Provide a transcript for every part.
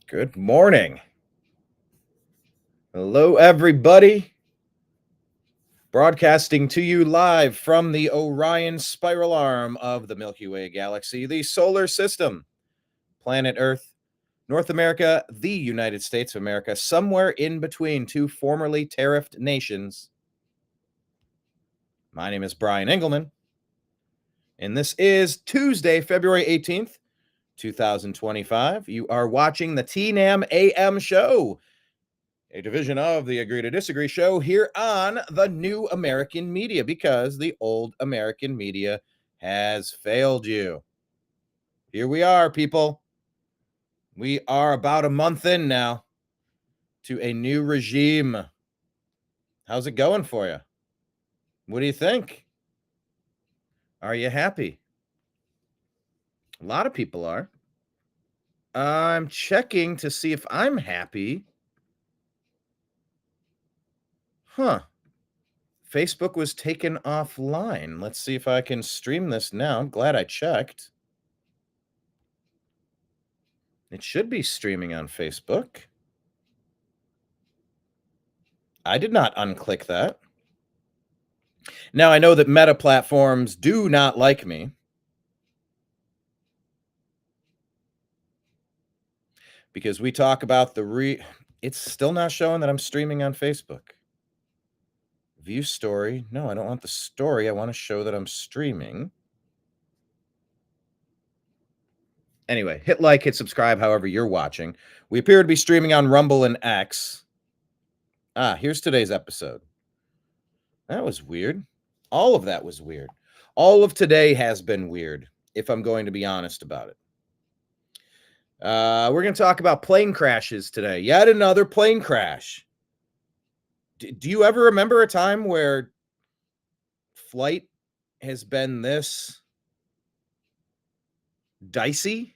Good morning. Hello, everybody. Broadcasting to you live from the Orion spiral arm of the Milky Way galaxy, the solar system, planet Earth, North America, the United States of America, somewhere in between two formerly tariffed nations. My name is Brian Engelman, and this is Tuesday, February 18th, 2025. You are watching the TNAM AM Show, a division of the Agree to Disagree show here on the new American media, because the old American media has failed you. Here we are, people. We are about a month in now to a new regime. How's it going for you? What do you think? Are you happy? A lot of people are. I'm checking to see if I'm happy. Facebook was taken offline. Let's see if I can stream this now. I'm glad I checked. It should be streaming on Facebook. I did not unclick that. Now, I know that Meta platforms do not like me. Because we talk about it's still not showing that I'm streaming on Facebook. View story. No, I don't want the story. I want to show that I'm streaming. Anyway, hit like, hit subscribe, however you're watching. We appear to be streaming on Rumble and X. Here's today's episode. That was weird. All of that was weird. All of today has been weird, if I'm going to be honest about it. We're going to talk about plane crashes today. Yet another plane crash. Do you ever remember a time where flight has been this dicey?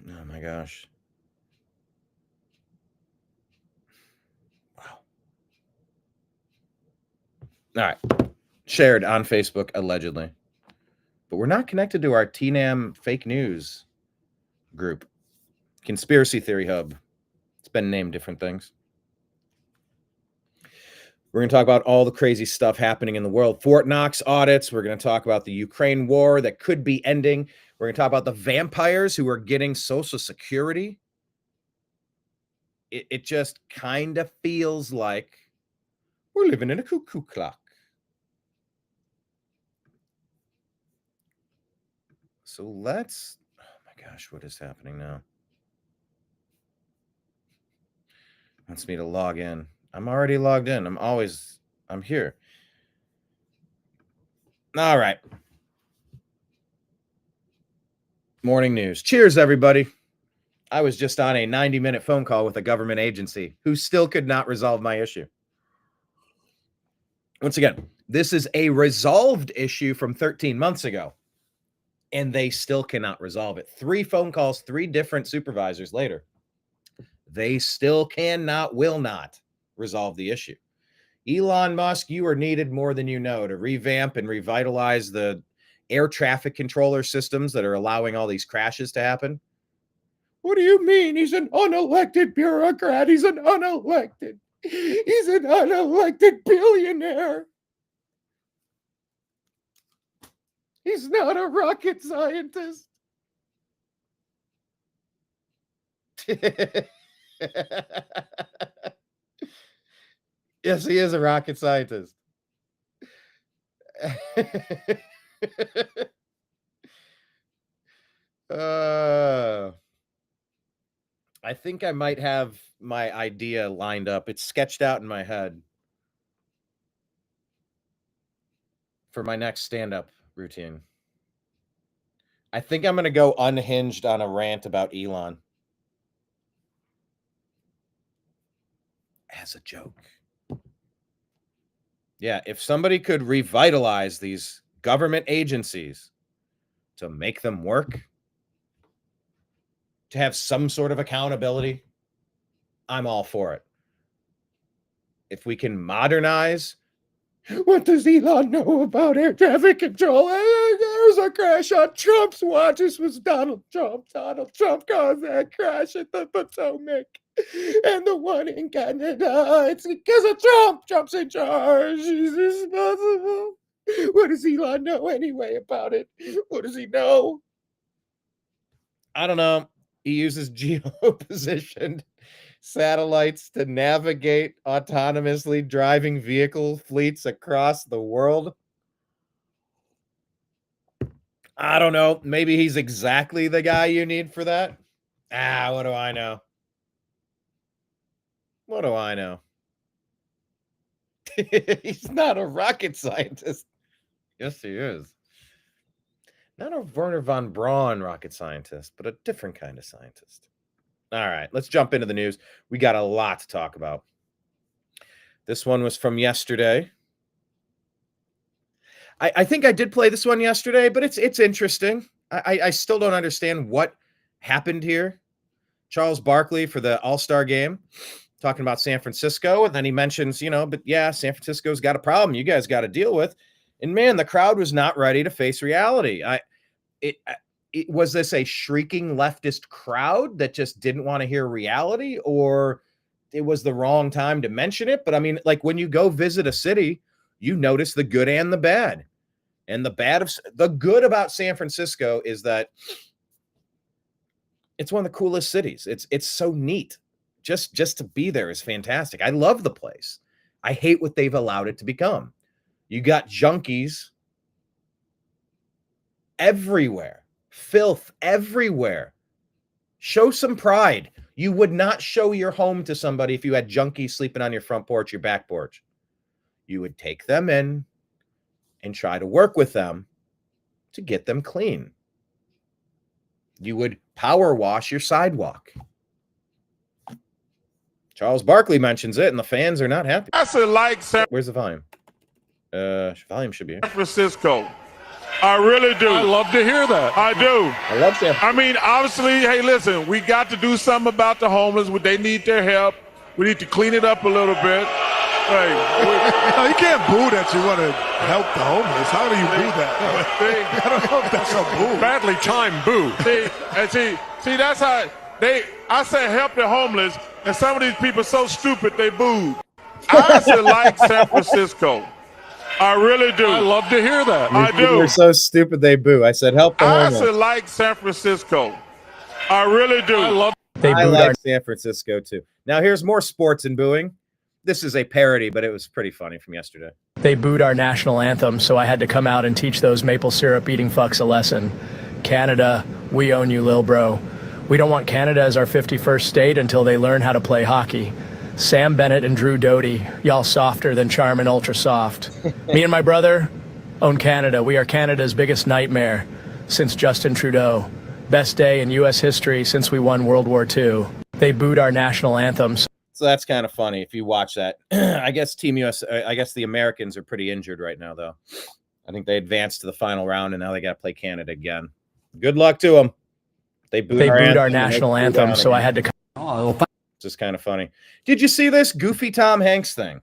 Oh my gosh. Wow. All right. Shared on Facebook, allegedly. But we're not connected to our TNAM fake news group. Conspiracy Theory Hub. It's been named different things. We're going to talk about all the crazy stuff happening in the world. Fort Knox audits. We're going to talk about the Ukraine war that could be ending. We're going to talk about the vampires who are getting Social Security. It just kind of feels like we're living in a cuckoo clock. So let's... Oh my gosh, what is happening now? Wants me to log in. I'm already logged in. I'm here. All right. Morning news. Cheers, everybody. I was just on a 90-minute phone call with a government agency who still could not resolve my issue. Once again, this is a resolved issue from 13 months ago, and they still cannot resolve it. 3 phone calls, 3 different supervisors later. They still will not resolve the issue. Elon Musk, you are needed more than you know to revamp and revitalize the air traffic controller systems that are allowing all these crashes to happen. What do you mean? He's an unelected bureaucrat. He's an unelected billionaire. He's not a rocket scientist. Yes, he is a rocket scientist. I think I might have my idea lined up. It's sketched out in my head for my next stand-up routine. I think I'm going to go unhinged on a rant about Elon. As a joke. Yeah, if somebody could revitalize these government agencies to make them work, to have some sort of accountability, I'm all for it. If we can modernize What does Elon know about air traffic control? There's a crash on Trump's watch. This was Donald Trump. Donald Trump caused that crash at the Potomac. And the one in Canada. It's because of Trump. Trump's in charge. He's responsible. What does Elon know anyway about it? What does he know? I don't know. He uses geo-positioned satellites to navigate autonomously driving vehicle fleets across the world. I don't know. Maybe he's exactly the guy you need for that. What do I know? What do I know? He's not a rocket scientist. Yes, he is. Not a Werner von Braun rocket scientist, but a different kind of scientist. All right, let's jump into the news. We got a lot to talk about. This one was from yesterday. I think I did play this one yesterday, but it's interesting. I still don't understand what happened here. Charles Barkley for the All-Star game, talking about San Francisco, and then he mentions, but yeah, San Francisco's got a problem you guys got to deal with. And man, the crowd was not ready to face reality. Was this a shrieking leftist crowd that just didn't want to hear reality, or it was the wrong time to mention it? But I mean, like when you go visit a city, you notice the good and the bad. And the good about San Francisco is that it's one of the coolest cities. It's so neat. Just to be there is fantastic. I love the place. I hate what they've allowed it to become. You got junkies everywhere, filth everywhere. Show some pride. You would not show your home to somebody if you had junkies sleeping on your front porch, your back porch. You would take them in and try to work with them to get them clean. You would power wash your sidewalk. Charles Barkley mentions it, and the fans are not happy. I said, where's the volume? Volume should be here. San Francisco. I really do. I love to hear that. I do. I love San Francisco. I mean, obviously, hey, listen, we got to do something about the homeless. They need their help. We need to clean it up a little bit. Hey, no, you can't boo that you want to help the homeless. How do you boo that? I don't know if that's a boo. Badly timed boo. See, that's how I say help the homeless, and some of these people are so stupid they booed. I actually like San Francisco. I really do. I love to hear that. I do. They're so stupid they boo. I said help the homeless. I actually like San Francisco. I really do. I like San Francisco too. Now here's more sports and booing. This is a parody, but it was pretty funny from yesterday. They booed our national anthem, so I had to come out and teach those maple syrup eating fucks a lesson. Canada, we own you, lil bro. We don't want Canada as our 51st state until they learn how to play hockey. Sam Bennett and Drew Doty, y'all softer than Charmin Ultra Soft. Me and my brother own Canada. We are Canada's biggest nightmare since Justin Trudeau. Best day in U.S. history since we won World War II. They booed our national anthem. So that's kind of funny if you watch that. I guess Team US, I guess the Americans are pretty injured right now, though. I think they advanced to the final round, and now they got to play Canada again. Good luck to them. They booed our national anthem, so I had to come. Oh, just kind of funny. Did you see this goofy Tom Hanks thing?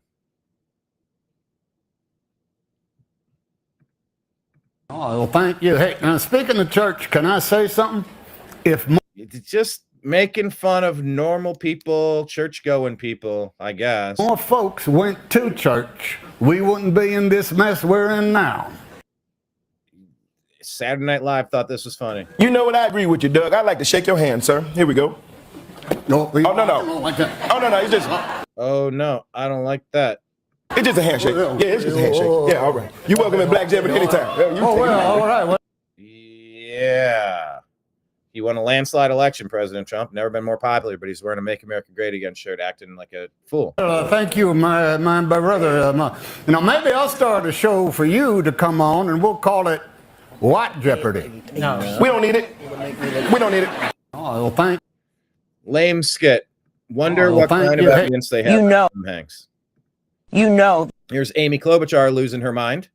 Oh, well, thank you. Hey, now speaking of church, can I say something? It's just making fun of normal people, church-going people, I guess. More folks went to church, we wouldn't be in this mess we're in now. Saturday Night Live thought this was funny. You know what? I agree with you, Doug. I'd like to shake your hand, sir. Here we go. No, no. It's just. Oh, no. I don't like that. It's just a handshake. Yeah, it's just a handshake. Yeah, all right. You're welcome in Black Jeopardy anytime. All right. Yeah. He won a landslide election, President Trump. Never been more popular, but he's wearing a Make America Great Again shirt, acting like a fool. Thank you, my brother. Maybe I'll start a show for you to come on, and we'll call it What Jeopardy? No. We don't need it. We don't need it. Oh, well, thank Lame skit. Wonder what kind of evidence they have. Tom Hanks. Here's Amy Klobuchar losing her mind.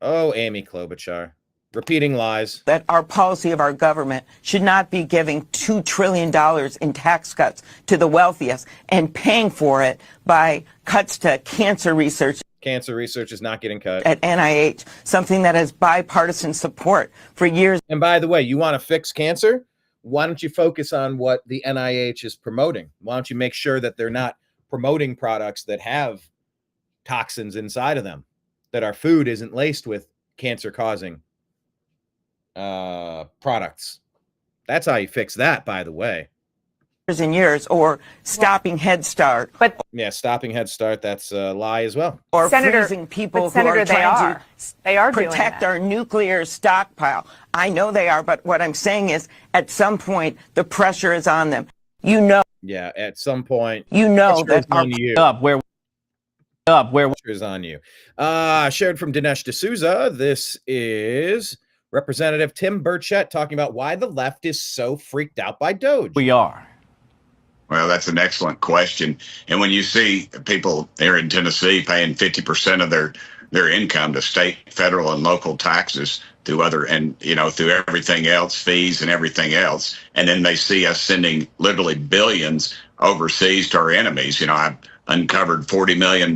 Oh, Amy Klobuchar. repeating lies. That our policy of our government should not be giving $2 trillion in tax cuts to the wealthiest and paying for it by cuts to cancer research. Cancer research is not getting cut. At NIH, something that has bipartisan support for years. And by the way, you want to fix cancer? Why don't you focus on what the NIH is promoting? Why don't you make sure that they're not promoting products that have toxins inside of them, that our food isn't laced with cancer-causing products? That's how you fix that, by the way. And years, or stopping Head Start. But yeah, stopping Head Start, that's a lie as well. Or Senator, freezing people who Senator, are trying they are to protect doing our nuclear stockpile. I know they are, but what I'm saying is at some point the pressure is on them. You know. Yeah, at some point. You know that our pressure is on you. Shared from Dinesh D'Souza. This is Representative Tim Burchett talking about why the left is so freaked out by Doge. We are. Well, that's an excellent question. And when you see people here in Tennessee paying 50% of their income to state, federal, and local taxes through through everything else, fees and everything else, and then they see us sending literally billions overseas to our enemies. I've uncovered $40 million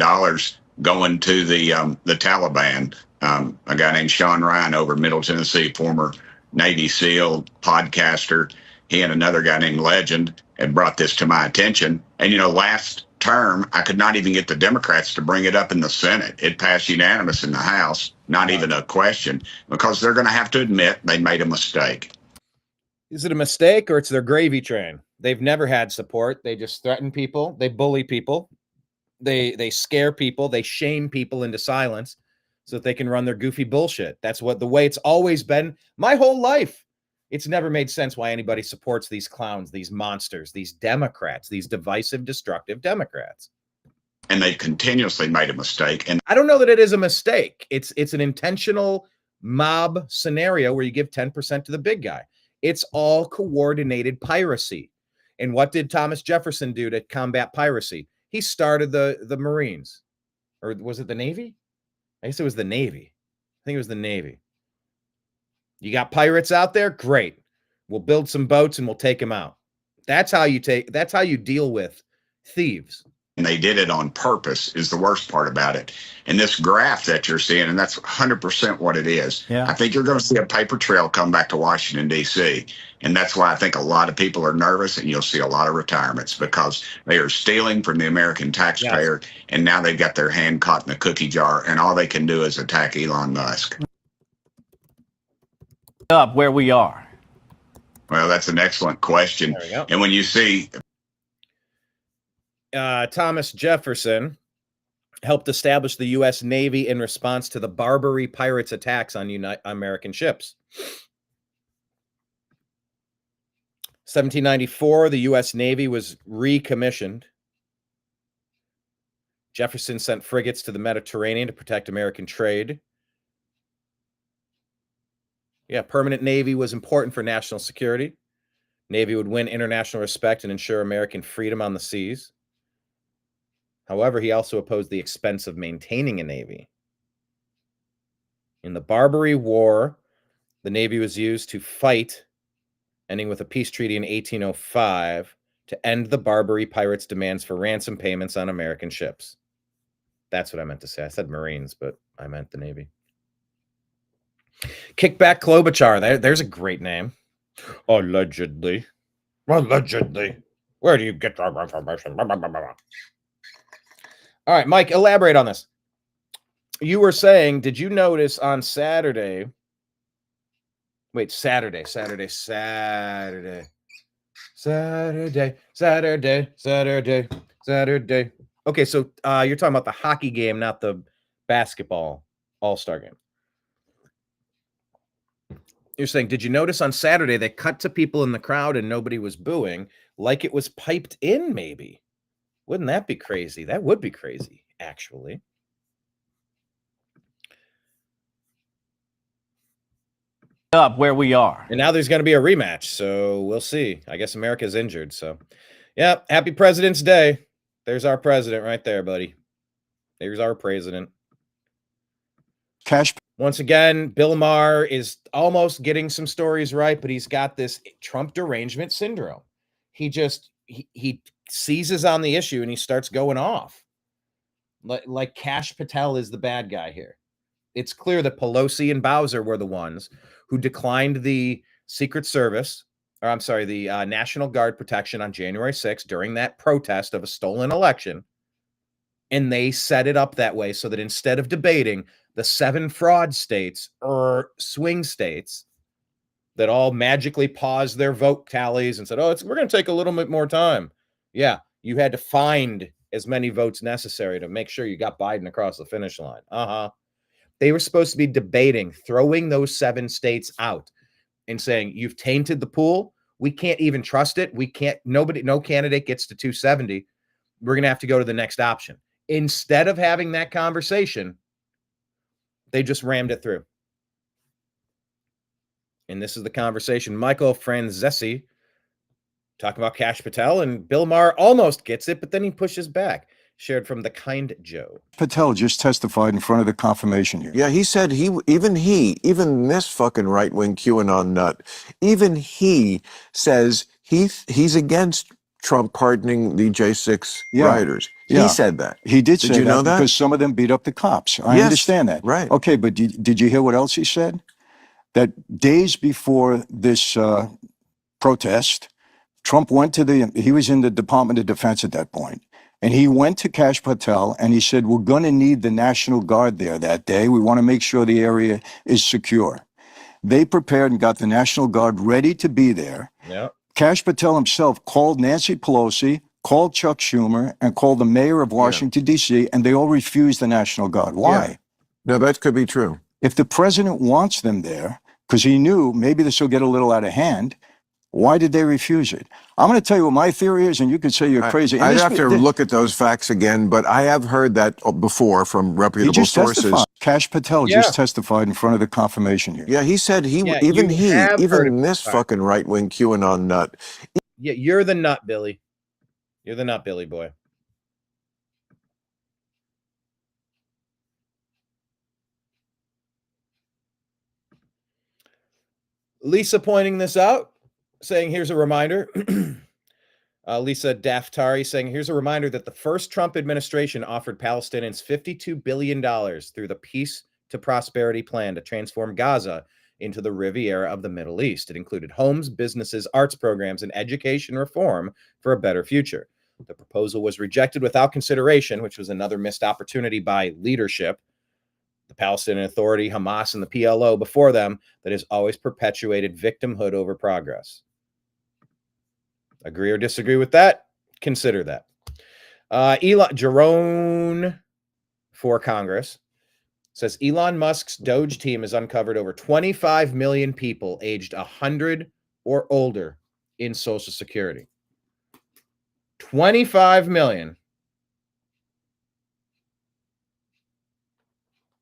going to the Taliban. A guy named Sean Ryan over in Middle Tennessee, former Navy SEAL, podcaster. He and another guy named Legend had brought this to my attention. And, last term, I could not even get the Democrats to bring it up in the Senate. It passed unanimous in the House, not even a question, because they're going to have to admit they made a mistake. Is it a mistake or it's their gravy train? They've never had support. They just threaten people. They bully people. They scare people. They shame people into silence so that they can run their goofy bullshit. That's the way it's always been my whole life. It's never made sense why anybody supports these clowns, these monsters, these Democrats, these divisive, destructive Democrats. And they continuously made a mistake. And I don't know that it is a mistake. It's an intentional mob scenario where you give 10% to the big guy. It's all coordinated piracy. And what did Thomas Jefferson do to combat piracy? He started the Marines. Or was it the Navy? I guess it was the Navy. I think it was the Navy. You got pirates out there? Great. We'll build some boats and we'll take them out. That's how you deal with thieves. And they did it on purpose is the worst part about it. And this graph that you're seeing, and that's 100% what it is. Yeah. I think you're going to see a paper trail come back to Washington, D.C. And that's why I think a lot of people are nervous, and you'll see a lot of retirements because they are stealing from the American taxpayer. Yes. And now they've got their hand caught in the cookie jar, and all they can do is attack Elon Musk. Up where we are. Well, that's an excellent question. There we go. And when you see Thomas Jefferson helped establish the U.S. Navy in response to the Barbary pirates' attacks on American ships. 1794, the U.S. Navy was recommissioned. Jefferson sent frigates to the Mediterranean to protect American trade. Yeah, permanent Navy was important for national security. Navy would win international respect and ensure American freedom on the seas. However, he also opposed the expense of maintaining a Navy. In the Barbary War, the Navy was used to fight, ending with a peace treaty in 1805, to end the Barbary pirates' demands for ransom payments on American ships. That's what I meant to say. I said Marines, but I meant the Navy. Kickback Klobuchar. There's a great name. Allegedly. Allegedly. Where do you get that information? All right, Mike, elaborate on this. You were saying, did you notice on Saturday? Wait, Saturday. Okay, so you're talking about the hockey game, not the basketball all-star game. You're saying, did you notice on Saturday they cut to people in the crowd and nobody was booing, like it was piped in, maybe? Wouldn't that be crazy? That would be crazy, actually. Up where we are. And now there's going to be a rematch, so we'll see. I guess America's injured, so. Yeah, happy President's Day. There's our president right there, buddy. There's our president. Cash Once again, Bill Maher is almost getting some stories right, but he's got this Trump derangement syndrome. He seizes on the issue and he starts going off. Like Kash Patel is the bad guy here. It's clear that Pelosi and Bowser were the ones who declined the Secret Service, or I'm sorry, the National Guard protection on January 6th during that protest of a stolen election. And they set it up that way so that instead of debating the 7 fraud states or swing states that all magically paused their vote tallies and said, oh, we're going to take a little bit more time. Yeah, you had to find as many votes necessary to make sure you got Biden across the finish line. They were supposed to be debating, throwing those 7 states out and saying, you've tainted the pool. We can't even trust it. No candidate gets to 270. We're going to have to go to the next option. Instead of having that conversation, they just rammed it through. And this is the conversation. Michael Franzesi talking about Kash Patel, and Bill Maher almost gets it, but then he pushes back. Shared from The Kind Joe. Patel just testified in front of the confirmation hearing. Yeah, he said even this fucking right-wing QAnon nut, even he says he's against Trump pardoning the J6 rioters. He said that. He did say you know that? Because some of them beat up the cops. I understand that. Right. Okay, but did you hear what else he said? That days before this protest, Trump he was in the Department of Defense at that point, and he went to Kash Patel and he said, we're going to need the National Guard there that day. We want to make sure the area is secure. They prepared and got the National Guard ready to be there. Yeah. Kash Patel himself called Nancy Pelosi, called Chuck Schumer, and called the mayor of Washington, D.C., and they all refused the National Guard. Why? Yeah. No, that could be true. If the president wants them there, because he knew maybe this will get a little out of hand, why did they refuse it? I'm going to tell you what my theory is, and you could say you're crazy. I'd have to look at those facts again, but I have heard that before from reputable sources. Testified. Kash Patel just testified in front of the confirmation hearing. Yeah, he said even this fucking right-wing QAnon nut. Yeah, you're the nut, Billy. You're the nut, Billy boy. Lisa pointing this out, saying, here's a reminder. Lisa Daftari saying, here's a reminder that the first Trump administration offered Palestinians $52 billion through the Peace to Prosperity plan to transform Gaza into the Riviera of the Middle East. It included homes, businesses, arts programs, and education reform for a better future. The proposal was rejected without consideration, which was another missed opportunity by leadership, the Palestinian Authority, Hamas, and the PLO before them, that has always perpetuated victimhood over progress. Agree or disagree with that? Consider that. Jerome for Congress says Elon Musk's Doge team has uncovered over 25 million people aged 100 or older in Social Security. 25 million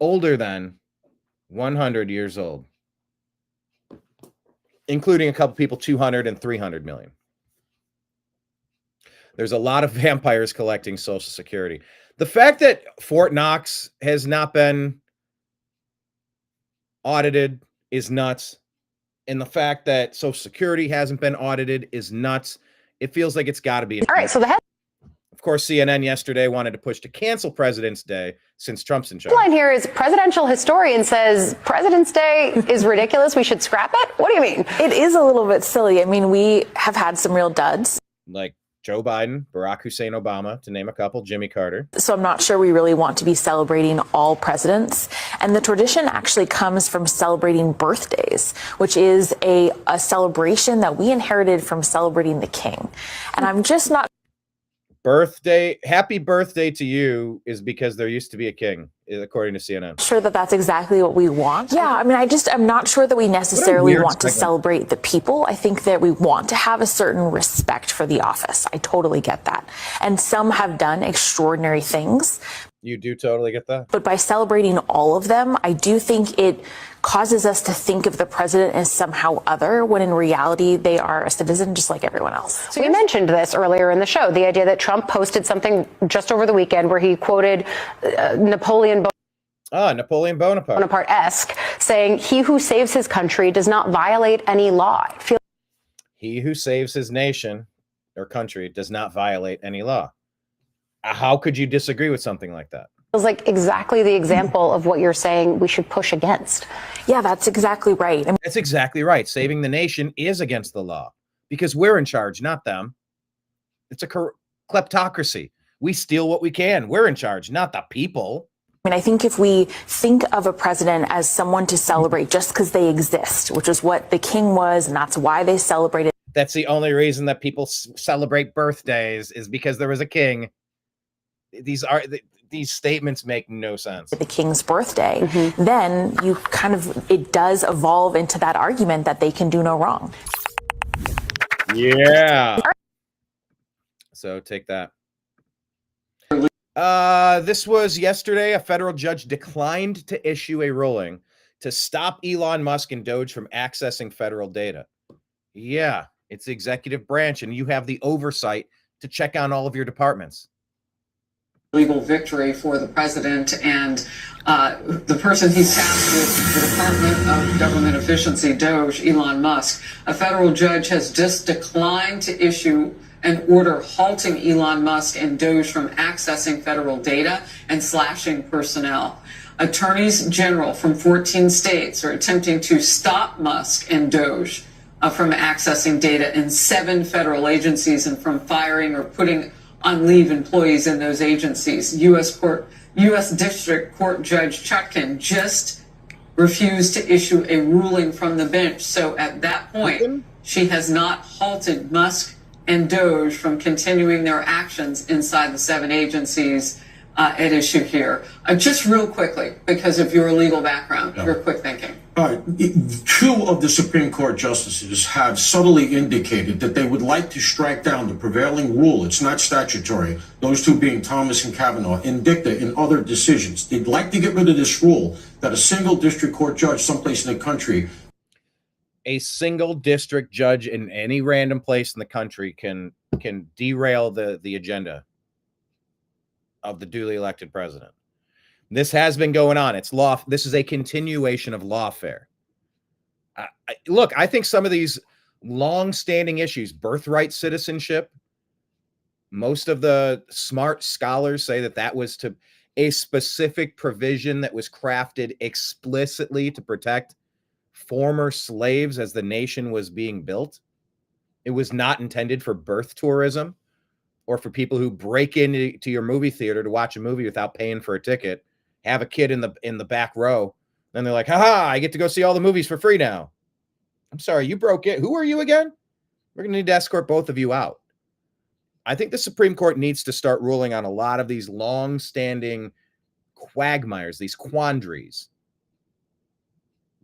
older than 100 years old, including a couple people 200 and 300 million. There's a lot of vampires collecting Social Security. The fact that Fort Knox has not been audited is nuts. And the fact that Social Security hasn't been audited is nuts. It feels like it's got to be. All right, so the Of course, CNN yesterday wanted to push to cancel President's Day since Trump's in charge. Headline here is presidential historian says President's Day is ridiculous. We should scrap it. What do you mean? It is a little bit silly. I mean, we have had some real duds. Like Joe Biden, Barack Hussein Obama, to name a couple, Jimmy Carter. So I'm not sure we really want to be celebrating all presidents. And the tradition actually comes from celebrating birthdays, which is a celebration that we inherited from celebrating the king. And I'm just not. Birthday, happy birthday to you is because there used to be a king, according to CNN. Sure that that's exactly what we want. Yeah, I mean, I'm not sure that we necessarily want to celebrate the people. I think that we want to have a certain respect for the office. I totally get that. And some have done extraordinary things. You do totally get that. But by celebrating all of them, I do think it causes us to think of the president as somehow other, when in reality they are a citizen just like everyone else. So you mentioned this earlier in the show, the idea that Trump posted something just over the weekend where he quoted Napoleon. Napoleon Bonaparte. Bonaparte-esque, saying he who saves his country does not violate any law. He who saves his nation or country does not violate any law. How could you disagree with something like that? Feels like exactly the example of what you're saying we should push against. Yeah, that's exactly right. That's exactly right. Saving the nation is against the law because we're in charge, not them. It's a kleptocracy. We steal what we can. We're in charge, not the people. I mean, I think if we think of a president as someone to celebrate just because they exist, which is what the king was, and that's why they celebrated. That's the only reason that people celebrate birthdays is because there was a king. These statements make no sense. The king's birthday, then you it does evolve into that argument that they can do no wrong. Yeah. So take that. This was yesterday. A federal judge declined to issue a ruling to stop Elon Musk and Doge from accessing federal data. Yeah, it's the executive branch, and you have the oversight to check on all of your departments. Legal victory for the president and the person he's tasked with, the Department of Government Efficiency, Doge, Elon Musk. A federal judge has just declined to issue an order halting Elon Musk and Doge from accessing federal data and slashing personnel. Attorneys general from 14 states are attempting to stop Musk and Doge from accessing data in 7 federal agencies and from firing or putting on leave employees in those agencies. U.S. District Court Judge Chutkan just refused to issue a ruling from the bench. So at that point, she has not halted Musk and Doge from continuing their actions inside the 7 agencies at issue here. Just real quickly, because of your legal background, your quick thinking. 2 of the Supreme Court justices have subtly indicated that they would like to strike down the prevailing rule. It's not statutory. Those 2 being Thomas and Kavanaugh, in dicta in other decisions. They'd like to get rid of this rule that a single district court judge someplace in the country, a single district judge in any random place in the country can derail the agenda of the duly elected president. This has been going on. It's law. This is a continuation of lawfare. Look, I think some of these long-standing issues, birthright citizenship, most of the smart scholars say that was to a specific provision that was crafted explicitly to protect former slaves as the nation was being built. It was not intended for birth tourism or for people who break into your movie theater to watch a movie without paying for a ticket, have a kid in the back row, then they're like, haha, I get to go see all the movies for free now. I'm sorry, you broke it. Who are you again? We're going to need to escort both of you out. I think the Supreme Court needs to start ruling on a lot of these long-standing quagmires, these quandaries,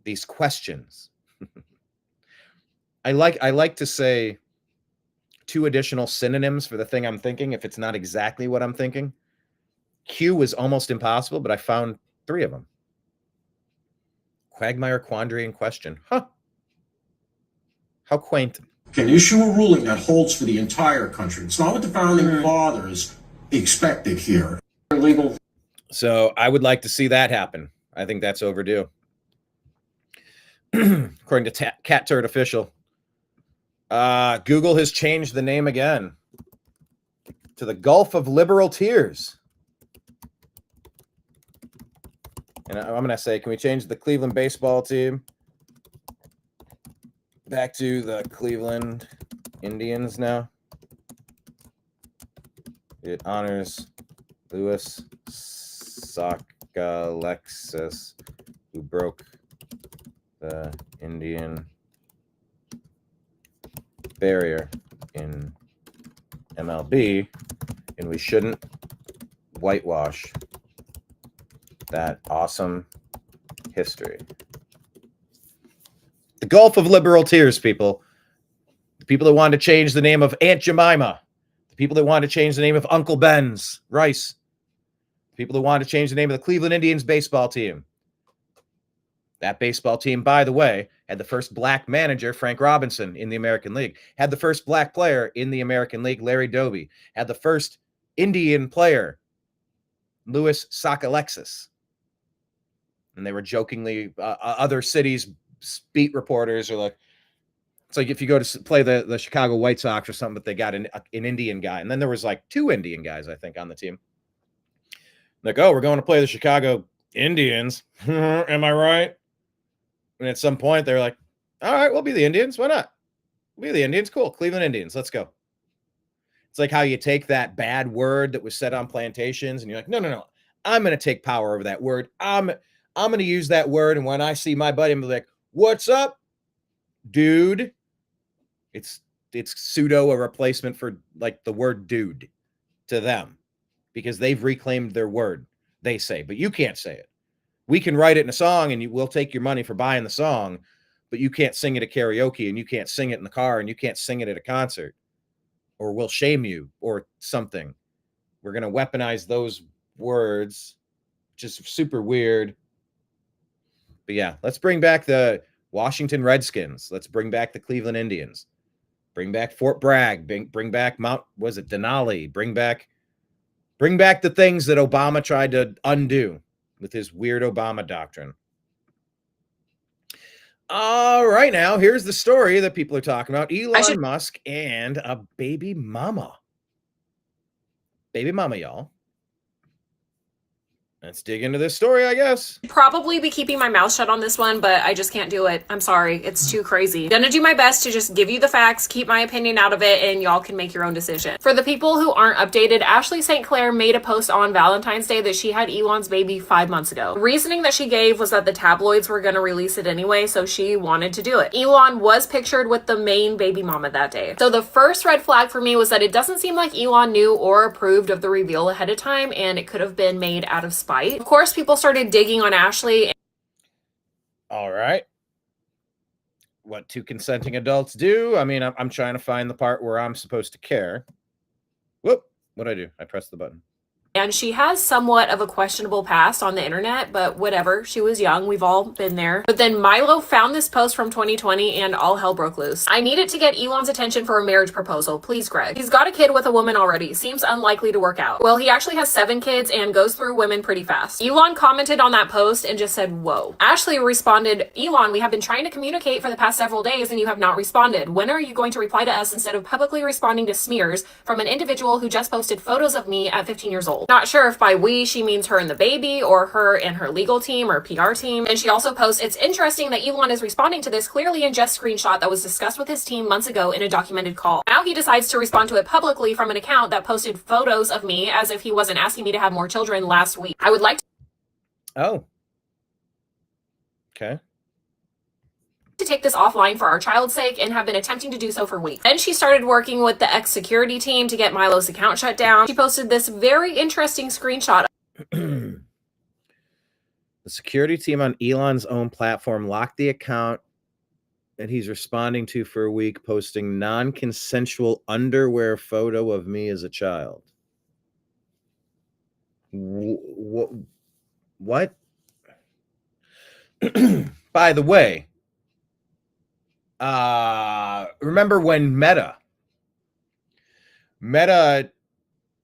these questions. I like to say 2 additional synonyms for the thing I'm thinking if it's not exactly what I'm thinking. Q was almost impossible, but I found 3 of them. Quagmire, quandary, and question. Huh. How quaint. can issue a ruling that holds for the entire country. It's not what the founding fathers expected here. Legal. So I would like to see that happen. I think that's overdue. According to Cat Turd Official, Google has changed the name again to the Gulf of Liberal Tears. And I'm going to say, can we change the Cleveland baseball team back to the Cleveland Indians now? It honors Louis Sockalexis, who broke the Indian barrier in MLB, and we shouldn't whitewash that awesome history. The Gulf of Liberal Tears, people. The people that wanted to change the name of Aunt Jemima. The people that wanted to change the name of Uncle Ben's Rice. The people that wanted to change the name of the Cleveland Indians baseball team. That baseball team, by the way, had the first black manager, Frank Robinson, in the American League. Had the first black player in the American League, Larry Doby. Had the first Indian player, Louis Sockalexis. And they were jokingly, other cities' beat reporters are like, it's like if you go to play the Chicago White Sox or something, but they got an Indian guy. And then there was like 2 Indian guys, I think, on the team. Like, oh, we're going to play the Chicago Indians. Am I right? And at some point, they're like, all right, we'll be the Indians. Why not? We'll be the Indians. Cool. Cleveland Indians. Let's go. It's like how you take that bad word that was said on plantations and you're like, no. I'm going to take power over that word. I'm going to use that word. And when I see my buddy, I'm like, what's up, dude? It's pseudo a replacement for like the word dude to them because they've reclaimed their word, they say, but you can't say it. We can write it in a song and we'll take your money for buying the song, but you can't sing it at karaoke and you can't sing it in the car and you can't sing it at a concert, or we'll shame you or something. We're going to weaponize those words, which is super weird. But yeah, let's bring back the Washington Redskins. Let's bring back the Cleveland Indians. Bring back Fort Bragg. Bring back Mount, was it Denali? Bring back the things that Obama tried to undo with his weird Obama doctrine. All right, now here's the story that people are talking about. Elon Musk and a baby mama. Baby mama, y'all. Let's dig into this story, I guess. Probably be keeping my mouth shut on this one, but I just can't do it. I'm sorry. It's too crazy. Gonna do my best to just give you the facts, keep my opinion out of it, and y'all can make your own decision. For the people who aren't updated, Ashley St. Clair made a post on Valentine's Day that she had Elon's baby 5 months ago. The reasoning that she gave was that the tabloids were gonna release it anyway, so she wanted to do it. Elon was pictured with the main baby mama that day. So the first red flag for me was that it doesn't seem like Elon knew or approved of the reveal ahead of time, and it could have been made out of spite. Of course, people started digging on Ashley. All right. What 2 consenting adults do? I mean, I'm trying to find the part where I'm supposed to care. Whoop. What'd I do? I pressed the button. And she has somewhat of a questionable past on the internet, but whatever. She was young. We've all been there. But then Milo found this post from 2020 and all hell broke loose. I needed to get Elon's attention for a marriage proposal. Please, Greg. He's got a kid with a woman already. Seems unlikely to work out. Well, he actually has 7 kids and goes through women pretty fast. Elon commented on that post and just said, whoa. Ashley responded, Elon, we have been trying to communicate for the past several days and you have not responded. When are you going to reply to us instead of publicly responding to smears from an individual who just posted photos of me at 15 years old? Not sure if by we she means her and the baby or her and her legal team or PR team. And she also posts, it's interesting that Elon is responding to this clearly in just screenshot that was discussed with his team months ago in a documented call. Now he decides to respond to it publicly from an account that posted photos of me as if he wasn't asking me to have more children last week. I would like Oh. Okay. to take this offline for our child's sake and have been attempting to do so for weeks. Then she started working with the ex-security team to get Milo's account shut down. She posted this very interesting screenshot. The security team on Elon's own platform locked the account that he's responding to for a week, posting non-consensual underwear photo of me as a child. What? By the way, remember when Meta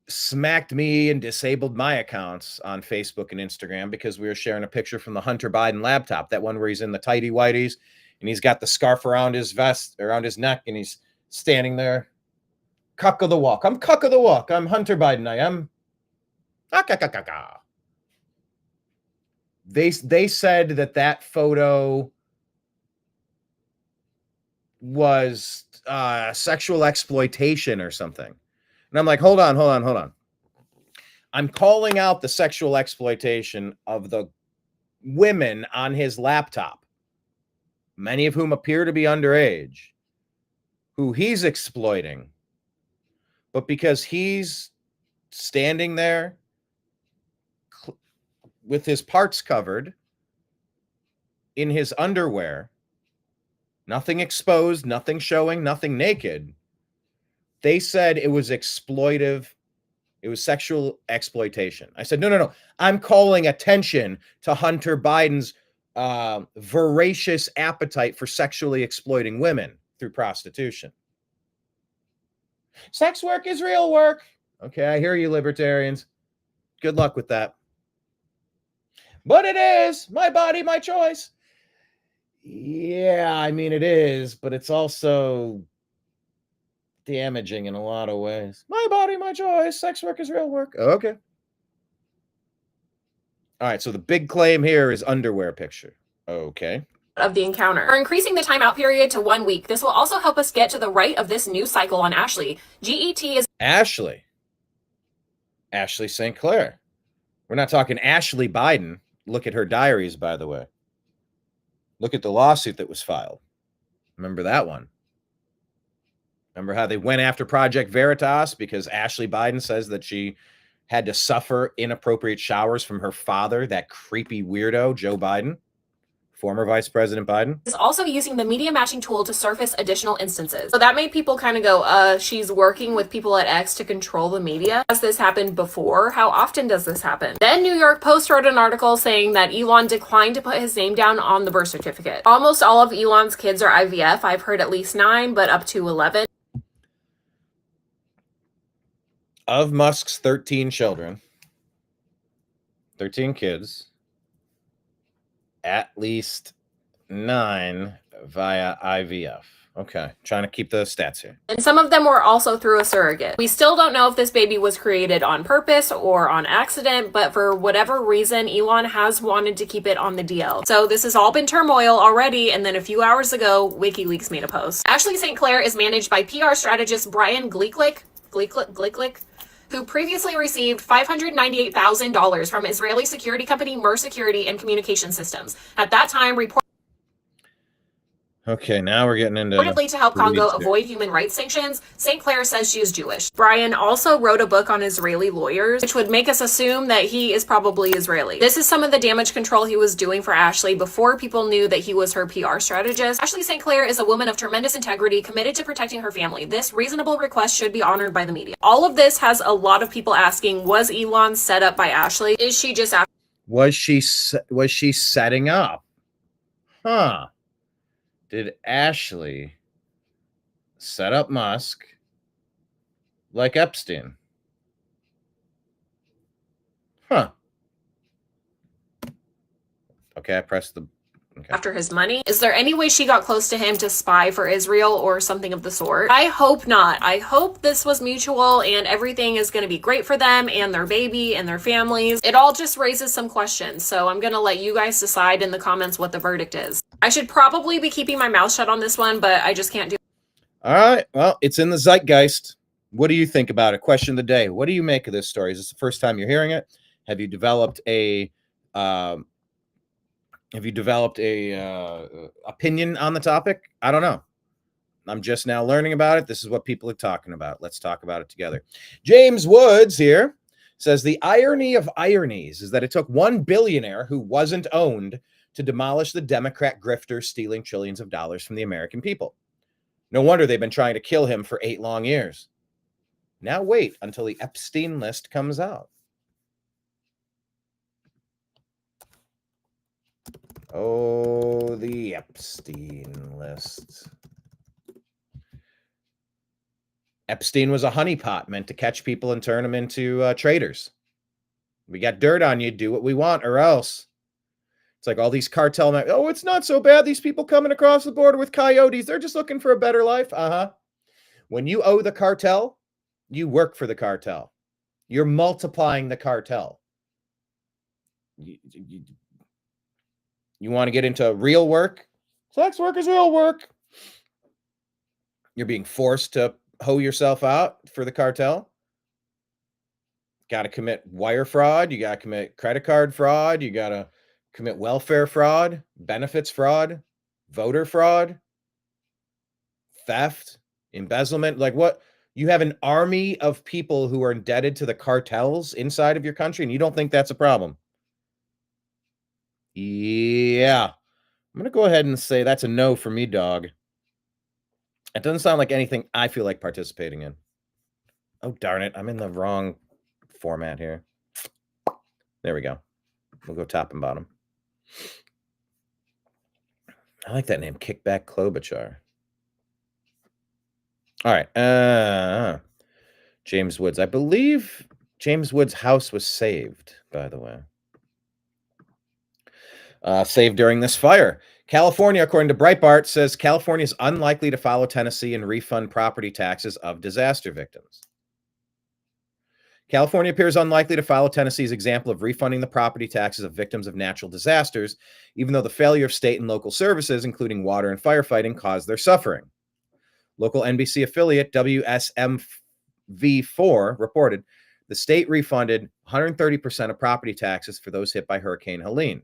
smacked me and disabled my accounts on Facebook and Instagram because we were sharing a picture from the Hunter Biden laptop, that one where he's in the tighty whities and he's got the scarf around his vest, around his neck, and he's standing there. Cuck of the walk. I'm Cuck of the walk. I'm Hunter Biden. I am. They said that photo was sexual exploitation or something. And I'm like, hold on. I'm calling out the sexual exploitation of the women on his laptop, many of whom appear to be underage, who he's exploiting. But because he's standing there with his parts covered in his underwear, nothing exposed, nothing showing, nothing naked, they said it was exploitive. It was sexual exploitation. I said, no. I'm calling attention to Hunter Biden's voracious appetite for sexually exploiting women through prostitution. Sex work is real work. Okay, I hear you, libertarians. Good luck with that. But it is my body, my choice. Yeah, I mean, it is, but it's also damaging in a lot of ways. My body, my choice. Sex work is real work. Okay. All right, so the big claim here is underwear picture. Okay. Of the encounter. We're increasing the timeout period to 1 week. This will also help us get to the right of this news cycle on Ashley. GET is Ashley St. Clair. We're not talking Ashley Biden. Look at her diaries, by the way. Look at the lawsuit that was filed. Remember that one? Remember how they went after Project Veritas because Ashley Biden says that she had to suffer inappropriate showers from her father, that creepy weirdo, Joe Biden, former Vice President Biden. Is also using the media matching tool to surface additional instances. So that made people kind of go, she's working with people at X to control the media. Has this happened before? How often does this happen? Then New York Post wrote an article saying that Elon declined to put his name down on the birth certificate. Almost all of Elon's kids are IVF. I've heard at least 9, but up to 11. Of Musk's 13 children, 13 kids, at least 9 via IVF. Okay, trying to keep the stats here. And some of them were also through a surrogate. We still don't know if this baby was created on purpose or on accident, but for whatever reason, Elon has wanted to keep it on the DL. So this has all been turmoil already, and then a few hours ago, WikiLeaks made a post. Ashley St. Clair is managed by PR strategist Brian Engelman, who previously received $598,000 from Israeli security company Mer Security and Communication Systems. At that time, Okay, now we're getting into reportedly to help Congo avoid human rights sanctions. St. Clair says she is Jewish. Brian also wrote a book on Israeli lawyers, which would make us assume that he is probably Israeli. This is some of the damage control he was doing for Ashley before people knew that he was her PR strategist. Ashley St. Clair is a woman of tremendous integrity, committed to protecting her family. This reasonable request should be honored by the media. All of this has a lot of people asking, was Elon set up by Ashley? Is she just Was she setting up? Huh. Did Ashley set up Musk like Epstein? Huh. Okay, I pressed the... Okay. After his money? Is there any way she got close to him to spy for Israel or something of the sort? I hope not. I hope this was mutual and everything is going to be great for them and their baby and their families. It all just raises some questions, so I'm going to let you guys decide in the comments what the verdict is. I should probably be keeping my mouth shut on this one, but I just can't do it. All right, well, it's in the zeitgeist. What do you think about it? Question of the day. What do you make of this story? Is this the first time you're hearing it? Have you developed a... opinion on the topic? I don't know. I'm just now learning about it. This is what people are talking about. Let's talk about it together. James Woods here says the irony of ironies is that it took one billionaire who wasn't owned to demolish the Democrat grifter stealing trillions of dollars from the American people. No wonder they've been trying to kill him for 8 long years. Now wait until the Epstein list comes out. Oh, the Epstein list. Epstein was a honeypot meant to catch people and turn them into traitors. We got dirt on you, do what we want or else. It's like all these cartel men. Oh, it's not so bad. These people coming across the border with coyotes, they're just looking for a better life. When you owe the cartel, you work for the cartel. You're multiplying the cartel. You want to get into real work? Sex work is real work. You're being forced to hoe yourself out for the cartel. Got to commit wire fraud. You got to commit credit card fraud. You got to commit welfare fraud, benefits fraud, voter fraud, theft, embezzlement. Like what? You have an army of people who are indebted to the cartels inside of your country, and you don't think that's a problem. Yeah, I'm going to go ahead and say that's a no for me, dog. It doesn't sound like anything I feel like participating in. Oh, darn it. I'm in the wrong format here. There we go. We'll go top and bottom. I like that name, Kickback Klobuchar. All right. James Woods. I believe James Woods' house was saved, by the way. saved during this fire. California, according to Breitbart, says California is unlikely to follow Tennessee and refund property taxes of disaster victims. California appears unlikely to follow Tennessee's example of refunding the property taxes of victims of natural disasters, even though the failure of state and local services, including water and firefighting, caused their suffering. Local NBC affiliate WSMV4 reported the state refunded 130% of property taxes for those hit by Hurricane Helene.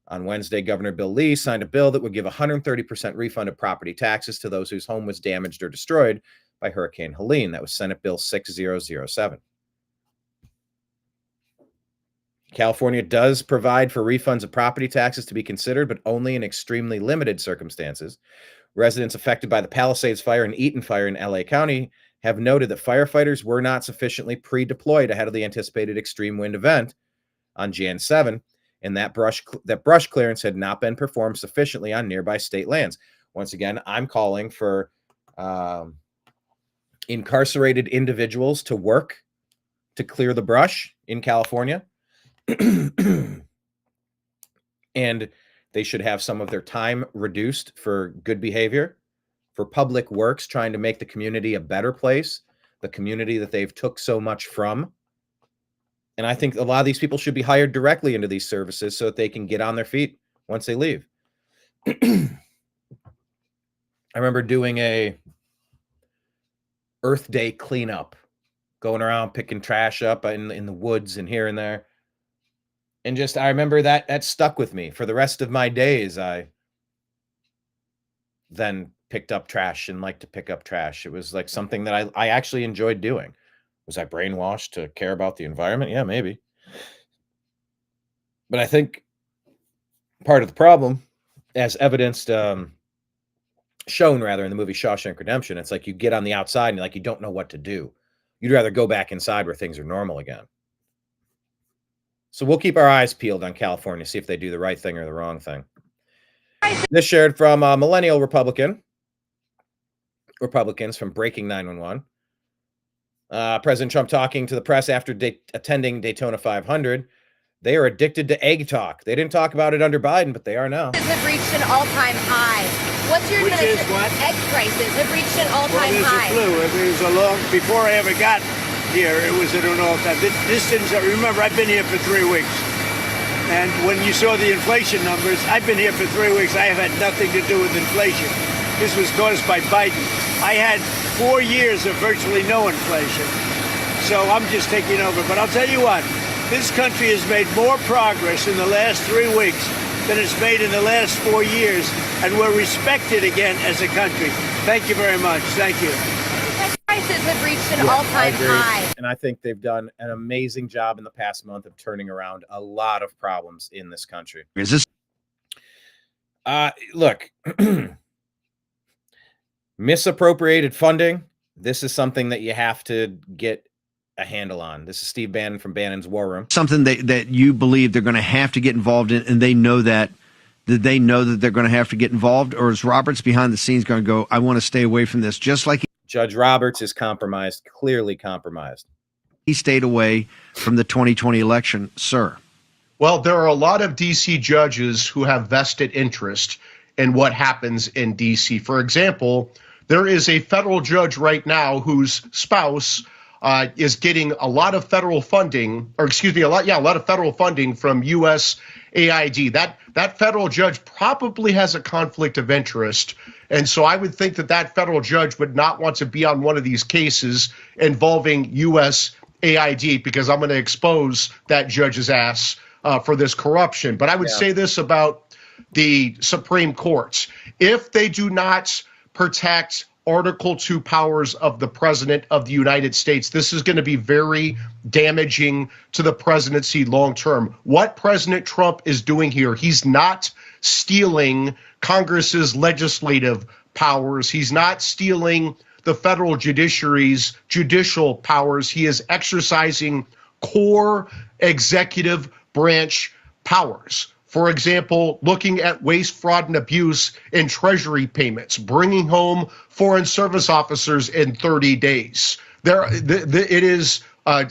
On Wednesday, Governor Bill Lee signed a bill that would give 130% refund of property taxes to those whose home was damaged or destroyed by Hurricane Helene. That was Senate Bill 6007. California does provide for refunds of property taxes to be considered, but only in extremely limited circumstances. Residents affected by the Palisades Fire and Eaton Fire in LA County have noted that firefighters were not sufficiently pre-deployed ahead of the anticipated extreme wind event on Jan 7, and that brush clearance had not been performed sufficiently on nearby state lands. Once again, I'm calling for incarcerated individuals to work to clear the brush in California. And they should have some of their time reduced for good behavior, for public works, trying to make the community a better place, the community that they've took so much from. And I think a lot of these people should be hired directly into these services so that they can get on their feet once they leave. I remember doing a Earth Day cleanup, going around picking trash up in the woods and here and there. And just, I remember that stuck with me for the rest of my days. I then picked up trash and liked to pick up trash. It was like something that I actually enjoyed doing. Was I brainwashed to care about the environment? Yeah, maybe. But I think part of the problem, as evidenced, shown rather in the movie Shawshank Redemption, it's like you get on the outside and you don't know what to do. You'd rather go back inside where things are normal again. So we'll keep our eyes peeled on California, see if they do the right thing or the wrong thing. This shared from Millennial Republicans from Breaking 911. President Trump talking to the press after attending Daytona 500. They are addicted to egg talk. They didn't talk about it under Biden, but they are now. Have reached an all-time high. What's your administration? Egg prices have reached an all-time high. It was a long, before I ever got here, it was at an all-time. This didn't, remember, I've been here for 3 weeks. And when you saw the inflation numbers, I've been here for 3 weeks. I have had nothing to do with inflation. This was caused by Biden. I had 4 years of virtually no inflation. So I'm just taking over. But I'll tell you what, this country has made more progress in the last 3 weeks than it's made in the last 4 years. And we're respected again as a country. Thank you very much. Thank you. Prices have reached an all-time high. And I think they've done an amazing job in the past month of turning around a lot of problems in this country. Is this? Look, misappropriated funding. This is something that you have to get a handle on. This is Steve Bannon from Bannon's War Room. Something that you believe they're going to have to get involved in, and they know that. Did they know that they're going to have to get involved, or is Roberts behind the scenes going to go, I want to stay away from this, just like Judge Roberts is compromised, clearly compromised. He stayed away from the 2020 election, sir? Well, there are a lot of D.C. judges who have vested interest in what happens in D.C. For example, there is a federal judge right now whose spouse is getting a lot of federal funding, or excuse me, a lot of federal funding from USAID. That federal judge probably has a conflict of interest. And so I would think that federal judge would not want to be on one of these cases involving USAID, because I'm going to expose that judge's ass for this corruption. But I would say this about the Supreme Court. If they do not protect Article 2 powers of the President of the United States, this is going to be very damaging to the presidency long term. What President Trump is doing here, he's not stealing Congress's legislative powers. He's not stealing the federal judiciary's judicial powers. He is exercising core executive branch powers. For example, looking at waste, fraud, and abuse in Treasury payments, bringing home foreign service officers in 30 days. It is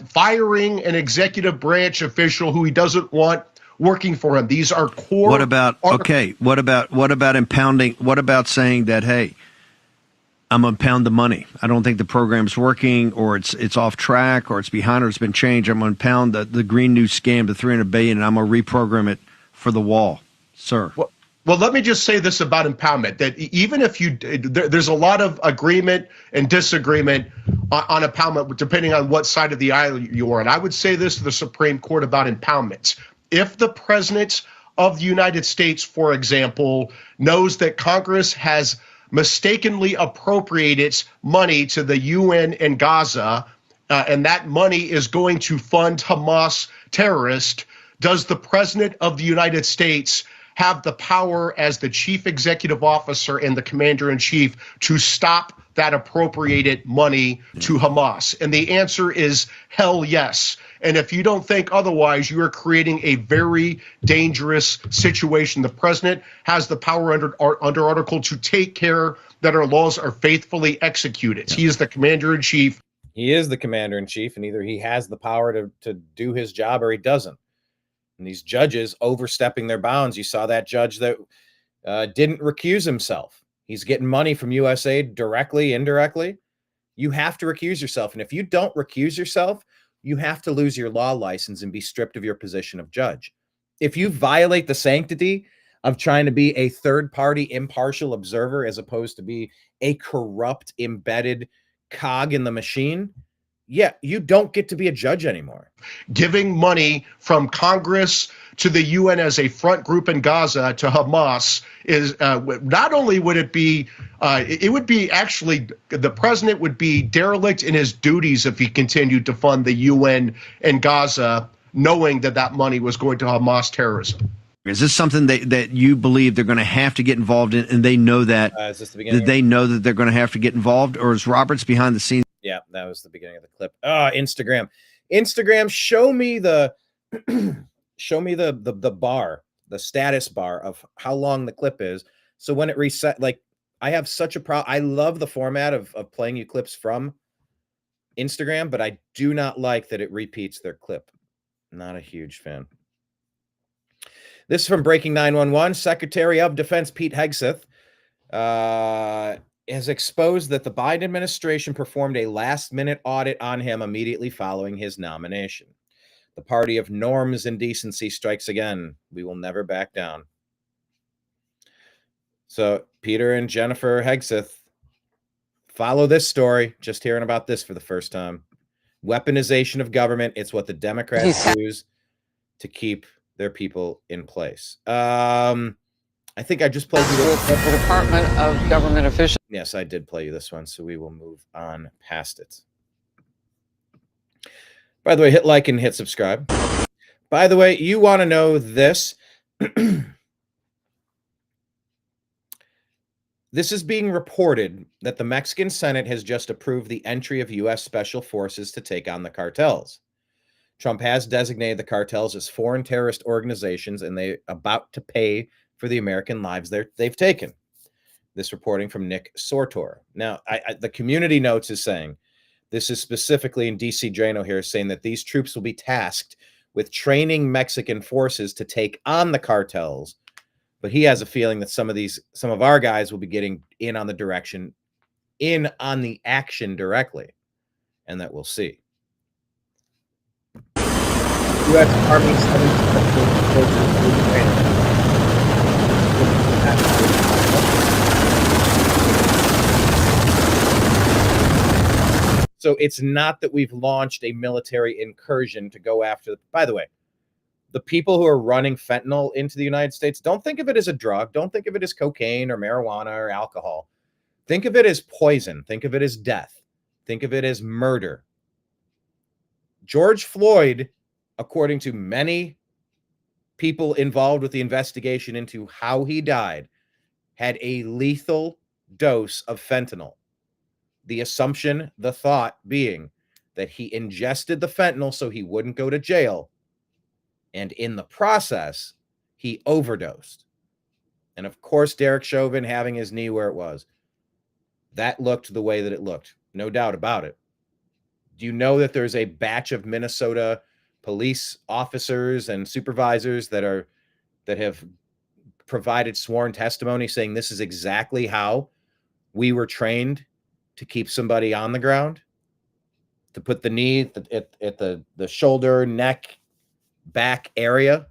firing an executive branch official who he doesn't want working for him. These are core. What about What about impounding? What about saying that, hey, I'm gonna pound the money. I don't think the program's working, or it's off track, or it's behind, or it's been changed. I'm gonna pound the green new scam to $300 billion, and I'm gonna reprogram it for the wall, sir. Well, let me just say this about impoundment, that even if there's a lot of agreement and disagreement on impoundment, depending on what side of the aisle you're on. I would say this to the Supreme Court about impoundments. If the president of the United States, for example, knows that Congress has mistakenly appropriated money to the UN in Gaza, and that money is going to fund Hamas terrorists, does the president of the United States have the power as the chief executive officer and the commander-in-chief to stop that appropriated money to Hamas? And the answer is hell yes. And if you don't think otherwise, you are creating a very dangerous situation. The president has the power under Article to take care that our laws are faithfully executed. He is the commander-in-chief. He is the commander-in-chief, and either he has the power to do his job or he doesn't. And these judges overstepping their bounds. You saw that judge that didn't recuse himself. He's getting money from USAID directly, indirectly. You have to recuse yourself. And if you don't recuse yourself, you have to lose your law license and be stripped of your position of judge. If you violate the sanctity of trying to be a third-party impartial observer as opposed to be a corrupt, embedded cog in the machine, yeah, you don't get to be a judge anymore. Giving money from Congress to the UN as a front group in Gaza to Hamas is not only would it be actually the president would be derelict in his duties if he continued to fund the UN in Gaza, knowing that that money was going to Hamas terrorism. Is this something that you believe they're going to have to get involved in, and they know that? Is this the beginning? That they know that they're going to have to get involved, or is Roberts behind the scenes? Yeah, that was the beginning of the clip. Instagram, show me the the bar, the status bar of how long the clip is. So when it reset, like I have such a problem. I love the format of playing you clips from Instagram, but I do not like that it repeats their clip. Not a huge fan. This is from Breaking 911. Secretary of Defense Pete Hegseth has exposed that the Biden administration performed a last-minute audit on him immediately following his nomination. The party of norms and decency strikes again. We will never back down. So Peter and Jennifer Hegseth, follow this story. Just hearing about this for the first time. Weaponization of government. It's what the Democrats use to keep their people in place. I think I just played you the Department of Government Efficiency. Yes, I did play you this one, so we will move on past it. By the way, hit like and hit subscribe. By the way, you want to know this. This is being reported that the Mexican Senate has just approved the entry of U.S. Special Forces to take on the cartels. Trump has designated the cartels as foreign terrorist organizations, and they're about to pay for the American lives they've taken. This reporting from Nick Sortor. Now, the community notes is saying, this is specifically in DC Drano here, saying that these troops will be tasked with training Mexican forces to take on the cartels. But he has a feeling that some of our guys will be getting in on the action directly, and that we'll see. U.S. Army So it's not that we've launched a military incursion to go after. By the way, the people who are running fentanyl into the United States, don't think of it as a drug. Don't think of it as cocaine or marijuana or alcohol. Think of it as poison. Think of it as death. Think of it as murder. George Floyd, according to many people involved with the investigation into how he died, had a lethal dose of fentanyl. The assumption, the thought being that he ingested the fentanyl so he wouldn't go to jail. And in the process, he overdosed. And of course, Derek Chauvin having his knee where it was. That looked the way that it looked. No doubt about it. Do you know that there's a batch of Minnesota police officers and supervisors that have provided sworn testimony saying this is exactly how we were trained to keep somebody on the ground, to put the knee at the shoulder, neck, back area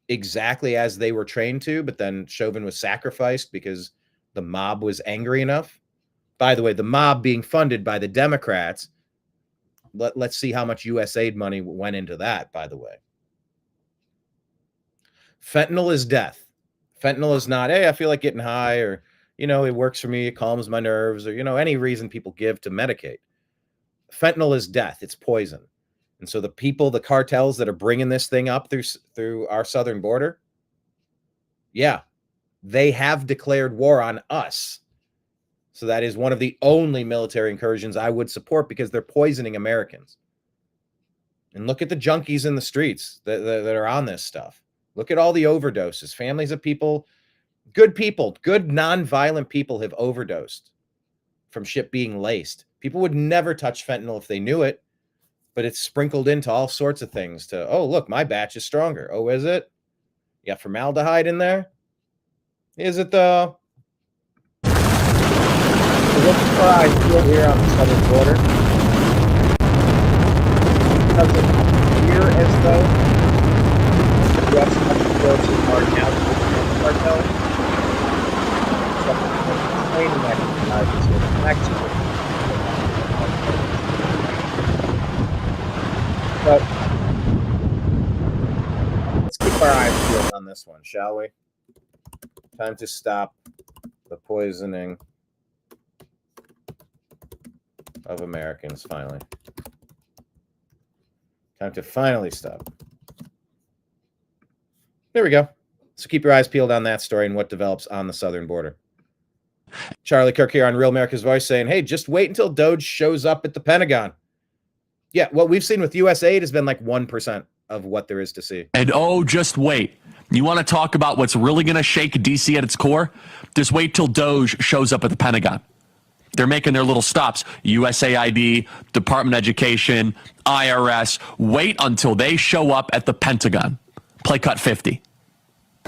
exactly as they were trained to, but then Chauvin was sacrificed because the mob was angry enough. By the way, the mob being funded by the Democrats. Let's see how much USAID money went into that, by the way. Fentanyl is death. Fentanyl is not, hey, I feel like getting high, or, it works for me, it calms my nerves, or, any reason people give to medicate. Fentanyl is death. It's poison. And so the cartels that are bringing this thing up through our southern border, yeah, they have declared war on us. So that is one of the only military incursions I would support, because they're poisoning Americans. And look at the junkies in the streets that are on this stuff. Look at all the overdoses. Families of people, good non-violent people have overdosed from shit being laced. People would never touch fentanyl if they knew it, but it's sprinkled into all sorts of things to, oh, look, my batch is stronger. Oh, is it? You got formaldehyde in there? Is it though? Look what I feel here on the southern border. Does it appear as though U.S. forces are now the cartel? Complaining that Mexico. But let's keep our eyes peeled on this one, shall we? Time to stop the poisoning of Americans, finally. Time to finally stop. There we go. So keep your eyes peeled on that story and what develops on the southern border. Charlie Kirk here on Real America's Voice saying, hey, just wait until Doge shows up at the Pentagon. Yeah, what we've seen with USAID has been like 1% of what there is to see. And oh, just wait. You want to talk about what's really going to shake DC at its core? Just wait till Doge shows up at the Pentagon. They're making their little stops. USAID, Department of Education, IRS. Wait until they show up at the Pentagon. Play cut 50.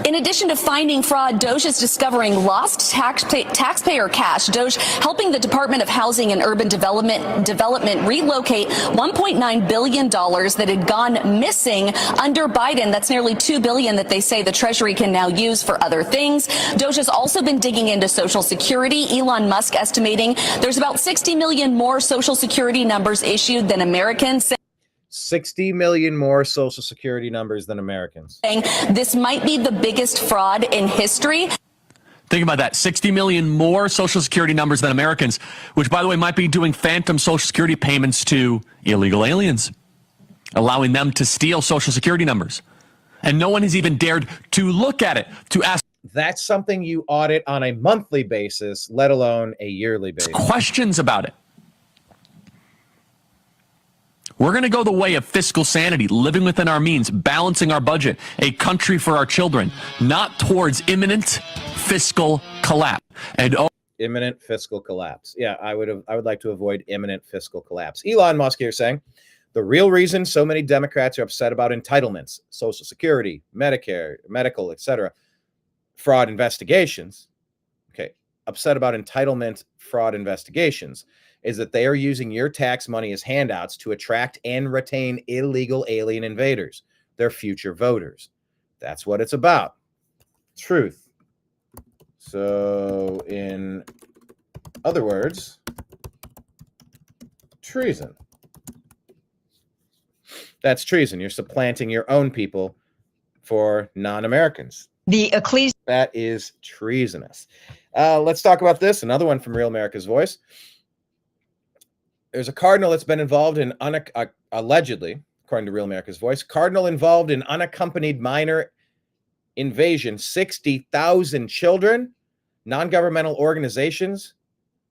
In addition to finding fraud, Doge is discovering lost taxpayer cash. Doge helping the Department of Housing and Urban Development relocate $1.9 billion that had gone missing under Biden. That's nearly $2 billion that they say the Treasury can now use for other things. Doge has also been digging into Social Security. Elon Musk estimating there's about 60 million more Social Security numbers issued than Americans. 60 million more Social Security numbers than Americans. This might be the biggest fraud in history. Think about that. 60 million more Social Security numbers than Americans, which, by the way, might be doing phantom Social Security payments to illegal aliens, allowing them to steal Social Security numbers. And no one has even dared to look at it, to ask. That's something you audit on a monthly basis, let alone a yearly basis. Questions about it. We're going to go the way of fiscal sanity, living within our means, balancing our budget, a country for our children, not towards imminent fiscal collapse. And imminent fiscal collapse. Yeah, I would like to avoid imminent fiscal collapse. Elon Musk here saying the real reason so many Democrats are upset about entitlements, Social Security, Medicare, medical, etc., fraud investigations. Okay, upset about entitlement fraud investigations is that they are using your tax money as handouts to attract and retain illegal alien invaders, their future voters. That's what it's about. Truth. So, in other words, treason. That's treason. You're supplanting your own people for non-Americans. That is treasonous. Let's talk about this. Another one from Real America's Voice. There's a cardinal that's been involved in, allegedly, according to Real America's Voice, cardinal involved in unaccompanied minor invasion, 60,000 children, non-governmental organizations,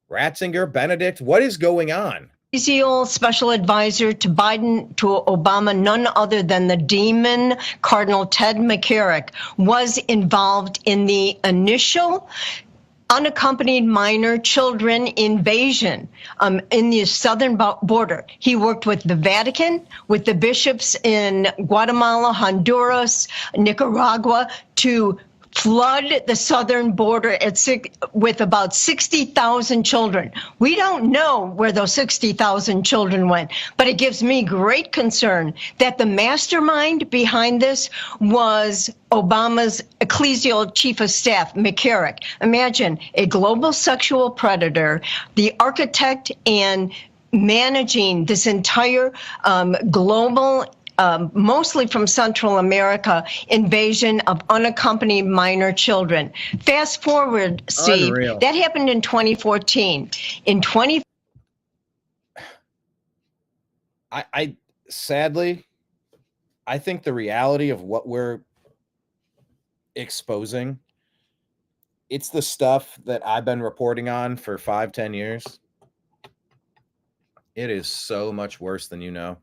Ratzinger, Benedict. What is going on? Special advisor to Biden, to Obama, none other than the demon Cardinal Ted McCarrick, was involved in the initial unaccompanied minor children invasion in the southern border. He worked with the Vatican, with the bishops in Guatemala, Honduras, Nicaragua to flood the southern border with about 60,000 children. We don't know where those 60,000 children went, but it gives me great concern that the mastermind behind this was Obama's ecclesial chief of staff, McCarrick. Imagine a global sexual predator, the architect and managing this entire global mostly from Central America, invasion of unaccompanied minor children. Fast forward, Steve, Unreal. that happened in 2014. In I sadly, I think the reality of what we're exposing, it's the stuff that I've been reporting on for 5-10 years. It is so much worse than you know.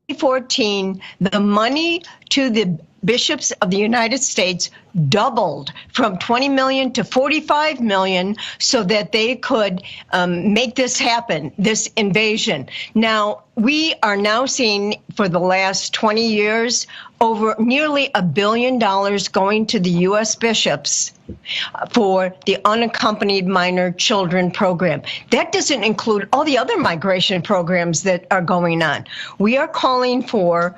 2014, the money to the bishops of the United States doubled from 20 million to 45 million so that they could make this happen, this invasion. Now, we are now seeing for the last 20 years over nearly $1 billion going to the U.S. bishops for the unaccompanied minor children program. That doesn't include all the other migration programs that are going on. We are calling for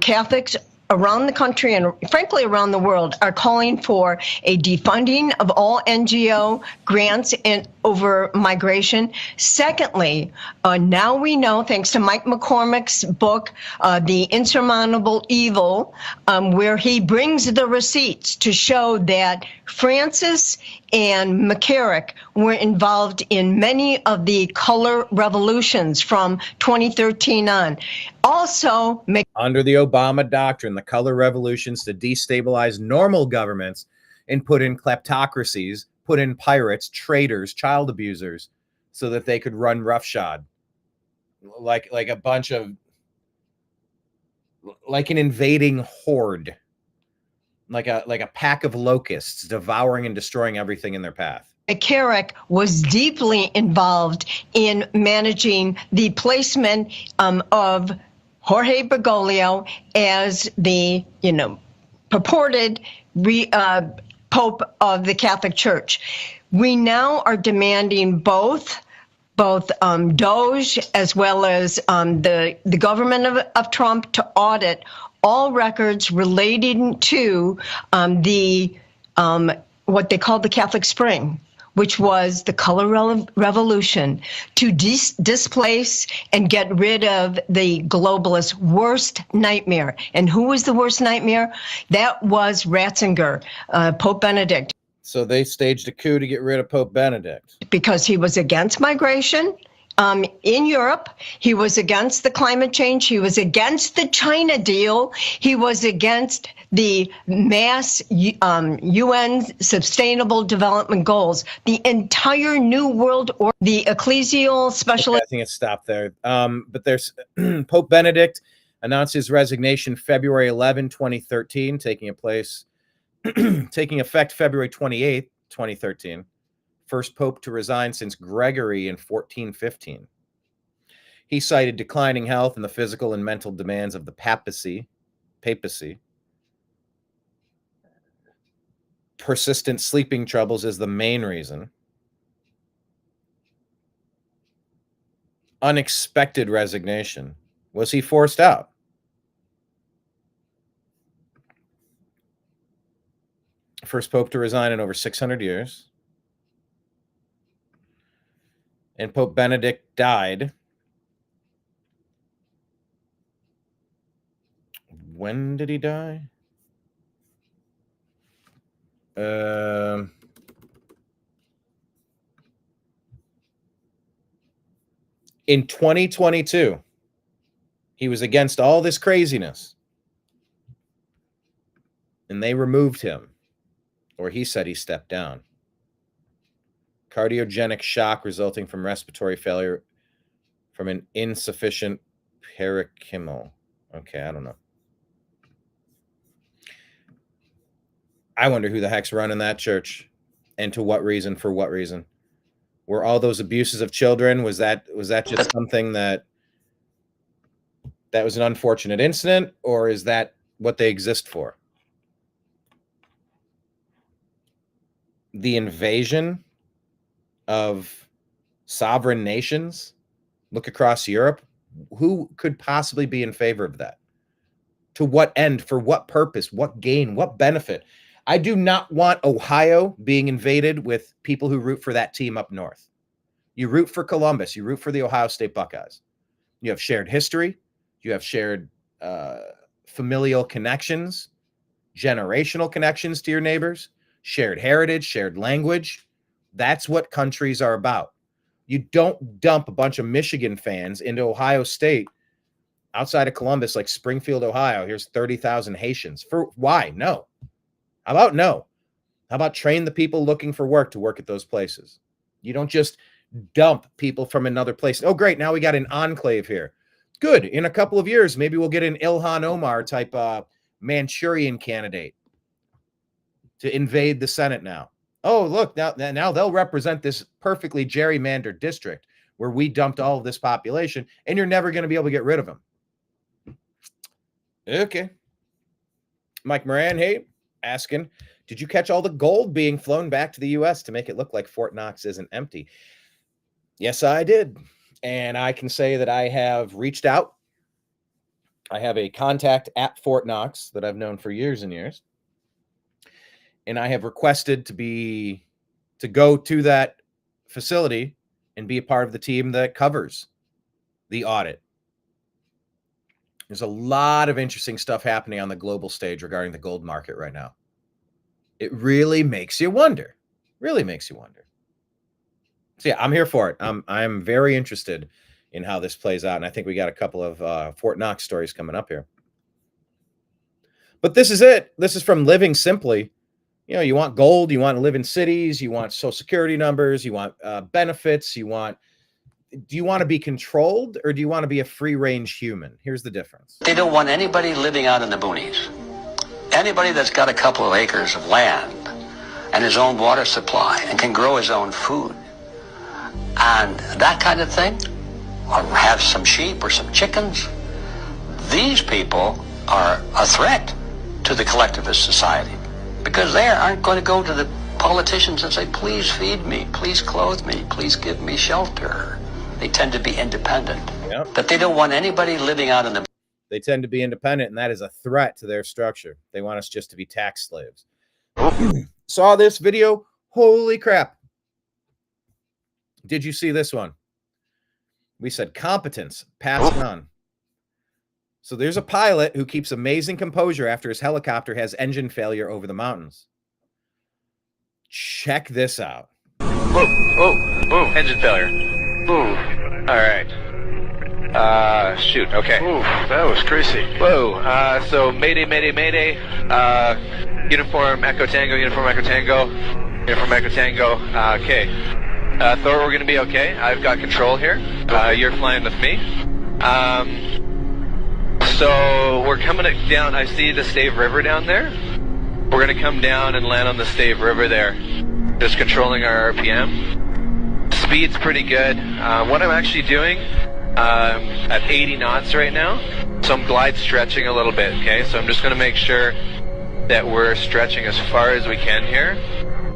Catholics around the country and frankly around the world are calling for a defunding of all NGO grants over migration. Secondly, now we know, thanks to Mike McCormick's book, The Insurmountable Evil, where he brings the receipts to show that Francis and McCarrick were involved in many of the color revolutions from 2013 on. Also, under the Obama doctrine, the color revolutions to destabilize normal governments and put in kleptocracies, put in pirates, traitors, child abusers, so that they could run roughshod, like a bunch of, like an invading horde, like a pack of locusts devouring and destroying everything in their path. McCarrick was deeply involved in managing the placement of Jorge Bergoglio as the, purported Pope of the Catholic Church. We now are demanding both Doge as well as the government of Trump to audit all records relating to what they call the Catholic Spring, which was the color revolution to displace and get rid of the globalist worst nightmare. And who was the worst nightmare? That was Ratzinger, Pope Benedict. So they staged a coup to get rid of Pope Benedict. Because he was against migration in Europe. He was against the climate change. He was against the China deal. He was against the mass UN Sustainable Development Goals. The entire New World Order, the ecclesial special. Okay, I think it stopped there. But there's Pope Benedict announced his resignation February 11, 2013, taking effect February 28, 2013. First pope to resign since Gregory in 1415. He cited declining health and the physical and mental demands of the papacy. Persistent sleeping troubles is the main reason. Unexpected resignation. Was he forced out? First pope to resign in over 600 years. And Pope Benedict died. When did he die? In 2022. He was against all this craziness. And they removed him. Or he said he stepped down. Cardiogenic shock resulting from respiratory failure from an insufficient parenchymal. Okay, I don't know. I wonder who the heck's running that church. And to what reason? For what reason? Were all those abuses of children, was that just something that was an unfortunate incident, or is that what they exist for? The invasion of sovereign nations. Look across Europe. Who could possibly be in favor of that? To what end? For what purpose? What gain? What benefit? I do not want Ohio being invaded with people who root for that team up north. You root for Columbus. You root for the Ohio State Buckeyes. You have shared history. You have shared familial connections, generational connections to your neighbors, shared heritage, shared language. That's what countries are about. You don't dump a bunch of Michigan fans into Ohio State outside of Columbus, like Springfield, Ohio. Here's 30,000 Haitians. For why? No. How about no? How about train the people looking for work to work at those places? You don't just dump people from another place. Oh, great. Now we got an enclave here. Good. In a couple of years, maybe we'll get an Ilhan Omar type Manchurian candidate to invade the Senate now. Oh, look, now they'll represent this perfectly gerrymandered district where we dumped all of this population, and you're never going to be able to get rid of them. Okay. Mike Moran, hey, asking, did you catch all the gold being flown back to the U.S. to make it look like Fort Knox isn't empty? Yes, I did. And I can say that I have reached out. I have a contact at Fort Knox that I've known for years and years. And I have requested to go to that facility and be a part of the team that covers the audit. There's a lot of interesting stuff happening on the global stage regarding the gold market right now. It really makes you wonder. Really makes you wonder. So yeah, I'm here for it. I'm very interested in how this plays out. And I think we got a couple of Fort Knox stories coming up here. But this is it. This is from Living Simply. You know, you want gold, you want to live in cities, you want social security numbers, you want benefits, do you want to be controlled, or do you want to be a free-range human? Here's the difference. They don't want anybody living out in the boonies. Anybody that's got a couple of acres of land and his own water supply and can grow his own food and that kind of thing, or have some sheep or some chickens, these people are a threat to the collectivist society. Because they aren't going to go to the politicians and say, please feed me, please clothe me, please give me shelter. They tend to be independent. Yep. But they don't want anybody living out in the... They tend to be independent, and that is a threat to their structure. They want us just to be tax slaves. Saw this video? Holy crap. Did you see this one? We said competence, passing on. So there's a pilot who keeps amazing composure after his helicopter has engine failure over the mountains. Check this out. Whoa, engine failure. Ooh, all right. Shoot, okay. Ooh, that was crazy. Whoa, so mayday, uniform Echo Tango, okay. Thor, we're gonna be okay. I've got control here. You're flying with me. So we're coming down. I see the Stave River down there. We're going to come down and land on the Stave River there. Just controlling our RPM. Speed's pretty good. What I'm actually doing, at 80 knots right now. So I'm glide stretching a little bit, okay? So I'm just going to make sure that we're stretching as far as we can here.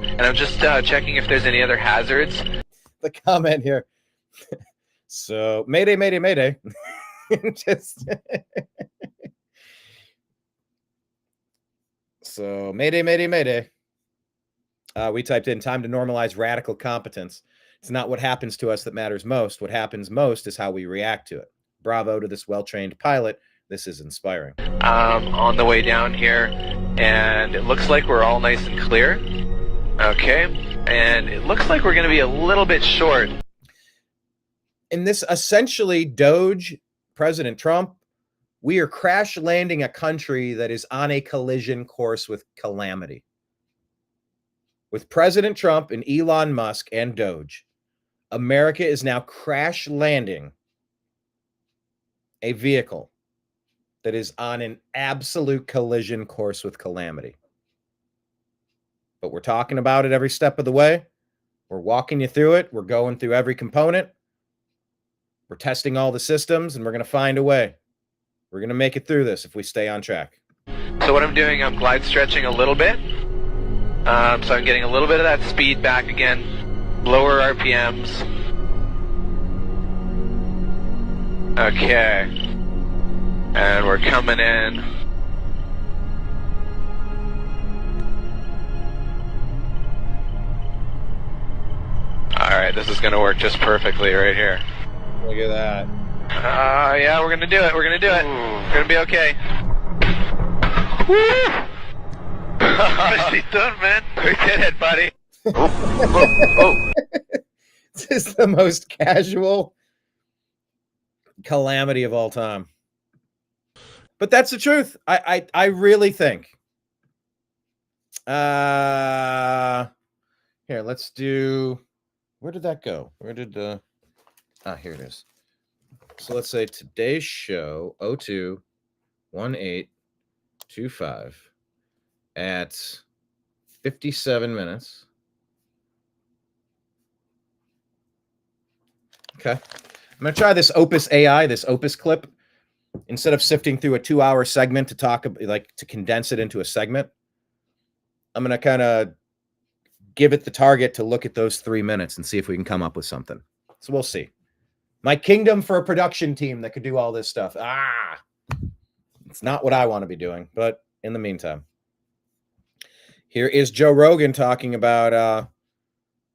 And I'm just checking if there's any other hazards. The comment here. So, mayday. Just so mayday. We typed in time to normalize radical competence. It's not what happens to us that matters most. What happens most is how we react to it. Bravo to this well-trained pilot. This is inspiring. On the way down here, and it looks like we're all nice and clear. Okay, and it looks like we're going to be a little bit short. In this essentially Doge, President Trump, we are crash landing a country that is on a collision course with calamity. With President Trump and Elon Musk and Doge, America is now crash landing a vehicle that is on an absolute collision course with calamity. but we're talking about it every step of the way. We're walking you through it. We're going through every component. We're testing all the systems, and we're going to find a way. We're going to make it through this if we stay on track. So what I'm doing, I'm glide stretching a little bit. So I'm getting a little bit of that speed back again. Lower RPMs. Okay. And we're coming in. Alright, this is going to work just perfectly right here. Look at that. Yeah, we're going to do it. We're going to do it. We're going to be okay. Woo! Nicely done, man. We did it, buddy. This is the most casual calamity of all time. But that's the truth. I really think. Here, let's do. Where did that go? Where did here it is. So let's say today's show 02-1825 at 57 minutes. Okay. I'm going to try this Opus AI, this Opus clip. Instead of sifting through a 2-hour segment to talk, like to condense it into a segment, I'm going to kind of give it the target to look at those 3 minutes and see if we can come up with something. So we'll see. My kingdom for a production team that could do all this stuff. It's not what I want to be doing, but in the meantime, here is Joe Rogan talking about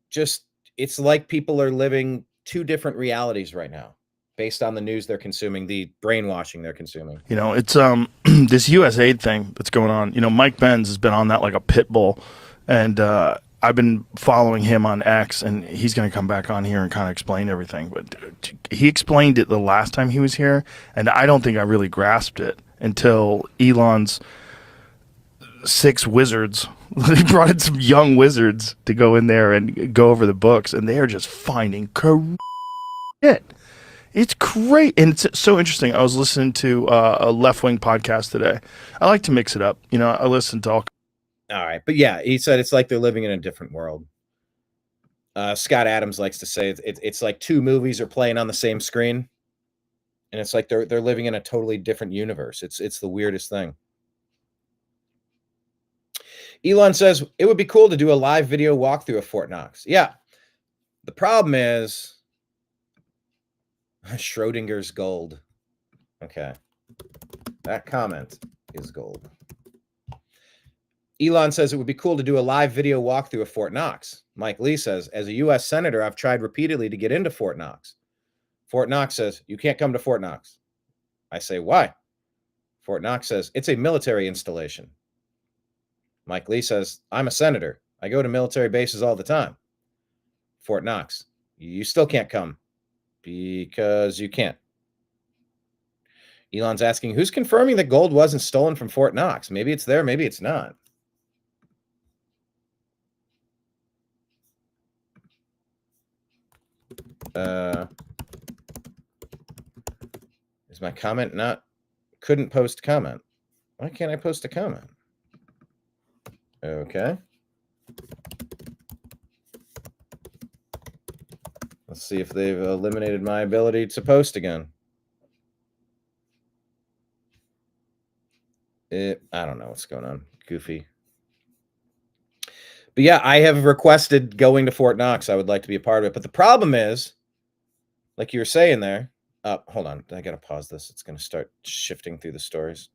just, it's like people are living 2 different realities right now based on the news they're consuming, the brainwashing they're consuming. You know, it's this U.S. aid thing that's going on. You know, Mike Benz has been on that like a pit bull, and I've been following him on X, and he's going to come back on here and kind of explain everything. But he explained it the last time he was here, and I don't think I really grasped it until Elon's 6 wizards. He brought in some young wizards to go in there and go over the books, and they are just finding shit. It's great, and it's so interesting. I was listening to a left-wing podcast today. I like to mix it up. You know, I listen to all right, but yeah, he said it's like they're living in a different world. Scott Adams likes to say it's like 2 movies are playing on the same screen, and it's like they're living in a totally different universe. It's the weirdest thing. Elon says it would be cool to do a live video walkthrough of Fort Knox. Yeah, the problem is Schrodinger's gold. Okay, that comment is gold. Elon says it would be cool to do a live video walkthrough of Fort Knox. Mike Lee says, as a U.S. Senator, I've tried repeatedly to get into Fort Knox. Fort Knox says, you can't come to Fort Knox. I say, why? Fort Knox says, it's a military installation. Mike Lee says, I'm a senator. I go to military bases all the time. Fort Knox, you still can't come because you can't. Elon's asking, who's confirming that gold wasn't stolen from Fort Knox? Maybe it's there, maybe it's not. Is my comment not? Couldn't post comment. Why can't I post a comment? Okay. Let's see if they've eliminated my ability to post again. I don't know what's going on. Goofy. But yeah, I have requested going to Fort Knox. I would like to be a part of it. But the problem is, like you were saying there, hold on. I got to pause this. It's going to start shifting through the stories.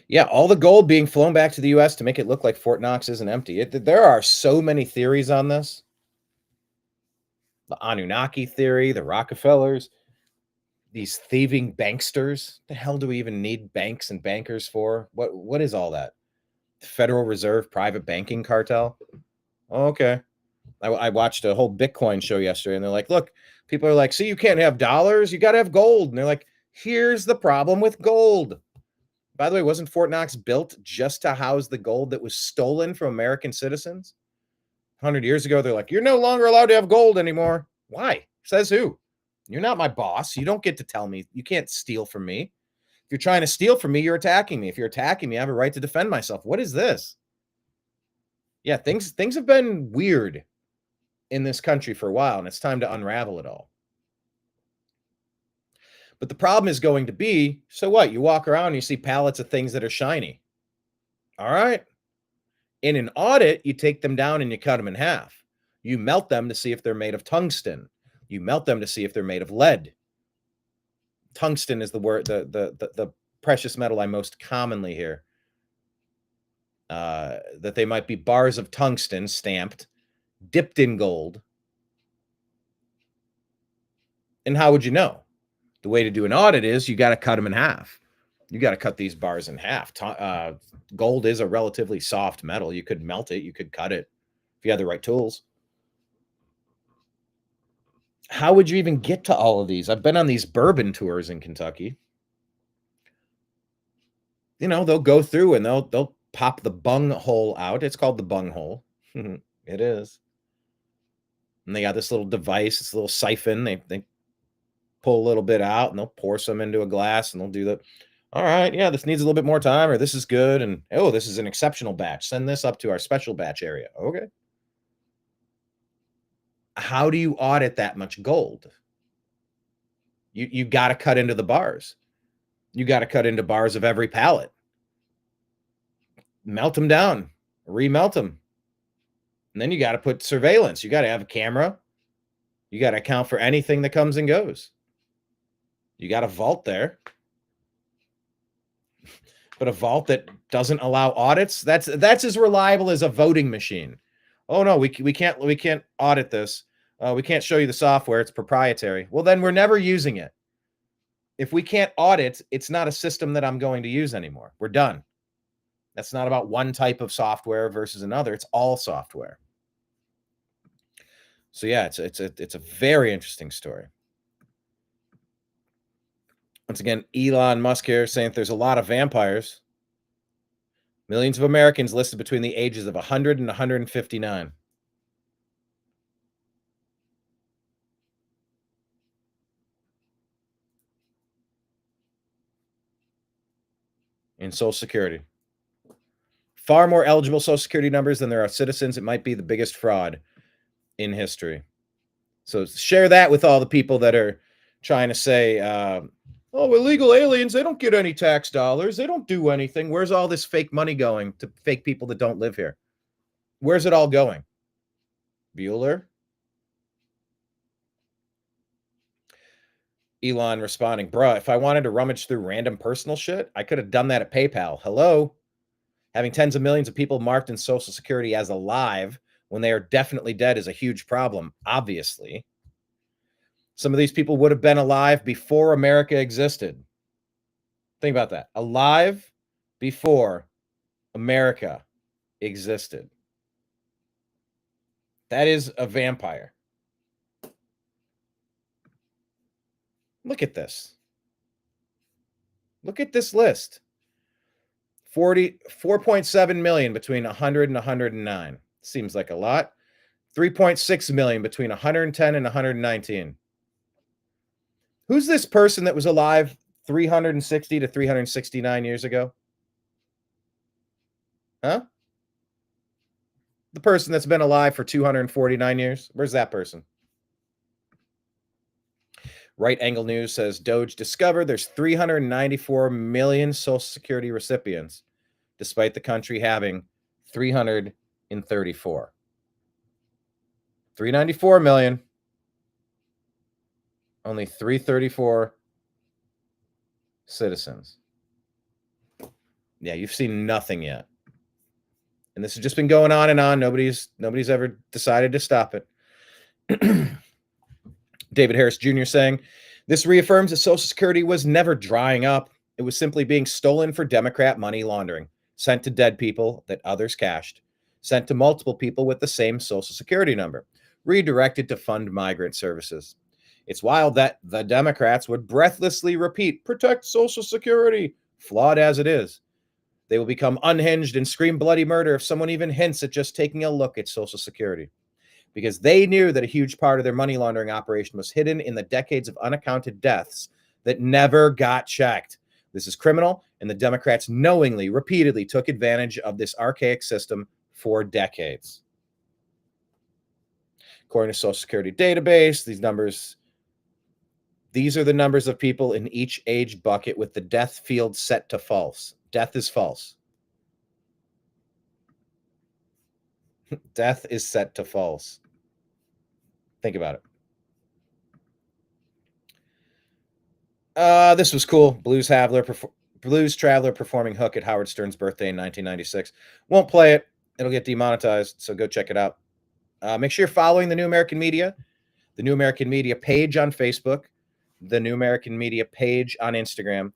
Yeah, all the gold being flown back to the U.S. to make it look like Fort Knox isn't empty. There are so many theories on this. The Anunnaki theory, the Rockefellers, these thieving banksters. The hell do we even need banks and bankers for? What is all that? Federal Reserve private banking cartel? Okay. I watched a whole Bitcoin show yesterday, and they're like, look, people are like, see, you can't have dollars, you got to have gold. And they're like, here's the problem with gold. By the way, wasn't Fort Knox built just to house the gold that was stolen from American citizens? 100 years ago, they're like, you're no longer allowed to have gold anymore. Why? Says who? You're not my boss. You don't get to tell me. You can't steal from me. If you're trying to steal from me, you're attacking me. If you're attacking me, I have a right to defend myself. What is this? Yeah, things have been weird in this country for a while, and it's time to unravel it all. But the problem is going to be, so what? You walk around and you see pallets of things that are shiny. All right. In an audit, you take them down and you cut them in half. You melt them to see if they're made of tungsten. You melt them to see if they're made of lead. Tungsten is the word, the precious metal I most commonly hear. That they might be bars of tungsten stamped, dipped in gold. And how would you know? The way to do an audit is you got to cut them in half. You got to cut these bars in half. Gold is a relatively soft metal. You could melt it. You could cut it if you had the right tools. How would you even get to all of these? I've been on these bourbon tours in Kentucky. You know, they'll go through and they'll pop the bung hole out. It's called the bung hole. It is. And they got this little device, this little siphon. They pull a little bit out and they'll pour some into a glass and they'll do the, all right, yeah, this needs a little bit more time, or this is good. And, oh, this is an exceptional batch. Send this up to our special batch area. Okay. How do you audit that much gold? You got to cut into the bars. You got to cut into bars of every pallet. Melt them down, remelt them. And then you got to put surveillance. You got to have a camera. You got to account for anything that comes and goes. You got a vault there. But a vault that doesn't allow audits, that's as reliable as a voting machine. Oh no, we can't audit this. We can't show you the software. It's proprietary. Well, then we're never using it. If we can't audit, it's not a system that I'm going to use anymore. We're done. That's not about one type of software versus another. It's all software. So yeah, it's a very interesting story. Once again, Elon Musk here saying there's a lot of vampires. Millions of Americans listed between the ages of 100 and 159. In Social Security. Far more eligible Social Security numbers than there are citizens. It might be the biggest fraud in history. So share that with all the people that are trying to say, oh, illegal aliens, they don't get any tax dollars. They don't do anything. Where's all this fake money going to fake people that don't live here? Where's it all going? Bueller? Elon responding, bruh, if I wanted to rummage through random personal shit, I could have done that at PayPal. Hello? Having tens of millions of people marked in Social Security as alive when they are definitely dead is a huge problem, obviously. Some of these people would have been alive before America existed. Think about that. Alive before America existed. That is a vampire. Look at this. Look at this list. 4.7 million between 100 and 109. Seems like a lot. 3.6 million between 110 and 119. Who's this person that was alive 360 to 369 years ago? Huh? The person that's been alive for 249 years? Where's that person? Right Angle News says Doge discovered there's 394 million Social Security recipients, despite the country having 334. 394 million. Only 334 citizens. Yeah, you've seen nothing yet. And this has just been going on and on. Nobody's ever decided to stop it. David Harris Jr. saying, this reaffirms that Social Security was never drying up. It was simply being stolen for Democrat money laundering, sent to dead people that others cashed, sent to multiple people with the same Social Security number, redirected to fund migrant services. It's wild that the Democrats would breathlessly repeat, protect Social Security, flawed as it is. They will become unhinged and scream bloody murder if someone even hints at just taking a look at Social Security, because they knew that a huge part of their money laundering operation was hidden in the decades of unaccounted deaths that never got checked. This is criminal, and the Democrats knowingly, repeatedly took advantage of this archaic system for decades. According to Social Security database, these are the numbers of people in each age bucket with the death field set to false. Death is false. Death is set to false. Think about it. This was cool. Blues Traveler performing Hook at Howard Stern's birthday in 1996. Won't play it. It'll get demonetized, so go check it out. Make sure you're following the New American Media page on Facebook, the New American Media page on Instagram,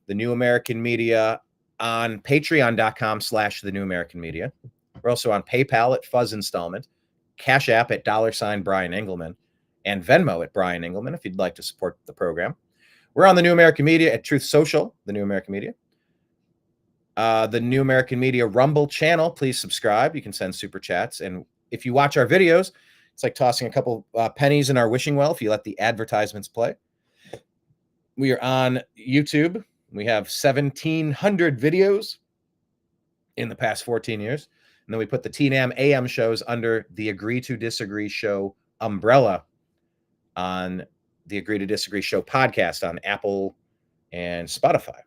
the New American Media on patreon.com/the New American Media. We're also on PayPal at Fuzz Installment, Cash App at $sign Brian Engelman, and Venmo at Brian Engelman if you'd like to support the program. We're on the New American Media at Truth Social, the New American Media. The New American Media Rumble channel, please subscribe. You can send super chats. And if you watch our videos, it's like tossing a couple pennies in our wishing well if you let the advertisements play. We are on YouTube. We have 1,700 videos in the past 14 years. And then we put the TNAM AM shows under the Agree to Disagree show umbrella on the Agree to Disagree show podcast on Apple and Spotify.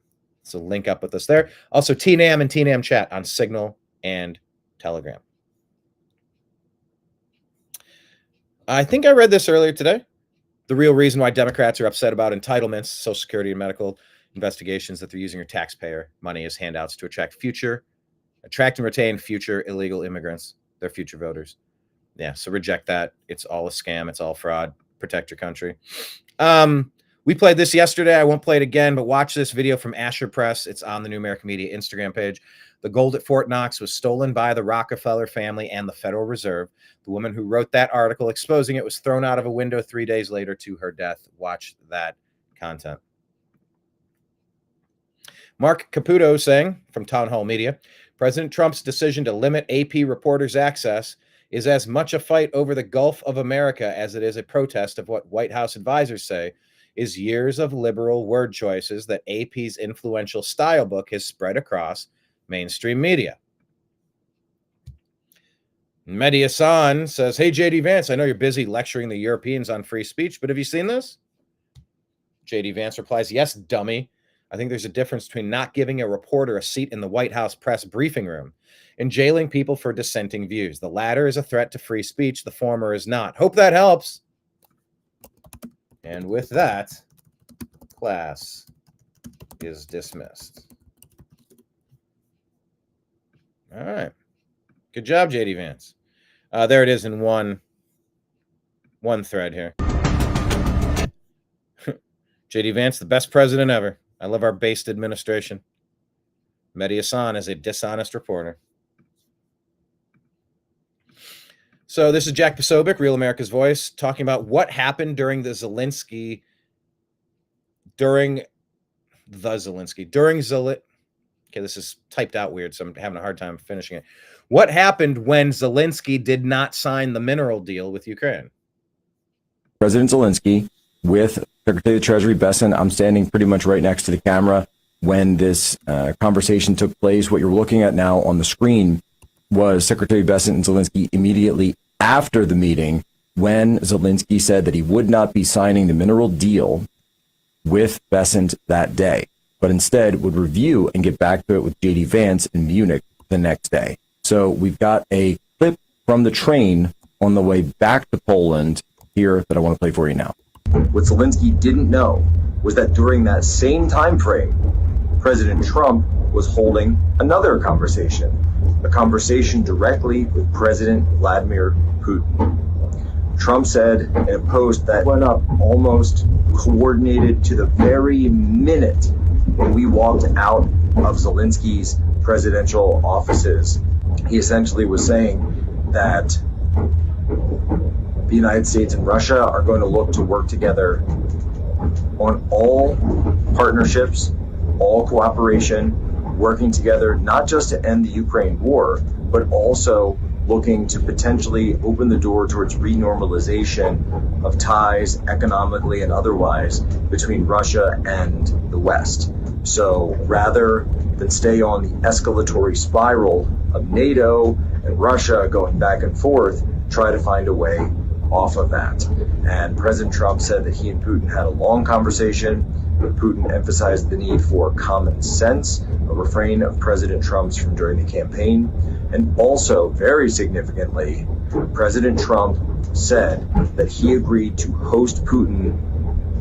So link up with us there. Also TNAM and TNAM chat on Signal and Telegram. I think I read this earlier today. The real reason why Democrats are upset about entitlements, Social Security and medical investigations, that they're using your taxpayer money as handouts to attract and retain future illegal immigrants, their future voters. Yeah, so reject that. It's all a scam. It's all fraud. Protect your country. We played this yesterday. I won't play it again, but watch this video from Asher Press. It's on the New American Media Instagram page. The gold at Fort Knox was stolen by the Rockefeller family and the Federal Reserve. The woman who wrote that article exposing it was thrown out of a window 3 days later to her death. Watch that content. Mark Caputo saying from Town Hall Media, President Trump's decision to limit AP reporters' access is as much a fight over the Gulf of America as it is a protest of what White House advisors say is years of liberal word choices that AP's influential style book has spread across mainstream media. Mehdi Hassan says, hey, J.D. Vance, I know you're busy lecturing the Europeans on free speech, but have you seen this? J.D. Vance replies, yes, dummy. I think there's a difference between not giving a reporter a seat in the White House press briefing room and jailing people for dissenting views. The latter is a threat to free speech. The former is not. Hope that helps. And with that, class is dismissed. All right. Good job, J.D. Vance. There it is in one thread here. J.D. Vance, the best president ever. I love our based administration. Mehdi Hassan is a dishonest reporter. So this is Jack Posobiec, Real America's Voice, talking about what happened during Zelensky. Okay, this is typed out weird, so I'm having a hard time finishing it. What happened when Zelensky did not sign the mineral deal with Ukraine? President Zelensky with Secretary of the Treasury Besson. I'm standing pretty much right next to the camera when this conversation took place. What you're looking at now on the screen was Secretary Besson and Zelensky immediately after the meeting when Zelensky said that he would not be signing the mineral deal with Besson that day, but instead would review and get back to it with J.D. Vance in Munich the next day. So we've got a clip from the train on the way back to Poland here that I want to play for you now. What Zelensky didn't know was that during that same time frame, President Trump was holding another conversation, a conversation directly with President Vladimir Putin. Trump said in a post that went up almost coordinated to the very minute when we walked out of Zelensky's presidential offices. He essentially was saying that the United States and Russia are going to look to work together on all partnerships, all cooperation, working together not just to end the Ukraine war, but also looking to potentially open the door towards renormalization of ties economically and otherwise between Russia and the West. So rather than stay on the escalatory spiral of NATO and Russia going back and forth, try to find a way off of that. And President Trump said that he and Putin had a long conversation, but Putin emphasized the need for common sense, a refrain of President Trump's from during the campaign. And also, very significantly, President Trump said that he agreed to host Putin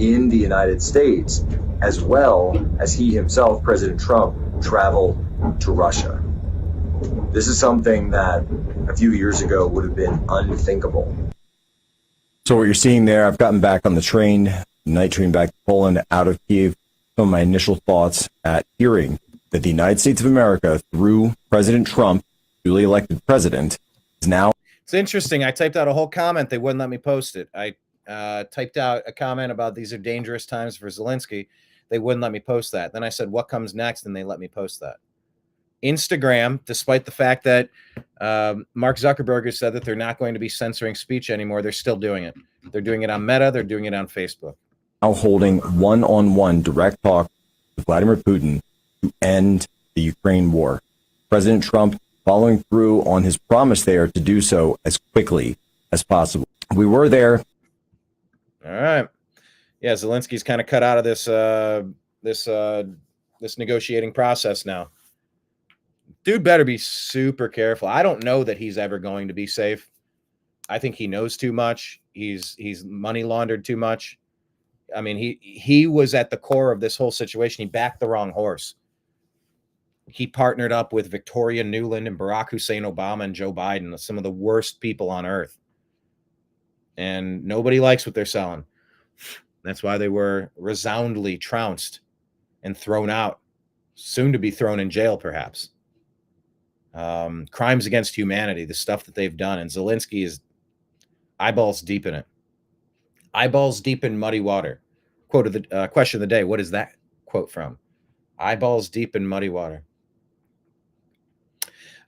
in the United States, as well as he himself, President Trump, travel to Russia. This is something that a few years ago would have been unthinkable. So what you're seeing there, I've gotten back on the train, night train back to Poland, out of Kyiv. Some of my initial thoughts at hearing that the United States of America, through President Trump, duly elected president, is now... It's interesting. I typed out a whole comment. They wouldn't let me post it. I typed out a comment about these are dangerous times for Zelensky. They wouldn't let me post that. Then I said, what comes next? And they let me post that. Instagram, despite the fact that Mark Zuckerberg has said that they're not going to be censoring speech anymore, they're still doing it. They're doing it on Meta. They're doing it on Facebook. Now holding one-on-one direct talk with Vladimir Putin to end the Ukraine war. President Trump following through on his promise there to do so as quickly as possible. We were there. All right. Yeah, Zelensky's kind of cut out of this negotiating process now. Dude better be super careful. I don't know that he's ever going to be safe. I think he knows too much. He's money laundered too much. I mean, he was at the core of this whole situation. He backed the wrong horse. He partnered up with Victoria Nuland and Barack Hussein Obama and Joe Biden, some of the worst people on earth. And nobody likes what they're selling. That's why they were resoundingly trounced and thrown out, soon to be thrown in jail, perhaps. Crimes against humanity, the stuff that they've done. And Zelensky is eyeballs deep in it. Eyeballs deep in muddy water. Quote of the question of the day. What is that quote from? Eyeballs deep in muddy water.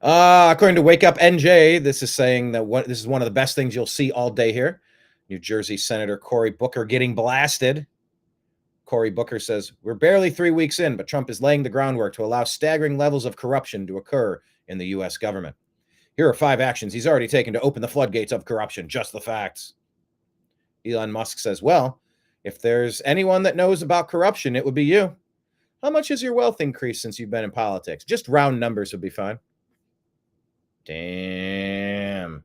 According to Wake Up NJ, this is saying that this is one of the best things you'll see all day here. New Jersey Senator Cory Booker getting blasted. Cory Booker says, we're barely 3 weeks in, but Trump is laying the groundwork to allow staggering levels of corruption to occur in the U.S. government. Here are 5 actions he's already taken to open the floodgates of corruption. Just the facts. Elon Musk says, well, if there's anyone that knows about corruption, it would be you. How much has your wealth increased since you've been in politics? Just round numbers would be fine. Damn.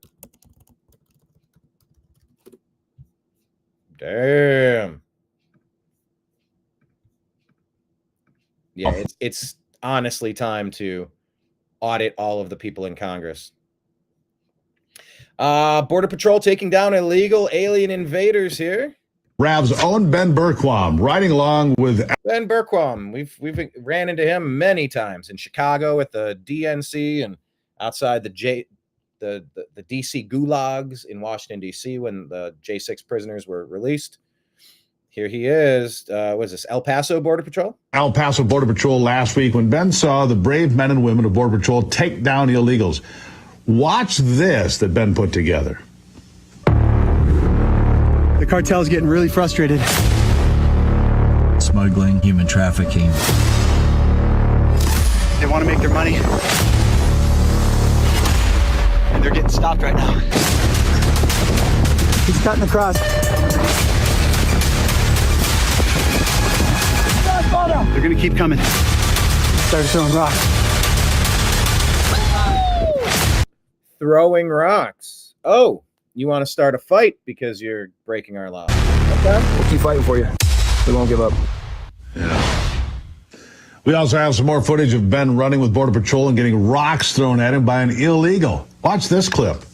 Yeah, it's honestly time to audit all of the people in Congress. Border Patrol taking down illegal alien invaders here. Rav's own Ben Berquam riding along with Ben Berquam. We've ran into him many times in Chicago at the DNC and outside the DC gulags in Washington, D.C. when the J6 prisoners were released. Here he is. What is this? El Paso Border Patrol? El Paso Border Patrol last week when Ben saw the brave men and women of Border Patrol take down illegals. Watch this that Ben put together. The cartel's getting really frustrated. Smuggling, human trafficking. They want to make their money. And they're getting stopped right now. He's cutting across. They're going to keep coming. Start throwing rocks. Throwing rocks. Oh, you want to start a fight because you're breaking our law. Okay. We'll keep fighting for you. We won't give up. Yeah. We also have some more footage of Ben running with Border Patrol and getting rocks thrown at him by an illegal. Watch this clip.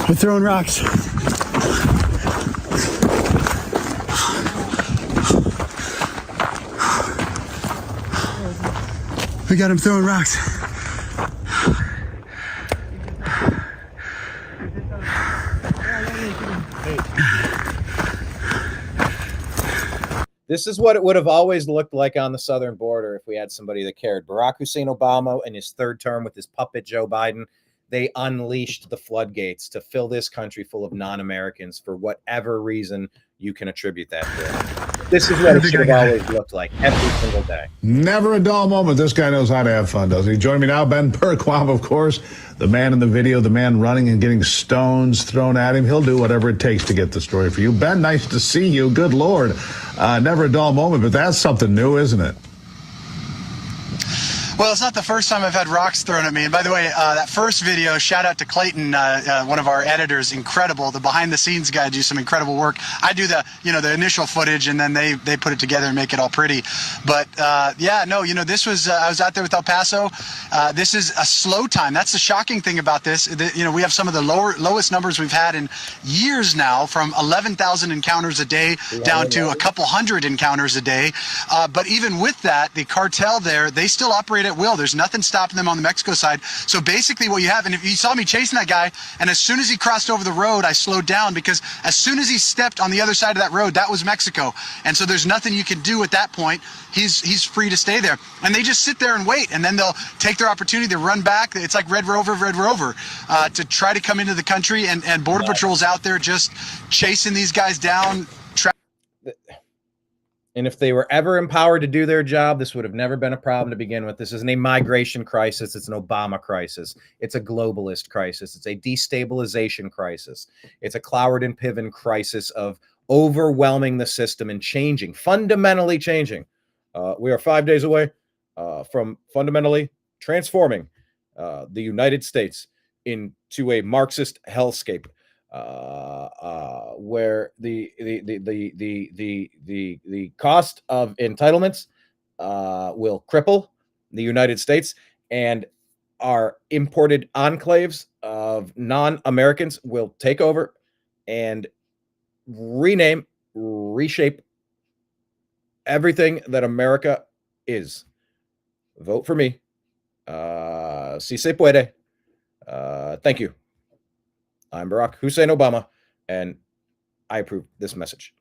We're throwing rocks. We got him throwing rocks. This is what it would have always looked like on the southern border if we had somebody that cared. Barack Hussein Obama in his third term with his puppet Joe Biden. they unleashed the floodgates to fill this country full of non-Americans for whatever reason you can attribute that to. This is what it should have always looked like every single day. Never a dull moment. This guy knows how to have fun, doesn't he? Join me now, Ben Bergquam, of course, the man in the video, the man running and getting stones thrown at him. He'll do whatever it takes to get the story for you. Ben, nice to see you. Good Lord. Never a dull moment, but that's something new, isn't it? Well, it's not the first time I've had rocks thrown at me. And by the way, that first video, shout out to Clayton, one of our editors, incredible. The behind-the-scenes guy do some incredible work. I do the initial footage, and then they put it together and make it all pretty. But this was I was out there with El Paso. This is a slow time. That's the shocking thing about this. We have some of the lowest numbers we've had in years now, from 11,000 encounters a day down to a couple hundred encounters a day. But even with that, the cartel there, they still operate at will. There's nothing stopping them on the Mexico side. So basically what you have, and if you saw me chasing that guy, and as soon as he crossed over the road, I slowed down, because as soon as he stepped on the other side of that road, that was Mexico. And so there's nothing you can do at that point. He's free to stay there. And they just sit there and wait, and then they'll take their opportunity to run back. It's like Red Rover, to try to come into the country, and Border Patrol's out there just chasing these guys down. And if they were ever empowered to do their job, this would have never been a problem to begin with. This isn't a migration crisis. It's an Obama crisis. It's a globalist crisis. It's a destabilization crisis. It's a Cloward and Piven crisis of overwhelming the system and changing, fundamentally changing. We are 5 days away from fundamentally transforming the United States into a Marxist hellscape. Where the cost of entitlements will cripple the United States, and our imported enclaves of non-Americans will take over and rename, reshape everything that America is. Vote for me. Si se puede. Thank you. I'm Barack Hussein Obama, and I approve this message.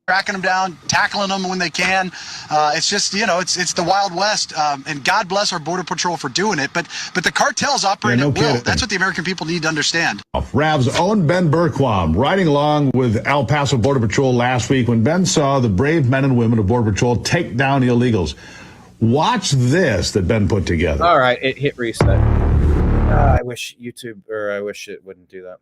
Tracking them down, tackling them when they can. It's just, it's the Wild West, and God bless our Border Patrol for doing it. But the cartels operate at will. That's what the American people need to understand. Rav's own Ben Bergquam riding along with El Paso Border Patrol last week when Ben saw the brave men and women of Border Patrol take down illegals. Watch this that Ben put together. All right, it hit reset. I wish it wouldn't do that.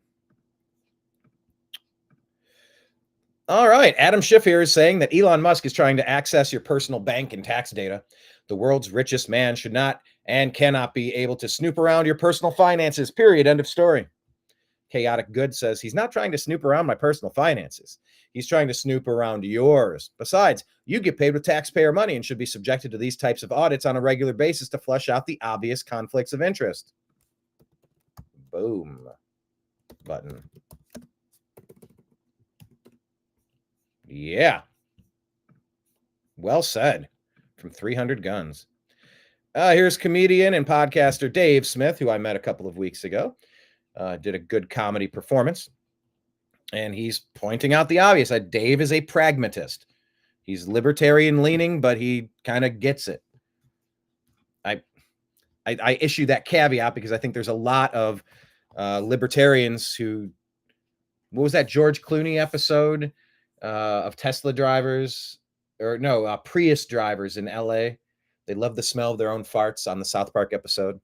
All right. Adam Schiff here is saying that Elon Musk is trying to access your personal bank and tax data. The world's richest man should not and cannot be able to snoop around your personal finances, period. End of story. Chaotic Good says he's not trying to snoop around my personal finances. He's trying to snoop around yours. Besides, you get paid with taxpayer money and should be subjected to these types of audits on a regular basis to flesh out the obvious conflicts of interest. Boom. Button. Yeah. Well said. From 300 Guns. Here's comedian and podcaster Dave Smith, who I met a couple of weeks ago. Did a good comedy performance. And he's pointing out the obvious. Dave is a pragmatist. He's libertarian leaning, but he kind of gets it. I issue that caveat because I think there's a lot of libertarians who, what was that George Clooney episode of Tesla drivers, or no, Prius drivers in LA? They love the smell of their own farts on the South Park episode.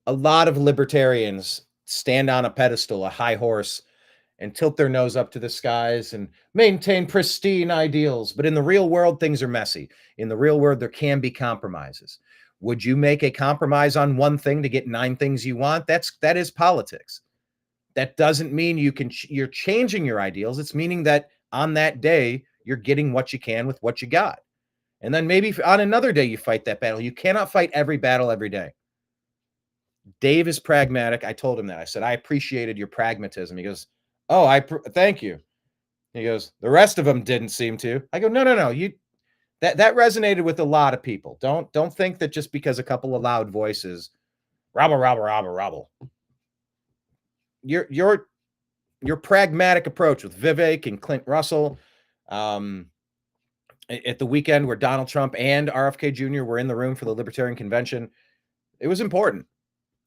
A lot of libertarians stand on a pedestal, a high horse, and tilt their nose up to the skies and maintain pristine ideals. But in the real world, things are messy. In the real world, there can be compromises. Would you make a compromise on one thing to get 9 things you want? That is politics. That doesn't mean you're changing your ideals. It's meaning that on that day, you're getting what you can with what you got. And then maybe on another day, you fight that battle. You cannot fight every battle every day. Dave is pragmatic. I told him that. I said, I appreciated your pragmatism. He goes, oh, thank you. He goes, the rest of them didn't seem to. I go, no. That resonated with a lot of people. Don't think that just because a couple of loud voices, rabble. Your pragmatic approach with Vivek and Clint Russell, at the weekend where Donald Trump and RFK Jr. were in the room for the Libertarian Convention, It was important.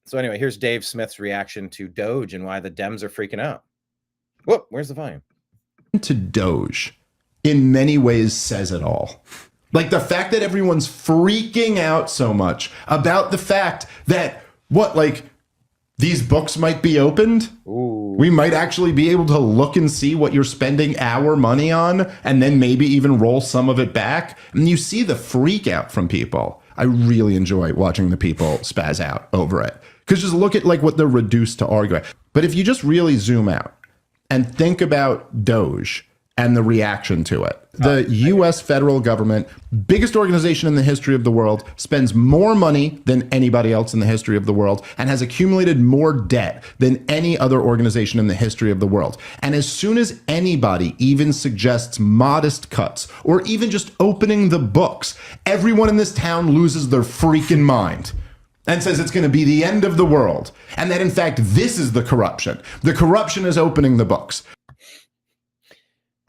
So anyway, here's Dave Smith's reaction to Doge and why the Dems are freaking out. Whoop, where's the volume? To Doge in many ways says it all. Like the fact that everyone's freaking out so much about the fact that these books might be opened. Ooh. We might actually be able to look and see what you're spending our money on and then maybe even roll some of it back. And you see the freak out from people. I really enjoy watching the people spaz out over it. Because just look at what they're reduced to arguing. But if you just really zoom out and think about Doge and the reaction to it, the U.S. federal government, biggest organization in the history of the world, spends more money than anybody else in the history of the world and has accumulated more debt than any other organization in the history of the world. And as soon as anybody even suggests modest cuts or even just opening the books, everyone in this town loses their freaking mind and says it's going to be the end of the world. And that, in fact, this is the corruption. The corruption is opening the books.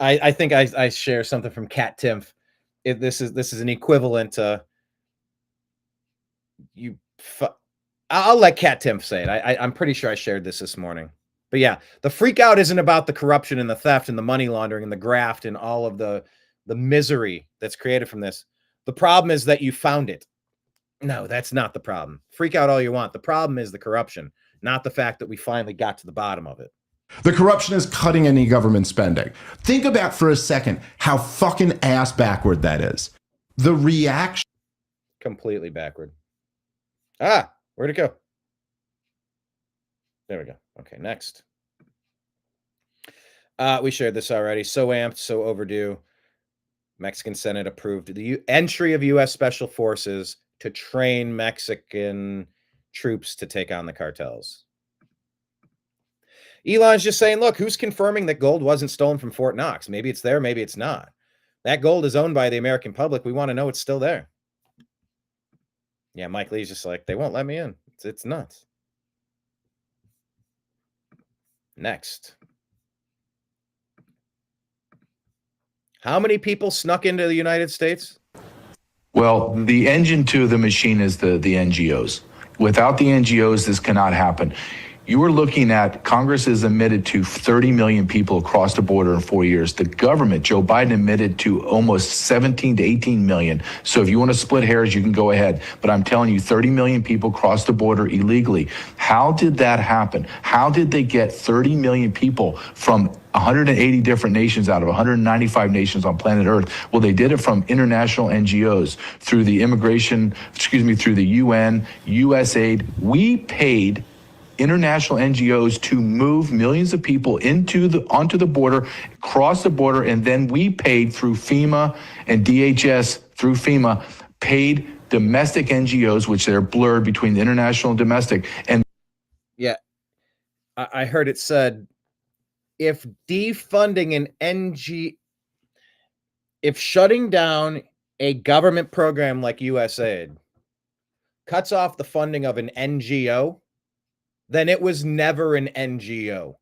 I think I share something from Cat Timph. This is an equivalent to I'll let Cat Timph say it. I'm pretty sure I shared this morning. But yeah, the freak out isn't about the corruption and the theft and the money laundering and the graft and all of the misery that's created from this. The problem is that you found it. No, that's not the problem. Freak out all you want. The problem is the corruption, not the fact that we finally got to the bottom of it. The corruption is cutting any government spending. Think about for a second how fucking ass backward that is. The reaction. Completely backward. Ah, where'd it go? There we go. Okay, next. We shared this already. So amped, so overdue. Mexican Senate approved the entry of U.S. Special Forces to train Mexican troops to take on the cartels. Elon's just saying, look, who's confirming that gold wasn't stolen from Fort Knox? Maybe it's there, maybe it's not. That gold is owned by the American public. We want to know it's still there. Yeah, Mike Lee's just like, they won't let me in. It's nuts. Next. How many people snuck into the United States? Well, the engine to the machine is the NGOs. Without the NGOs, this cannot happen. You were looking at Congress has admitted to 30 million people across the border in 4 years. The government, Joe Biden, admitted to almost 17 to 18 million. So if you want to split hairs, you can go ahead. But I'm telling you, 30 million people crossed the border illegally. How did that happen? How did they get 30 million people from 180 different nations out of 195 nations on planet Earth? Well, they did it from international NGOs through the through the UN, USAID. We paid international NGOs to move millions of people onto the border, cross the border, and then we paid through FEMA and DHS through FEMA, paid domestic NGOs, which they're blurred between the international and domestic. And yeah, I heard it said, if defunding if shutting down a government program like USAID cuts off the funding of an NGO, then it was never an NGO.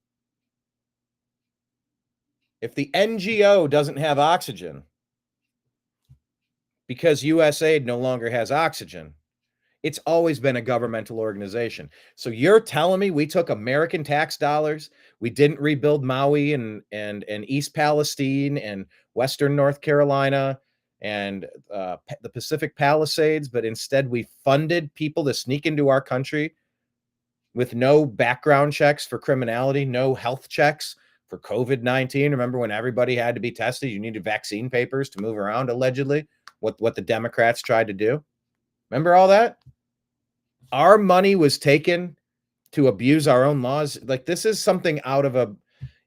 If the NGO doesn't have oxygen because USAID no longer has oxygen, it's always been a governmental organization. So you're telling me we took American tax dollars, we didn't rebuild Maui and East Palestine and Western North Carolina and the Pacific Palisades, but instead we funded people to sneak into our country with no background checks for criminality, no health checks for COVID-19. Remember when everybody had to be tested? You needed vaccine papers to move around, allegedly, what the Democrats tried to do. Remember all that? Our money was taken to abuse our own laws. Like, this is something out of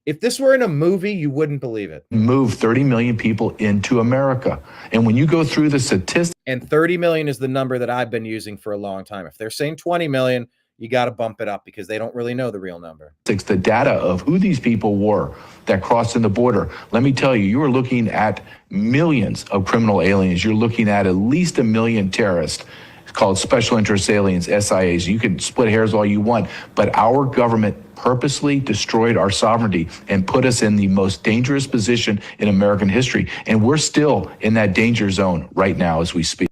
if this were in a movie, you wouldn't believe it. Move 30 million people into America. And when you go through the statistics. And 30 million is the number that I've been using for a long time. If they're saying 20 million, you got to bump it up because they don't really know the real number. The data of who these people were that crossed in the border. Let me tell you, you are looking at millions of criminal aliens. You're looking at least 1 million terrorists called special interest aliens, SIAs. You can split hairs all you want, but our government purposely destroyed our sovereignty and put us in the most dangerous position in American history. And we're still in that danger zone right now as we speak.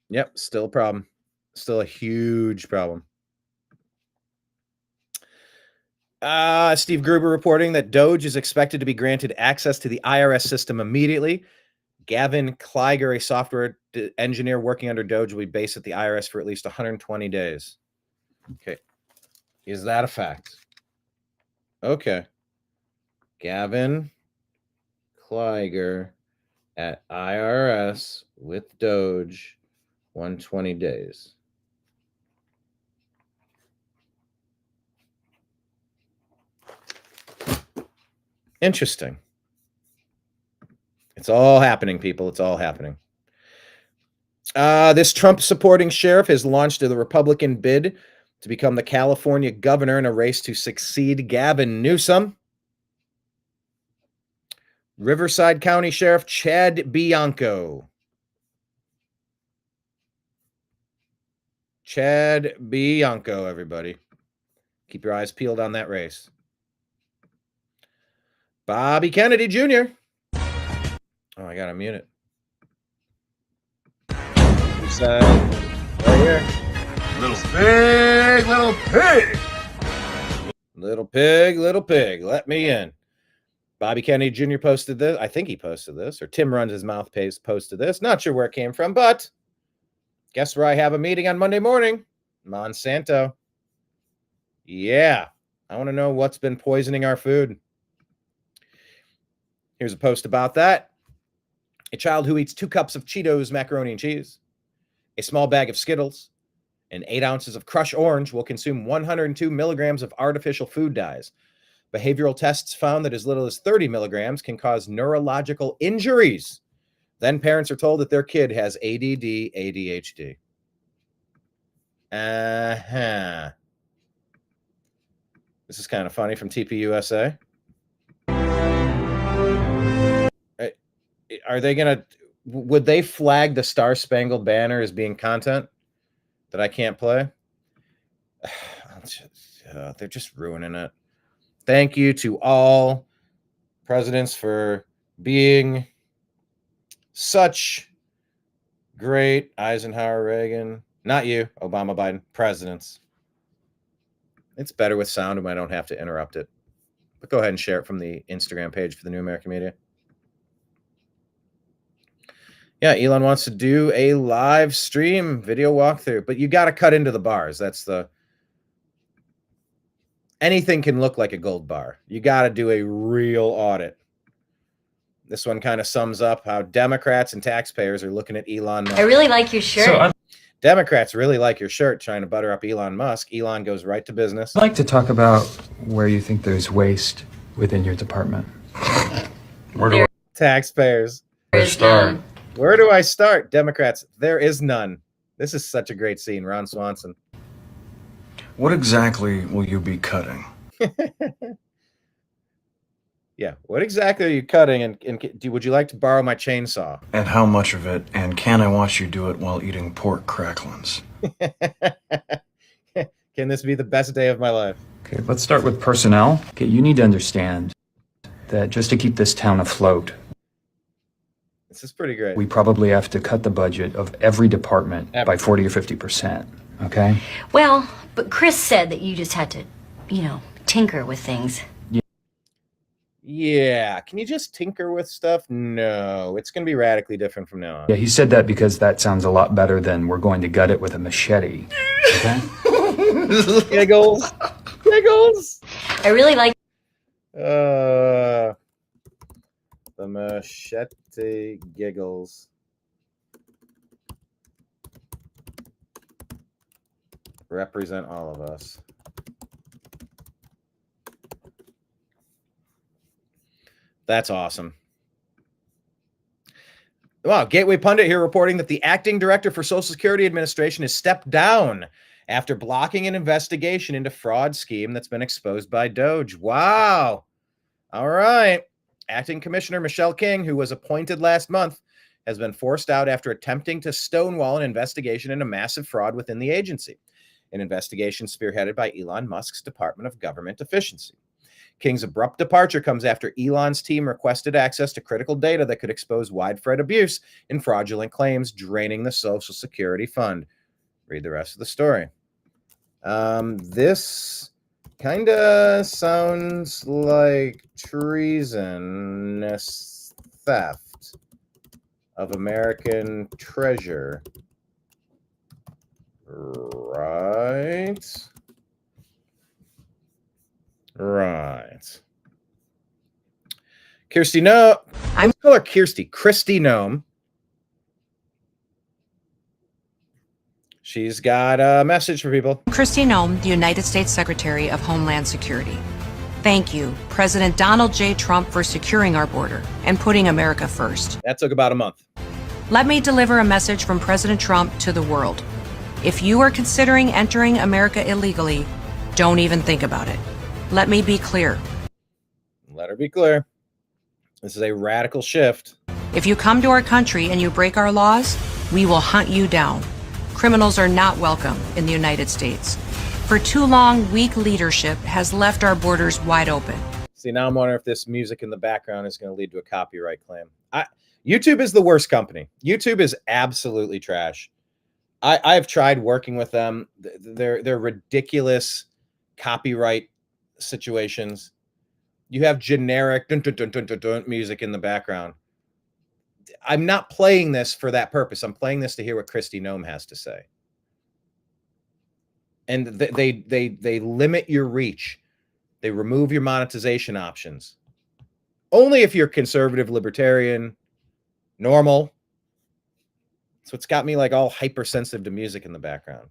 Yep, still a problem. Still a huge problem. Steve Gruber reporting that Doge is expected to be granted access to the IRS system immediately. Gavin Kleiger, a software engineer working under Doge, will be based at the IRS for at least 120 days. Okay. Is that a fact? Okay. Gavin Kleiger at IRS with Doge, 120 days. Interesting. It's all happening, people. It's all happening. This Trump-supporting sheriff has launched the Republican bid to become the California governor in a race to succeed Gavin Newsom. Riverside County Sheriff Chad Bianco. Chad Bianco, everybody. Keep your eyes peeled on that race. Bobby Kennedy Jr. Oh, I gotta mute it. Right here. Little pig, little pig. Little pig, little pig. Let me in. Bobby Kennedy Jr. posted this. I think he posted this, or Tim Runs His Mouth posted this. Not sure where it came from, but guess where I have a meeting on Monday morning? Monsanto. Yeah. I want to know what's been poisoning our food. Here's a post about that. A child who eats 2 cups of Cheetos macaroni and cheese, a small bag of Skittles, and 8 ounces of Crush Orange will consume 102 milligrams of artificial food dyes. Behavioral tests found that as little as 30 milligrams can cause neurological injuries. Then parents are told that their kid has ADD, ADHD. This is kind of funny from TPUSA. Are they going to, would they flag the Star Spangled Banner as being content that I can't play? They're just ruining it. Thank you to all presidents for being such great Eisenhower, Reagan, not you, Obama, Biden, presidents. It's better with sound and I don't have to interrupt it. But go ahead and share it from the Instagram page for the New American Media. Yeah, Elon wants to do a live stream video walkthrough, but you got to cut into the bars. That's the... Anything can look like a gold bar. You got to do a real audit. This one kind of sums up how Democrats and taxpayers are looking at Elon Musk. I really like your shirt. Democrats really like your shirt, trying to butter up Elon Musk. Elon goes right to business. I'd like to talk about where you think there's waste within your department. Where do taxpayers start? Where do I start? Democrats, there is none. This is such a great scene. Ron Swanson. What exactly will you be cutting? Yeah, what exactly are you cutting? And would you like to borrow my chainsaw? And how much of it? And can I watch you do it while eating pork cracklings? Can this be the best day of my life? Okay, let's start with personnel. Okay, you need to understand that just to keep this town afloat, this is pretty great. we probably have to cut the budget of every department by 40 or 50%. Okay? Well, but Chris said that you just had to, tinker with things. Yeah, can you just tinker with stuff? No, it's going to be radically different from now on. Yeah, he said that because that sounds a lot better than we're going to gut it with a machete. Okay? Giggles. Giggles. I really like... The machete giggles. Represent all of us. That's awesome. Wow, Gateway Pundit here reporting that the acting director for Social Security Administration has stepped down after blocking an investigation into fraud scheme that's been exposed by Doge. Wow. All right. Acting Commissioner Michelle King, who was appointed last month, has been forced out after attempting to stonewall an investigation into massive fraud within the agency, an investigation spearheaded by Elon Musk's Department of Government Efficiency. King's abrupt departure comes after Elon's team requested access to critical data that could expose widespread abuse and fraudulent claims draining the Social Security fund. read the rest of the story. This kind of sounds like treasonous theft of American treasure. Right. Kirsty, no. Let's call her Kirsty. Christy Nome. She's got a message for people. Kristi Noem, the United States Secretary of Homeland Security. Thank you, President Donald J. Trump, for securing our border and putting America first. That took about a month. Let me deliver a message from President Trump to the world. If you are considering entering America illegally, don't even think about it. Let me be clear. Let her be clear. This is a radical shift. If you come to our country and you break our laws, we will hunt you down. Criminals are not welcome in the United States. For too long, weak leadership has left our borders wide open. See, now I'm wondering if this music in the background is going to lead to a copyright claim. YouTube is the worst company. YouTube is absolutely trash. I've tried working with them. They're ridiculous copyright situations. You have generic dun, dun, dun, dun, dun, dun, music in the background. I'm not playing this for that purpose. I'm playing this to hear what Kristi Noem has to say. And they limit your reach. They remove your monetization options. Only if you're conservative, libertarian, normal. So it's got me like all hypersensitive to music in the background.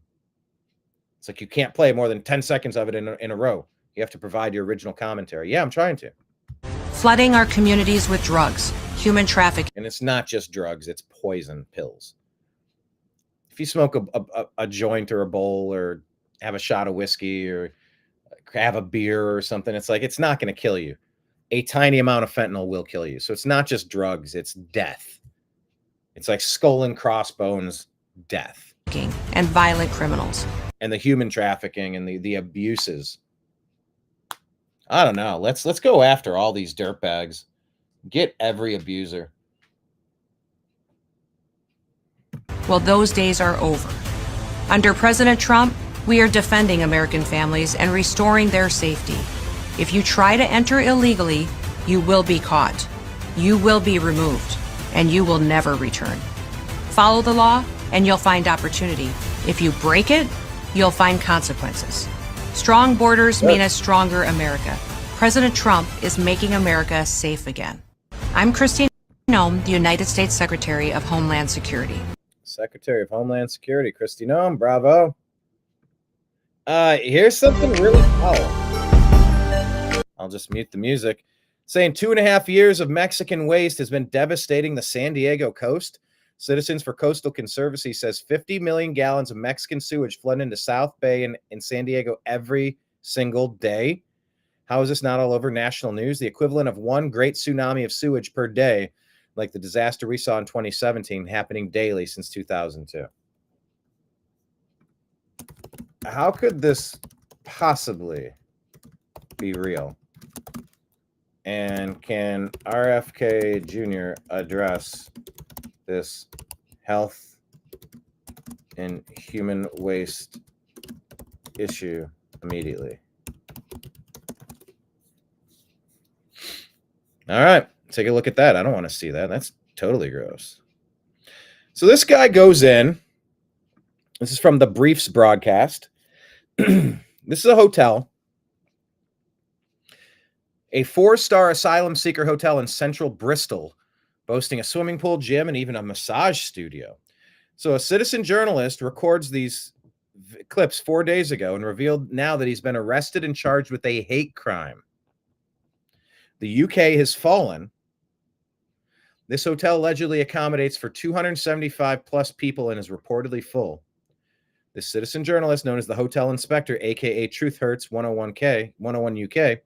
It's like you can't play more than 10 seconds of it in a row. You have to provide your original commentary. Yeah, I'm trying to. Flooding our communities with drugs, human trafficking. And it's not just drugs, it's poison pills. If you smoke a joint or a bowl or have a shot of whiskey or have a beer or something, it's like, it's not going to kill you. A tiny amount of fentanyl will kill you. So it's not just drugs, it's death. It's like skull and crossbones death. And violent criminals. And the human trafficking and the abuses. I don't know. Let's go after all these dirtbags. Get every abuser. Well, those days are over. Under President Trump, we are defending American families and restoring their safety. If you try to enter illegally, you will be caught. You will be removed, and you will never return. Follow the law, and you'll find opportunity. If you break it, you'll find consequences. Strong borders mean a stronger America. President Trump is making America safe again. I'm Kristi Noem, the United States Secretary of Homeland Security. Secretary of Homeland Security, Kristi Noem, bravo. Here's something really powerful. I'll just mute the music. Saying 2.5 years of Mexican waste has been devastating the San Diego coast. Citizens for Coastal Conservancy says 50 million gallons of Mexican sewage flood into South Bay in San Diego every single day. How is this not all over national news? The equivalent of one great tsunami of sewage per day, like the disaster we saw in 2017, happening daily since 2002. How could this possibly be real? And can RFK Jr. address this health and human waste issue immediately? All right, take a look at that. I don't want to see that. That's totally gross. So this guy goes in. This is from the Briefs broadcast. This is a hotel. A 4-star asylum seeker hotel in central Bristol, boasting a swimming pool, gym, and even a massage studio. So a citizen journalist records these clips 4 days ago and revealed now that he's been arrested and charged with a hate crime. The UK has fallen. This hotel allegedly accommodates for 275 plus people and is reportedly full. This citizen journalist, known as the Hotel Inspector, aka Truth Hurts 101 UK,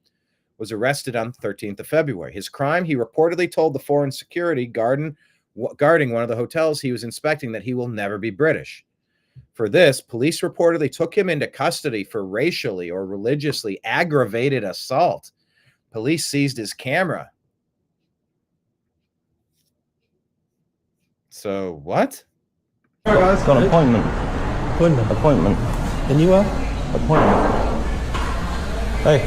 was arrested on the 13th of February. His crime, he reportedly told the foreign security guarding one of the hotels he was inspecting that he will never be British. For this, police reportedly took him into custody for racially or religiously aggravated assault. Police seized his camera. So what? Got an appointment. Appointment. Appointment. And you are? Appointment. Hey.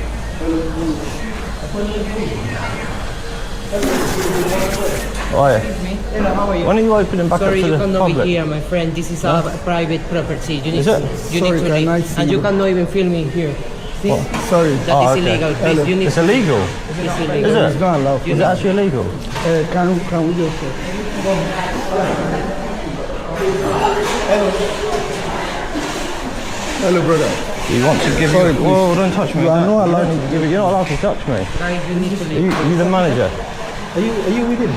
Oh, yeah. Hello, how are you? When are you opening back Sorry, up to you the cannot public? be here, my friend. This is a private property. You need Is to, it? you Sorry, need to can I leave. see And you you? cannot even film me here. See? What? Sorry. That is okay. illegal. Please, you need It's to- illegal? It's illegal. Is it? It's not allowed. Is it actually illegal? Can we just... Hello, brother. You want to give Sorry, me... please. Whoa, don't touch me. You are not allowed to give it. You're not allowed to touch me. Guys, you need to leave. You the manager? Are you with him?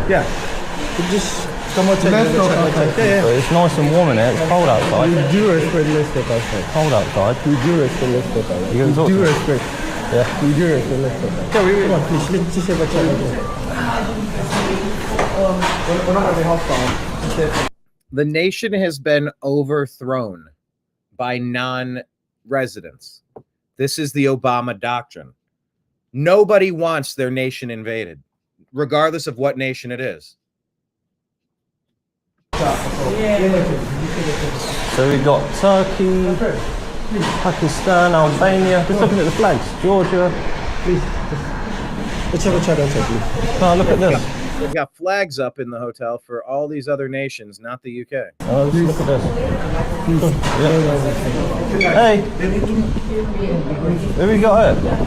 Yeah. You just come outside. Let's go outside. Yeah. It's nice and warm in here. It's cold outside. With due respect, let's step outside. Cold outside. With due respect, let's step outside. You gonna talk With due to me? respect. Yeah. With due respect, let's step outside. Come on, please. Let's just have a chat. We're not going to be hostile. The nation has been overthrown by non-residents. This is the Obama doctrine. Nobody wants their nation invaded, regardless of what nation it is. So we've got Turkey, Pakistan, Albania. Just looking at the flags. Georgia. Please. Let's have a chat outside, please. No, look at this. They've got flags up in the hotel for all these other nations, not the UK. Oh, look at this. Hey, who we got here?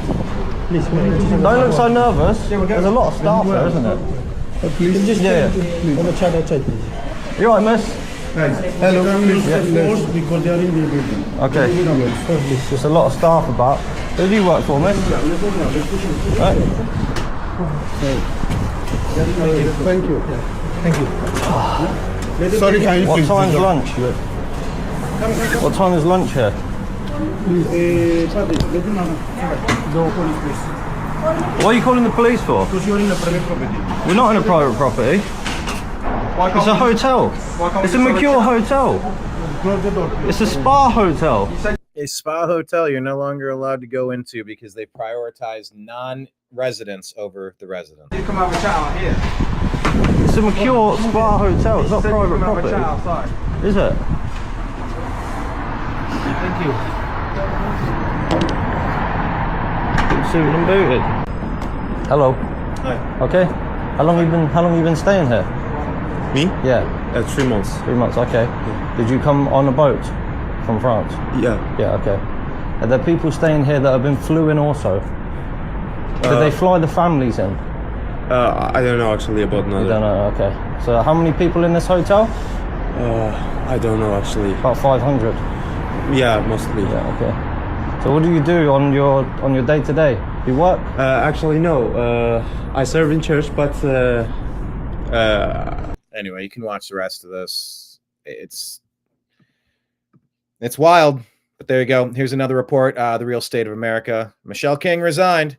Don't look so nervous. There's a lot of staff there, isn't there? Please, just Yeah. please. Have a chat outside, please. You right, miss? Hello, please. Because they are in the building. Okay. There's a lot of staff about. Who do you work for, miss? Right. Thank you. Thank you. Sorry, can you What please time's dissolve? lunch? What time is lunch here? Please, let him go, police, please. What are you calling the police for? Because you're in a private property. We're not in a private property. It's a hotel. It's a Mercure hotel. Close the door. It's a spa hotel. A spa hotel you're no longer allowed to go into because they prioritize non-residents over the residents. You come have a chat out here. It's a Mercure spa hotel. It's not private property. Is it? Thank you. Suited and booted. Hello. Hi. Okay. How long you been staying here? Me? Yeah. 3 months. 3 months. Okay. Did you come on a boat from France? Yeah. Yeah. Okay. Are there people staying here that have been flew in also? Did they fly the families in? I don't know actually about that. You don't know. Okay. So how many people in this hotel? I don't know actually. About 500. Yeah, mostly. Yeah. Okay. So what do you do on your day to day? You work? Actually, no. I serve in church, but Anyway, you can watch the rest of this. It's wild, but there you go. Here's another report. The real state of America. Michelle King resigned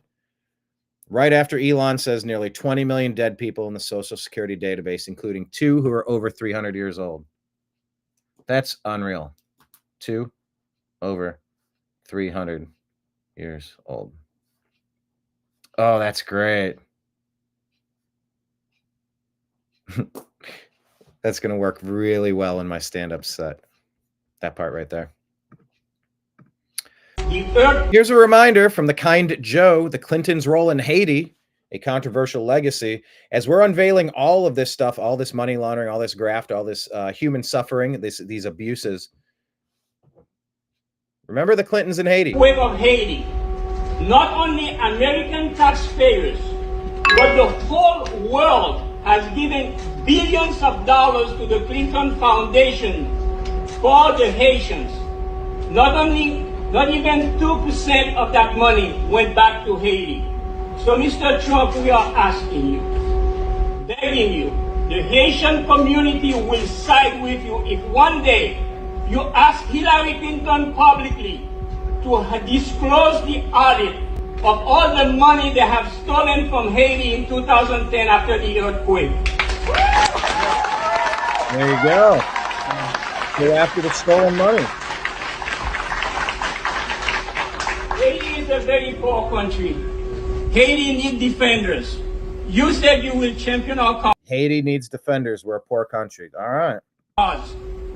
right after Elon says nearly 20 million dead people in the Social Security database, including 2 who are over 300 years old. That's unreal. 2 over 300 years old. Oh, that's great. That's going to work really well in my stand-up set. That part right there. Here's a reminder from the kind Joe, the Clintons' role in Haiti, a controversial legacy. As we're unveiling all of this stuff, all this money laundering, all this graft, all this human suffering, these abuses. Remember the Clintons in Haiti. Wave of Haiti. Not only American taxpayers, but the whole world has given billions of dollars to the Clinton Foundation for the Haitians. Not even 2% of that money went back to Haiti. So, Mr. Trump, we are asking you, begging you, the Haitian community will side with you if one day you ask Hillary Clinton publicly to disclose the audit of all the money they have stolen from Haiti in 2010 after the earthquake. There you go. Go after the stolen money. Haiti is a very poor country. Haiti needs defenders. You said you will champion our cause. Haiti needs defenders. We're a poor country. All right.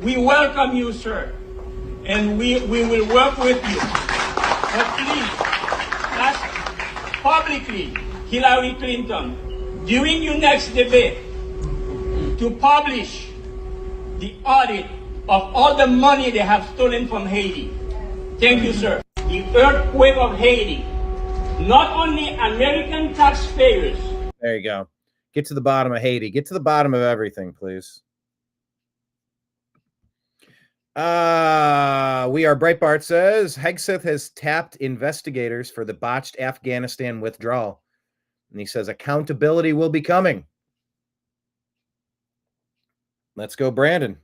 We welcome you, sir. and we will work with you. But please, ask publicly Hillary Clinton, during your next debate, to publish the audit of all the money they have stolen from Haiti. Thank you, sir. The earthquake of Haiti, not only American taxpayers. There you go. Get to the bottom of Haiti. Get to the bottom of everything, please. We Are Breitbart says Hegseth has tapped investigators for the botched Afghanistan withdrawal. And he says accountability will be coming. Let's go, Brandon.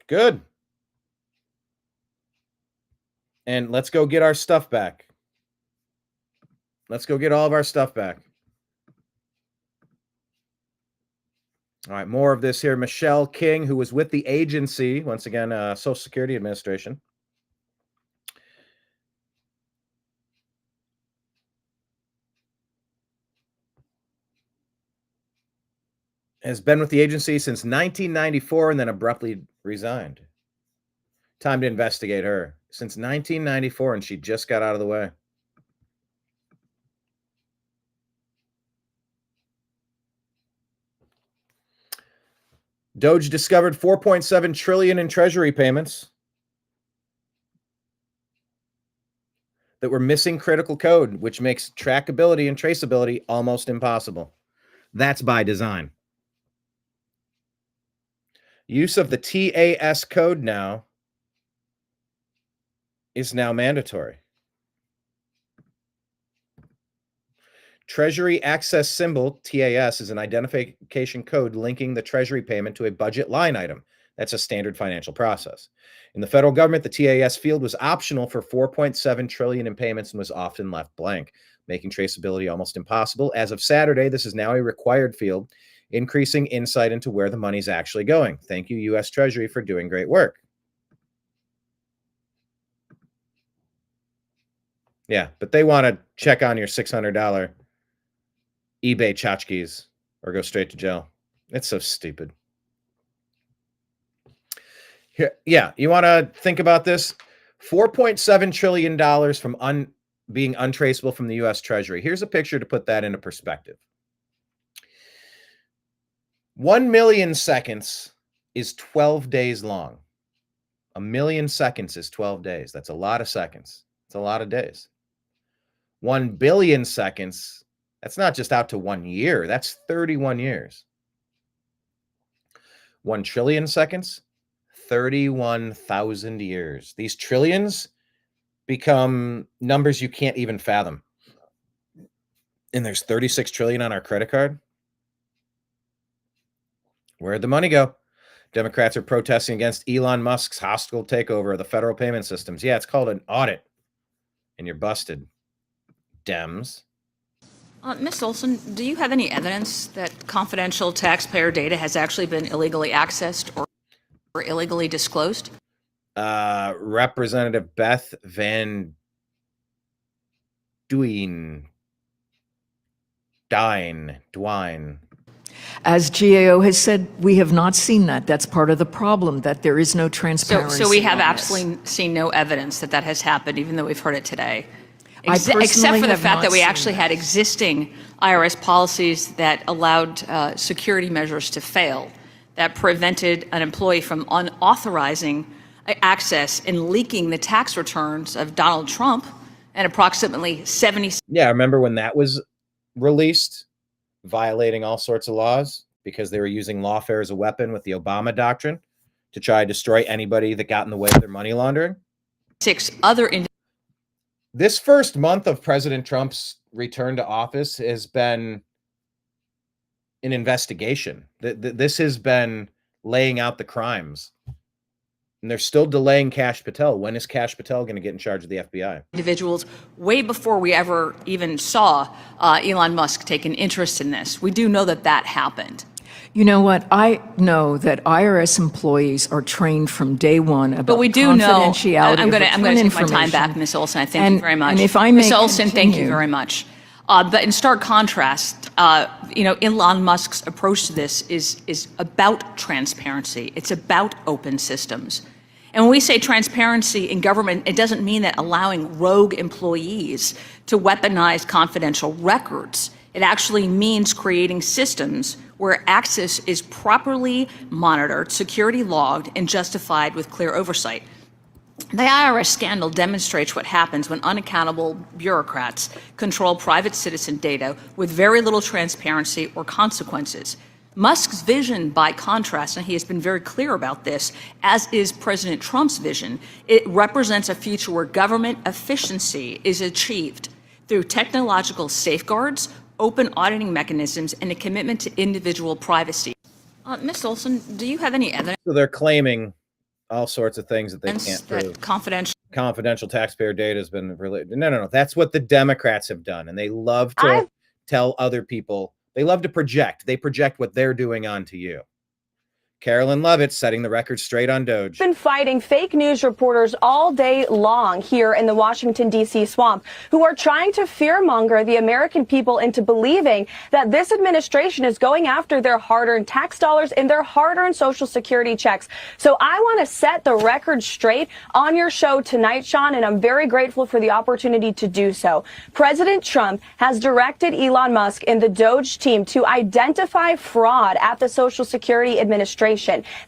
Good. And let's go get our stuff back. Let's go get all of our stuff back. All right, more of this here. Michelle King, who was with the agency, once again, Social Security Administration. Has been with the agency since 1994 and then abruptly resigned. Time to investigate her. Since 1994, and she just got out of the way. Doge discovered 4.7 trillion in treasury payments that were missing critical code, which makes trackability and traceability almost impossible. That's by design. Use of the TAS code now is now mandatory. Treasury Access Symbol, TAS, is an identification code linking the treasury payment to a budget line item. That's a standard financial process. In the federal government, the TAS field was optional for 4.7 trillion in payments and was often left blank, making traceability almost impossible. As of Saturday, this is now a required field, increasing insight into where the money's actually going. Thank you, U.S. Treasury, for doing great work. Yeah, but they want to check on your $600 eBay tchotchkes or go straight to jail. It's so stupid. Here, yeah, you want to think about this? $4.7 trillion from being untraceable from the U.S. Treasury. Here's a picture to put that into perspective. 1 million seconds is 12 days long. 1 million seconds is 12 days. That's a lot of seconds. It's a lot of days. 1 billion seconds, that's not just out to 1 year. That's 31 years. 1 trillion seconds, 31,000 years. These trillions become numbers you can't even fathom. And there's 36 trillion on our credit card. Where'd the money go? Democrats are protesting against Elon Musk's hostile takeover of the federal payment systems. Yeah, it's called an audit. And you're busted. Dems. Ms. Olson, do you have any evidence that confidential taxpayer data has actually been illegally accessed or illegally disclosed? Representative Beth Van Duyne. As GAO has said, we have not seen that. That's part of the problem, that there is no transparency. So we have on absolutely seen no evidence that that has happened, even though we've heard it today. I Except personally for the have fact not that we seen actually had existing IRS policies that allowed security measures to fail, that prevented an employee from unauthorizing access and leaking the tax returns of Donald Trump and approximately 70. Yeah, remember when that was released, violating all sorts of laws because they were using lawfare as a weapon with the Obama doctrine to try to destroy anybody that got in the way of their money laundering? 6 other. This first month of President Trump's return to office has been an investigation. This has been laying out the crimes. And they're still delaying Kash Patel. When is Kash Patel going to get in charge of the FBI? Individuals way before we ever even saw Elon Musk take an interest in this. We do know that that happened. You know what? I know that IRS employees are trained from day one about But we do know. confidentiality. I'm going to return take my time information. back, Ms. Olson. I thank you very much. And if I may Ms. Olson, thank you continue. very much. But in stark contrast, Elon Musk's approach to this is about transparency. It's about open systems. And when we say transparency in government, it doesn't mean that allowing rogue employees to weaponize confidential records. It actually means creating systems where access is properly monitored, security logged, and justified with clear oversight. The IRS scandal demonstrates what happens when unaccountable bureaucrats control private citizen data with very little transparency or consequences. Musk's vision, by contrast, and he has been very clear about this, as is President Trump's vision, it represents a future where government efficiency is achieved through technological safeguards, open auditing mechanisms, and a commitment to individual privacy. Ms. Olson, do you have any evidence? So they're claiming all sorts of things that they can't prove. Confidential taxpayer data has been related. No. That's what the Democrats have done. And they love to tell other people, they love to project. They project what they're doing onto you. Carolyn Lovett setting the record straight on Doge. Been fighting fake news reporters all day long here in the Washington, D.C. swamp, who are trying to fearmonger the American people into believing that this administration is going after their hard-earned tax dollars and their hard-earned Social Security checks. So I want to set the record straight on your show tonight, Sean, and I'm very grateful for the opportunity to do so. President Trump has directed Elon Musk and the Doge team to identify fraud at the Social Security Administration.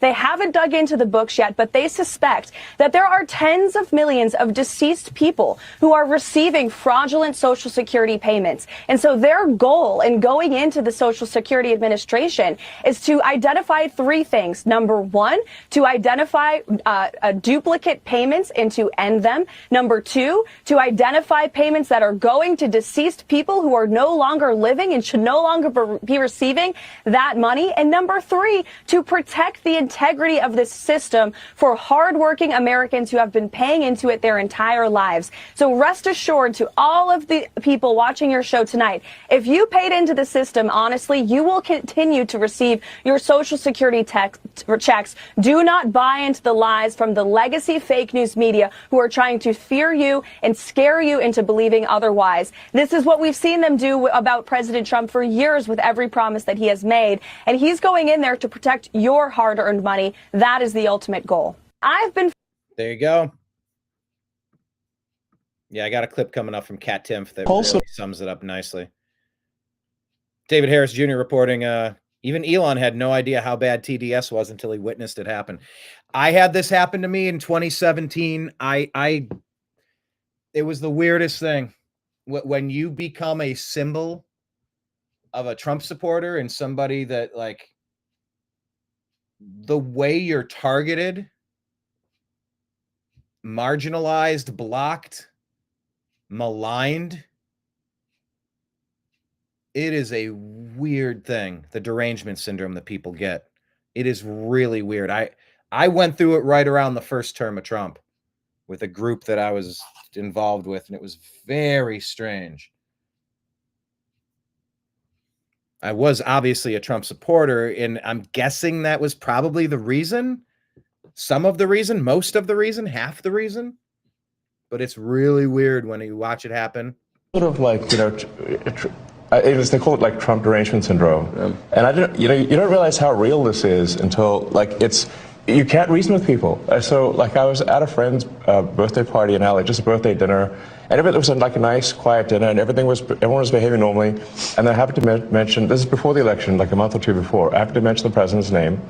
They haven't dug into the books yet, but they suspect that there are tens of millions of deceased people who are receiving fraudulent Social Security payments. And so their goal in going into the Social Security Administration is to identify three things. Number one, to identify duplicate payments and to end them. Number two, to payments that are going to deceased people who are no longer living and should no longer be receiving that money. And number three, to protect the integrity of this system for hardworking Americans who have been paying into it their entire lives. So rest assured to all of the people watching your show tonight, if you paid into the system, honestly, you will continue to receive your Social Security checks. Do not buy into the lies from the legacy fake news media who are trying to fear you and scare you into believing otherwise. This is what we've seen them do about President Trump for years with every promise that he has made. And he's going in there to protect your hard-earned money. That is the ultimate goal. There you go. Yeah, I got a clip coming up from Kat Timpf that really sums it up nicely. David Harris Jr. reporting, even Elon had no idea how bad TDS was until he witnessed it happen. I had this happen to me in 2017. It was the weirdest thing. When you become a symbol of a Trump supporter and somebody that, like, the way you're targeted, marginalized, blocked, maligned, it is a weird thing, the derangement syndrome that people get. It is really weird. I went through it right around the first term of Trump with a group that I was involved with, and it was very strange. I was obviously a Trump supporter, and I'm guessing that was probably the reason, some of the reason, most of the reason, half the reason. But it's really weird when you watch it happen. Sort of like, they call it like Trump derangement syndrome. And I don't, you don't realize how real this is until you can't reason with people. So like I was at a friend's birthday party in LA, just a birthday dinner, and it was like a nice, quiet dinner, and everyone was behaving normally. And I happened to mention, this is before the election, like a month or two before, I happened to mention the president's name.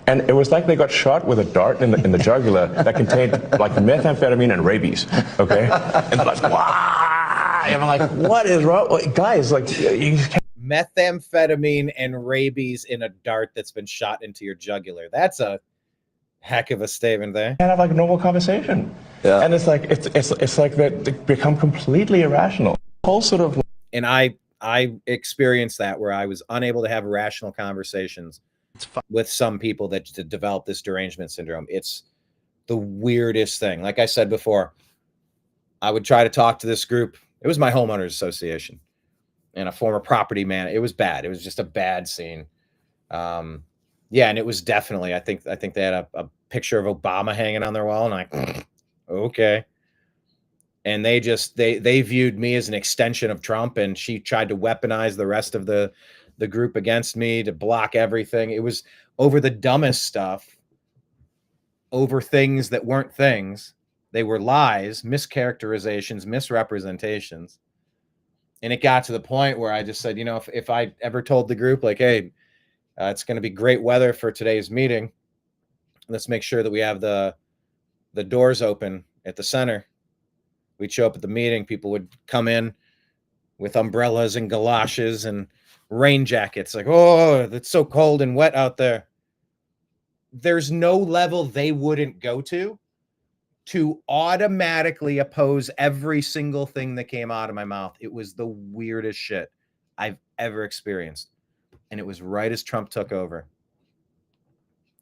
And it was like they got shot with a dart in the jugular that contained like methamphetamine and rabies, okay? And they're like, wow! And I'm like, what is wrong? Guys, like, you can't. Methamphetamine and rabies in a dart that's been shot into your jugular. That's a heck of a statement there. Can't have like a normal conversation. Yeah. And it's like they become completely irrational. Whole sort of. And I experienced that where I was unable to have rational conversations with some people that develop this derangement syndrome. It's the weirdest thing. Like I said before, I would try to talk to this group. It was my homeowners association and a former property man. It was bad. It was just a bad scene. Yeah, and it was definitely, I think they had a picture of Obama hanging on their wall, and I okay. And they viewed me as an extension of Trump, and she tried to weaponize the rest of the group against me to block everything. It was over the dumbest stuff. over things that weren't things. They were lies, mischaracterizations, misrepresentations. And it got to the point where I just said, you know, if I ever told the group, like, hey, it's going to be great weather for today's meeting, let's make sure that we have the doors open at the center. We'd show up at the meeting. People would come in with umbrellas and galoshes and rain jackets. Like, oh, it's so cold and wet out there. There's no level they wouldn't go to automatically oppose every single thing that came out of my mouth. It was the weirdest shit I've ever experienced. And it was right as Trump took over.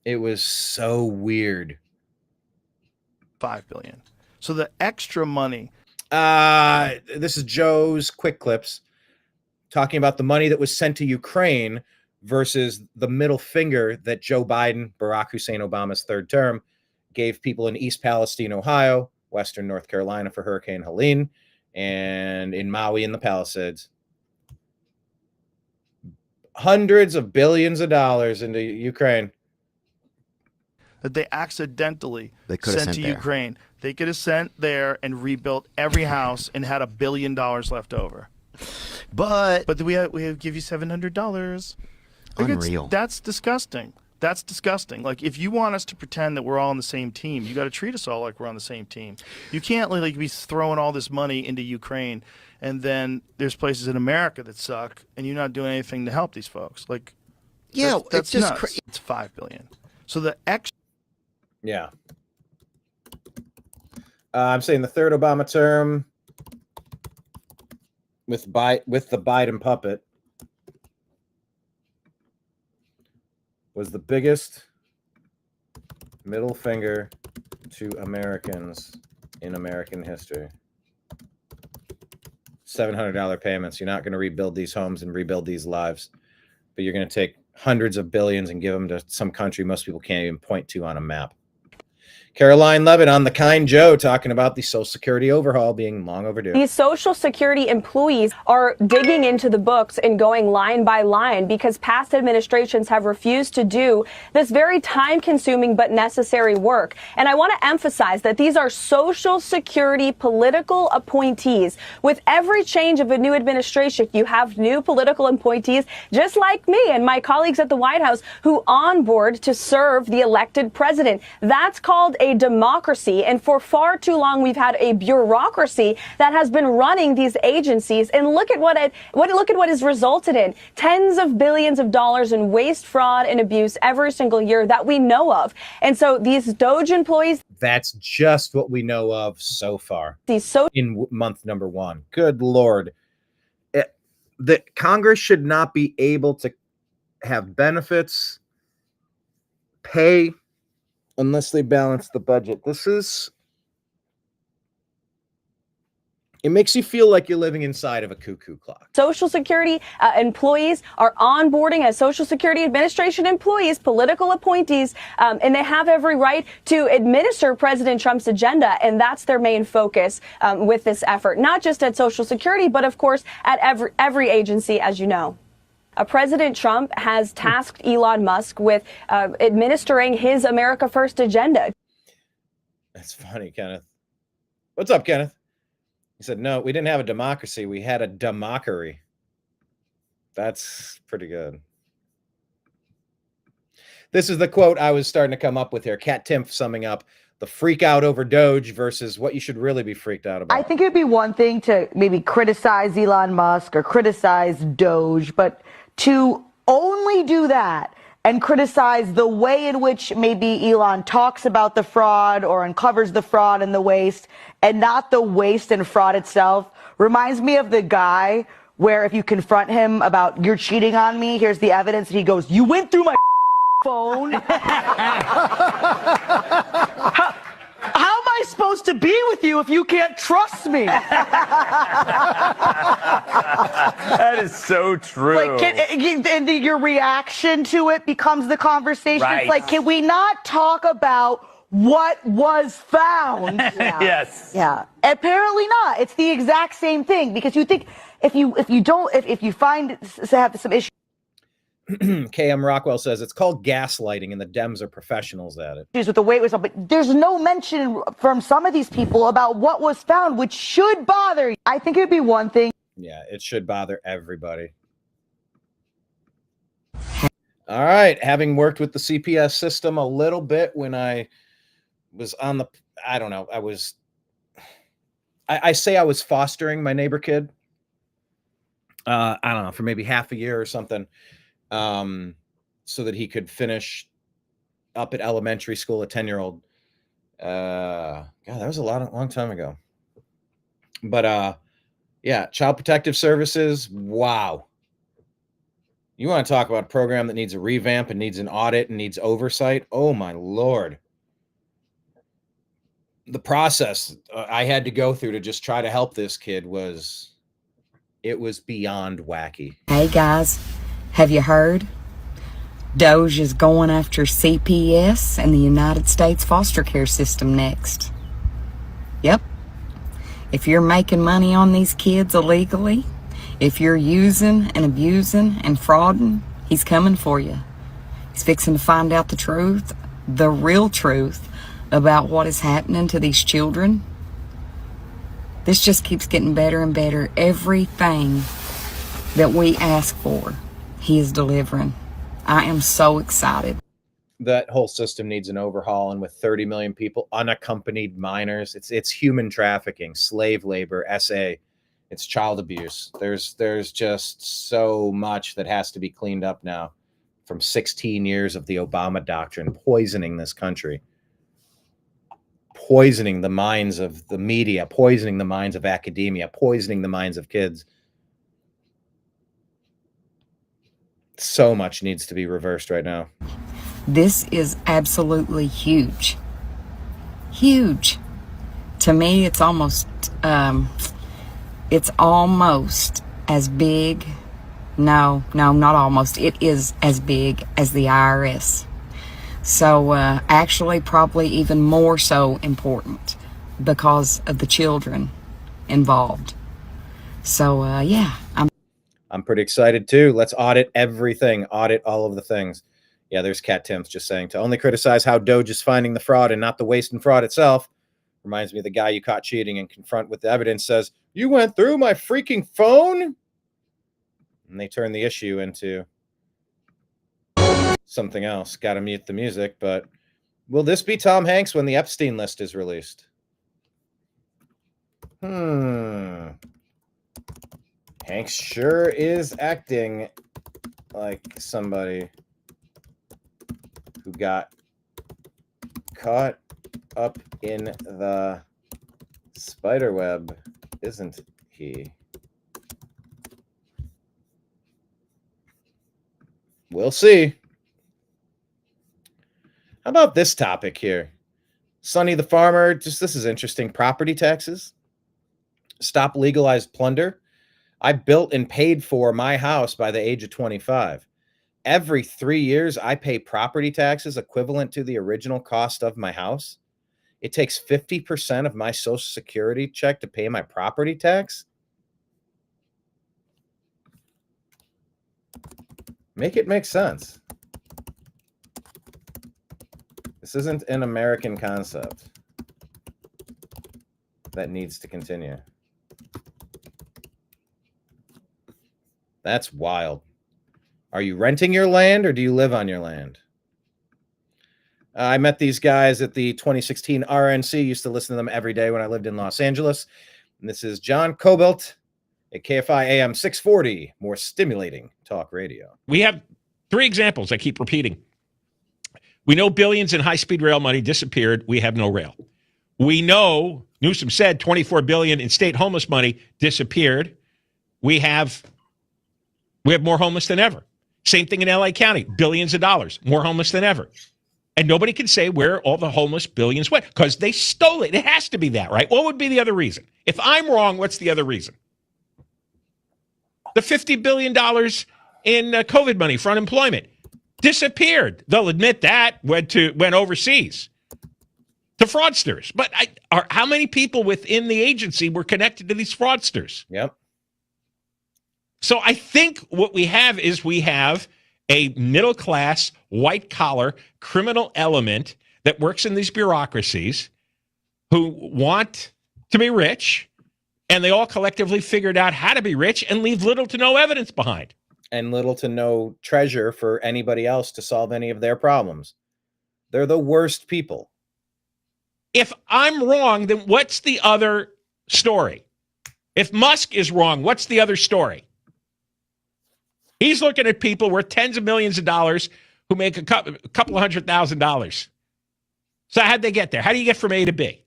It was so weird. $5 billion. So the extra money. This is Joe's Quick Clips talking about the money that was sent to Ukraine versus the middle finger that Joe Biden, Barack Hussein Obama's third term, gave people in East Palestine, Ohio, Western North Carolina for Hurricane Helene, and in Maui in the Palisades. Hundreds of billions of dollars into Ukraine. That they accidentally could've sent to there. Ukraine. They could have sent there and rebuilt every house and had $1 billion left over. But we give you $700. Like, unreal. That's disgusting. That's disgusting. Like, if you want us to pretend that we're all on the same team, you got to treat us all like we're on the same team. You can't like be throwing all this money into Ukraine, and then there's places in America that suck, and you're not doing anything to help these folks. Like, yeah, that's it's just nuts. It's $5 billion. So the extra. Yeah. I'm saying the third Obama term with the Biden puppet was the biggest middle finger to Americans in American history. $700 payments. You're not going to rebuild these homes and rebuild these lives, but you're going to take hundreds of billions and give them to some country most people can't even point to on a map. Caroline Levitt on The Kind Joe talking about the Social Security overhaul being long overdue. These Social Security employees are digging into the books and going line by line because past administrations have refused to do this very time-consuming but necessary work. And I want to emphasize that these are Social Security political appointees. With every change of a new administration, you have new political appointees, just like me and my colleagues at the White House, who onboard to serve the elected president. That's called a democracy, and for far too long we've had a bureaucracy that has been running these agencies. And look at what has resulted in tens of billions of dollars in waste, fraud, and abuse every single year that we know of. And so these Doge employees, that's just what we know of so far. In month number 1. Good Lord. The Congress should not be able to have benefits, pay, unless they balance the budget. It makes you feel like you're living inside of a cuckoo clock. Social Security employees are onboarding as Social Security Administration employees, political appointees, and they have every right to administer President Trump's agenda, and that's their main focus with this effort, not just at Social Security, but of course at every agency, as you know. President Trump has tasked Elon Musk with administering his America First agenda. That's funny, Kenneth. What's up, Kenneth? He said, no, we didn't have a democracy. We had a demockery. That's pretty good. This is the quote I was starting to come up with here. Kat Timpf summing up the freak out over Doge versus what you should really be freaked out about. I think it'd be one thing to maybe criticize Elon Musk or criticize Doge, but to only do that and criticize the way in which maybe Elon talks about the fraud or uncovers the fraud and the waste, and not the waste and fraud itself, reminds me of the guy where if you confront him about you're cheating on me, here's the evidence, and he goes, you went through my phone. How am I supposed to be with you if you can't trust me? That is so true. Like, and your reaction to it becomes the conversation. Right. It's like, can we not talk about what was found? Yes. Yeah. Apparently not. It's the exact same thing, because you think if you find to have some issue. KM Rockwell says it's called gaslighting, and the Dems are professionals at it. With the way it was, but there's no mention from some of these people about what was found, which should bother you. I think it would be one thing. Yeah, it should bother everybody. All right. Having worked with the CPS system a little bit when I was on the, I don't know, I say I was fostering my neighbor kid. I don't know, for maybe half a year or something, so that he could finish up at elementary school, a 10-year-old. God, that was a long time ago. But yeah, Child Protective Services. Wow. You want to talk about a program that needs a revamp and needs an audit and needs oversight? Oh my Lord. The process I had to go through to just try to help this kid was beyond wacky. Hey guys, have you heard? Doge is going after CPS and the United States foster care system next. Yep. If you're making money on these kids illegally, if you're using and abusing and frauding, he's coming for you. He's fixing to find out the truth, the real truth about what is happening to these children. This just keeps getting better and better. Everything that we ask for, he is delivering. I am so excited. That whole system needs an overhaul, and with 30 million people, unaccompanied minors, it's human trafficking, slave labor, SA, it's child abuse. There's just so much that has to be cleaned up now from 16 years of the Obama doctrine poisoning this country, poisoning the minds of the media, poisoning the minds of academia, poisoning the minds of kids. So much needs to be reversed right now. This is absolutely huge. Huge. To me, it's almost as big. No, not almost. It is as big as the IRS. So actually probably even more so important because of the children involved. So yeah, I'm pretty excited too. Let's audit everything, audit all of the things. Yeah, there's Cat Tim's just saying to only criticize how Doge is finding the fraud and not the waste and fraud itself. Reminds me of the guy you caught cheating and confront with the evidence says, you went through my freaking phone? And they turn the issue into something else. Got to mute the music, but will this be Tom Hanks when the Epstein list is released? Hanks sure is acting like somebody who got caught up in the spider web, isn't he? We'll see. How about this topic here? Sonny the Farmer, this is interesting. Property taxes. Stop legalized plunder. I built and paid for my house by the age of 25. Every 3 years, I pay property taxes equivalent to the original cost of my house. It takes 50% of my Social Security check to pay my property tax. Make it make sense. This isn't an American concept that needs to continue. That's wild. Are you renting your land or do you live on your land? I met these guys at the 2016 RNC. Used to listen to them every day when I lived in Los Angeles. And this is John Cobalt at KFI AM 640, more stimulating talk radio. We have three examples I keep repeating. We know billions in high-speed rail money disappeared. We have no rail. We know, Newsom said, $24 billion in state homeless money disappeared. We have more homeless than ever. Same thing in LA County, billions of dollars, more homeless than ever. And nobody can say where all the homeless billions went because they stole it. It has to be that, right? What would be the other reason? If I'm wrong, what's the other reason? The $50 billion in COVID money for unemployment disappeared. They'll admit that went overseas to fraudsters. But how many people within the agency were connected to these fraudsters? Yep. So I think what we have a middle-class, white-collar criminal element that works in these bureaucracies who want to be rich, and they all collectively figured out how to be rich and leave little to no evidence behind. And little to no treasure for anybody else to solve any of their problems. They're the worst people. If I'm wrong, then what's the other story? If Musk is wrong, what's the other story? He's looking at people worth tens of millions of dollars who make a couple of $100,000. So how'd they get there? How do you get from A to B?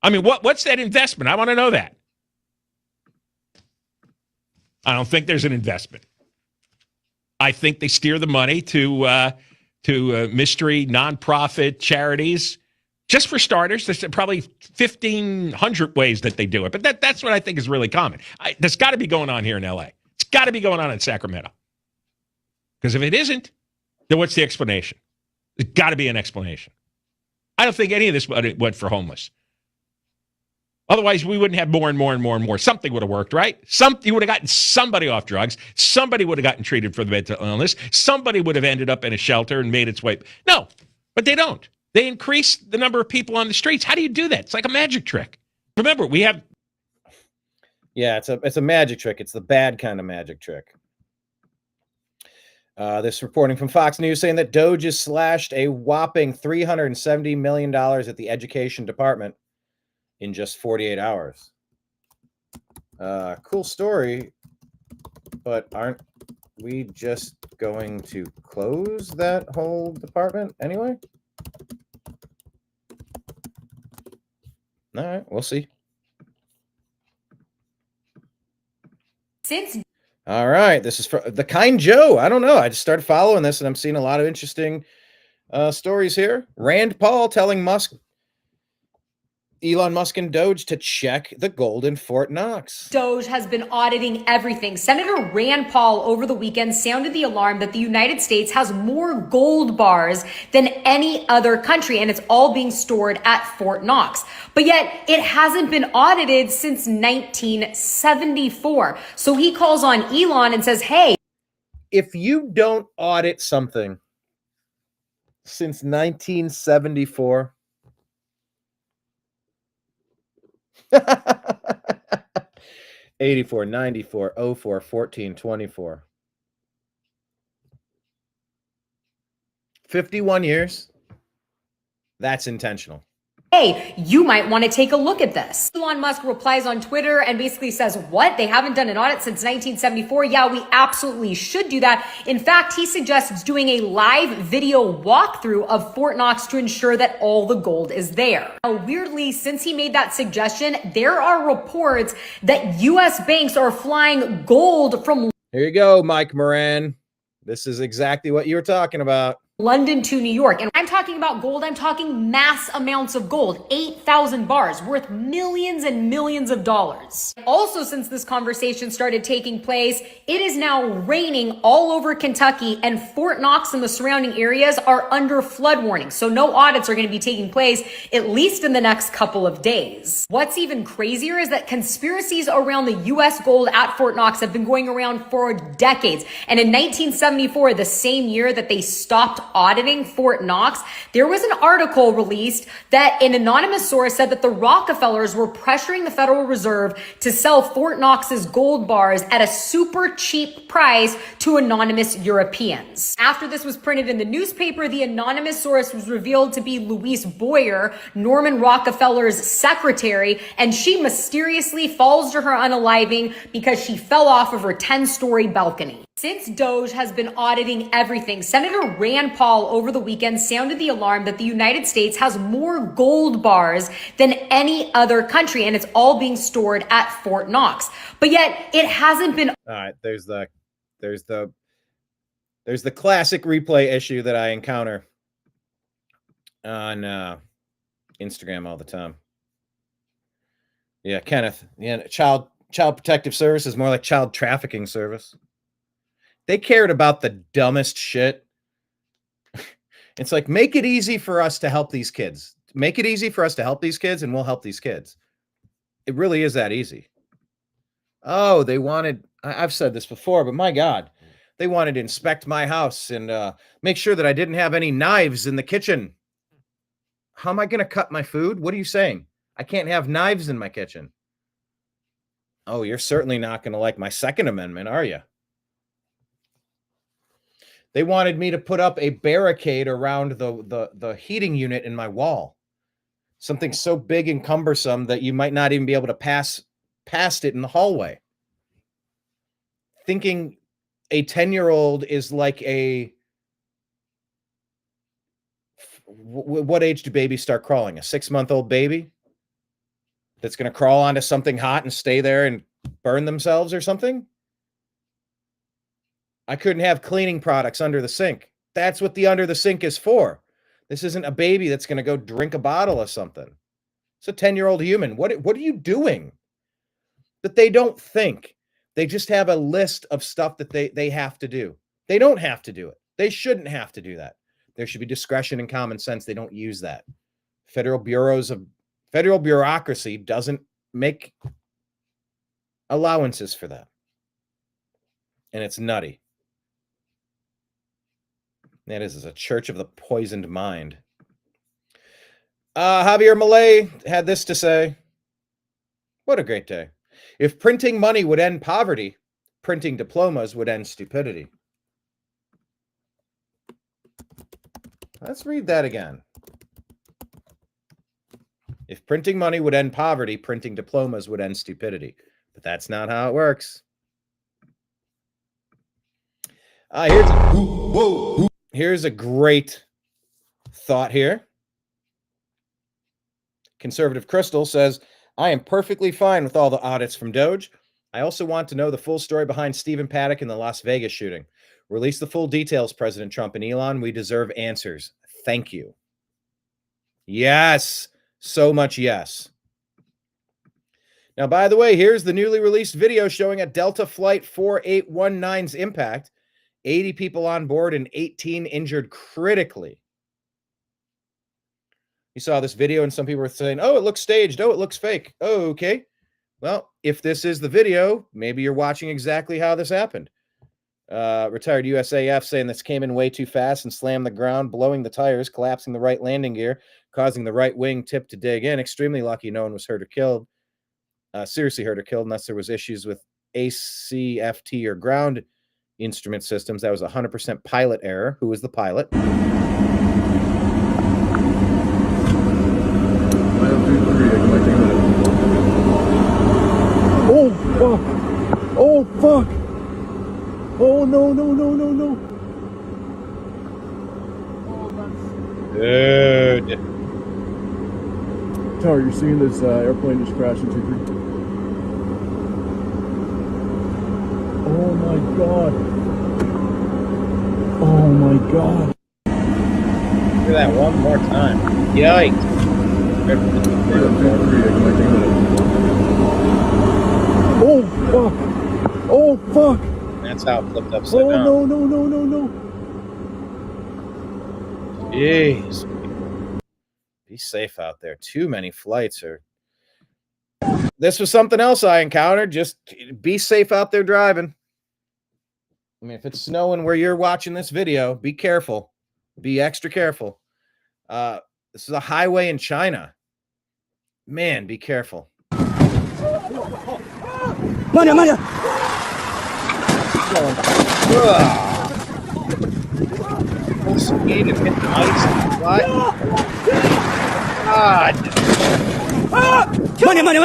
I mean, what's that investment? I want to know that. I don't think there's an investment. I think they steer the money to mystery nonprofit charities. Just for starters, there's probably 1,500 ways that they do it. But that's what I think is really common. There's got to be going on here in L.A. It's got to be going on in Sacramento. Because if it isn't, then what's the explanation? There's got to be an explanation. I don't think any of this went for homeless. Otherwise, we wouldn't have more and more and more and more. Something would have worked, right? You would have gotten somebody off drugs. Somebody would have gotten treated for the mental illness. Somebody would have ended up in a shelter and made its way. No, but they don't. They increase the number of people on the streets. How do you do that? It's like a magic trick. Remember, we have... Yeah, it's a magic trick. It's the bad kind of magic trick. This reporting from Fox News saying that Doge has slashed a whopping $370 million at the education department in just 48 hours. Cool story, but aren't we just going to close that whole department anyway? All right, we'll see. All right, this is for the Kind Joe. I don't know. I just started following this, and I'm seeing a lot of interesting stories here. Rand Paul telling Elon Musk and Doge to check the gold in Fort Knox. Doge has been auditing everything. Senator Rand Paul over the weekend sounded the alarm that the United States has more gold bars than any other country, and it's all being stored at Fort Knox. But yet it hasn't been audited since 1974. So he calls on Elon and says, hey, if you don't audit something since 1974, 84, 94, 04, 14, 24. 51 years. That's intentional. hey, you might want to take a look at this. Elon Musk replies on Twitter and basically says, what? They haven't done an audit since 1974? Yeah, we absolutely should do that. In fact, he suggests doing a live video walkthrough of Fort Knox to ensure that all the gold is there. Now, weirdly, since he made that suggestion, there are reports that U.S. banks are flying gold from... Here you go, Mike Moran. This is exactly what you were talking about. London to New York. And when I'm talking about gold, I'm talking mass amounts of gold, 8,000 bars worth millions and millions of dollars. Also, since this conversation started taking place, it is now raining all over Kentucky, and Fort Knox and the surrounding areas are under flood warning. So no audits are going to be taking place, at least in the next couple of days. What's even crazier is that conspiracies around the U.S. gold at Fort Knox have been going around for decades. And in 1974, the same year that they stopped auditing Fort Knox, there was an article released that an anonymous source said that the Rockefellers were pressuring the Federal Reserve to sell Fort Knox's gold bars at a super cheap price to anonymous Europeans. After this was printed in the newspaper, the anonymous source was revealed to be Louise Boyer, Norman Rockefeller's secretary, and she mysteriously falls to her unaliving because she fell off of her 10-story balcony. Since Doge has been auditing everything, Senator Rand Paul over the weekend sounded the alarm that the United States has more gold bars than any other country, and it's all being stored at Fort Knox. But yet it hasn't been. All right, there's the classic replay issue that I encounter on Instagram all the time. Yeah, Kenneth. Yeah, child protective service is more like child trafficking service. They cared about the dumbest shit. It's like, make it easy for us to help these kids. Make it easy for us to help these kids, and we'll help these kids. It really is that easy. Oh, they wanted, I've said this before, but my God, They wanted to inspect my house and make sure that I didn't have any knives in the kitchen. How am I going to cut my food? What are you saying? I can't have knives in my kitchen. Oh, you're certainly not going to like my Second Amendment, are you? They wanted me to put up a barricade around the heating unit in my wall. Something so big and cumbersome that you might not even be able to pass past it in the hallway. Thinking a 10-year-old is like a... What age do babies start crawling? A 6-month-old baby that's going to crawl onto something hot and stay there and burn themselves or something? I couldn't have cleaning products under the sink. That's what the under the sink is for. This isn't a baby that's going to go drink a bottle of something. It's a 10-year-old human. What are you doing? That they don't think. They just have a list of stuff that they have to do. They don't have to do it. They shouldn't have to do that. There should be discretion and common sense. They don't use that. Federal bureaucracy doesn't make allowances for that. And it's nutty. That is a church of the poisoned mind. Javier Malay had this to say. What a great day. If printing money would end poverty, printing diplomas would end stupidity. Let's read that again. If printing money would end poverty, printing diplomas would end stupidity. But that's not how it works. Here's a great thought here. Conservative Crystal says, I am perfectly fine with all the audits from Doge. I also want to know the full story behind Stephen Paddock and the Las Vegas shooting. Release the full details, President Trump and Elon. We deserve answers. Thank you. Yes. So much yes. Now, by the way, here's the newly released video showing a Delta Flight 4819's impact. 80 people on board and 18 injured critically. You saw this video and some people were saying, oh, it looks staged. Oh, it looks fake. Oh, okay. Well, if this is the video, maybe you're watching exactly how this happened. Retired USAF saying this came in way too fast and slammed the ground, blowing the tires, collapsing the right landing gear, causing the right wing tip to dig in. Extremely lucky no one was hurt or killed. Seriously hurt or killed unless there was issues with ACFT or ground instrument systems. That was 100% pilot error. Who was the pilot? Oh, fuck. Oh, fuck. Oh, no. Dude. Tower, you're seeing this airplane just crash into 3. Oh, my God. Oh, my God. Do that one more time. Yikes. Oh, fuck. Oh, fuck. That's how it flipped upside down. Oh, no. Jeez. Be safe out there. Too many flights are... This was something else I encountered. Just be safe out there driving. I mean, if it's snowing where you're watching this video, be careful. Be extra careful. This is a highway in China. Man, be careful. Money. Full speed and hit the ice and fly. God. Money.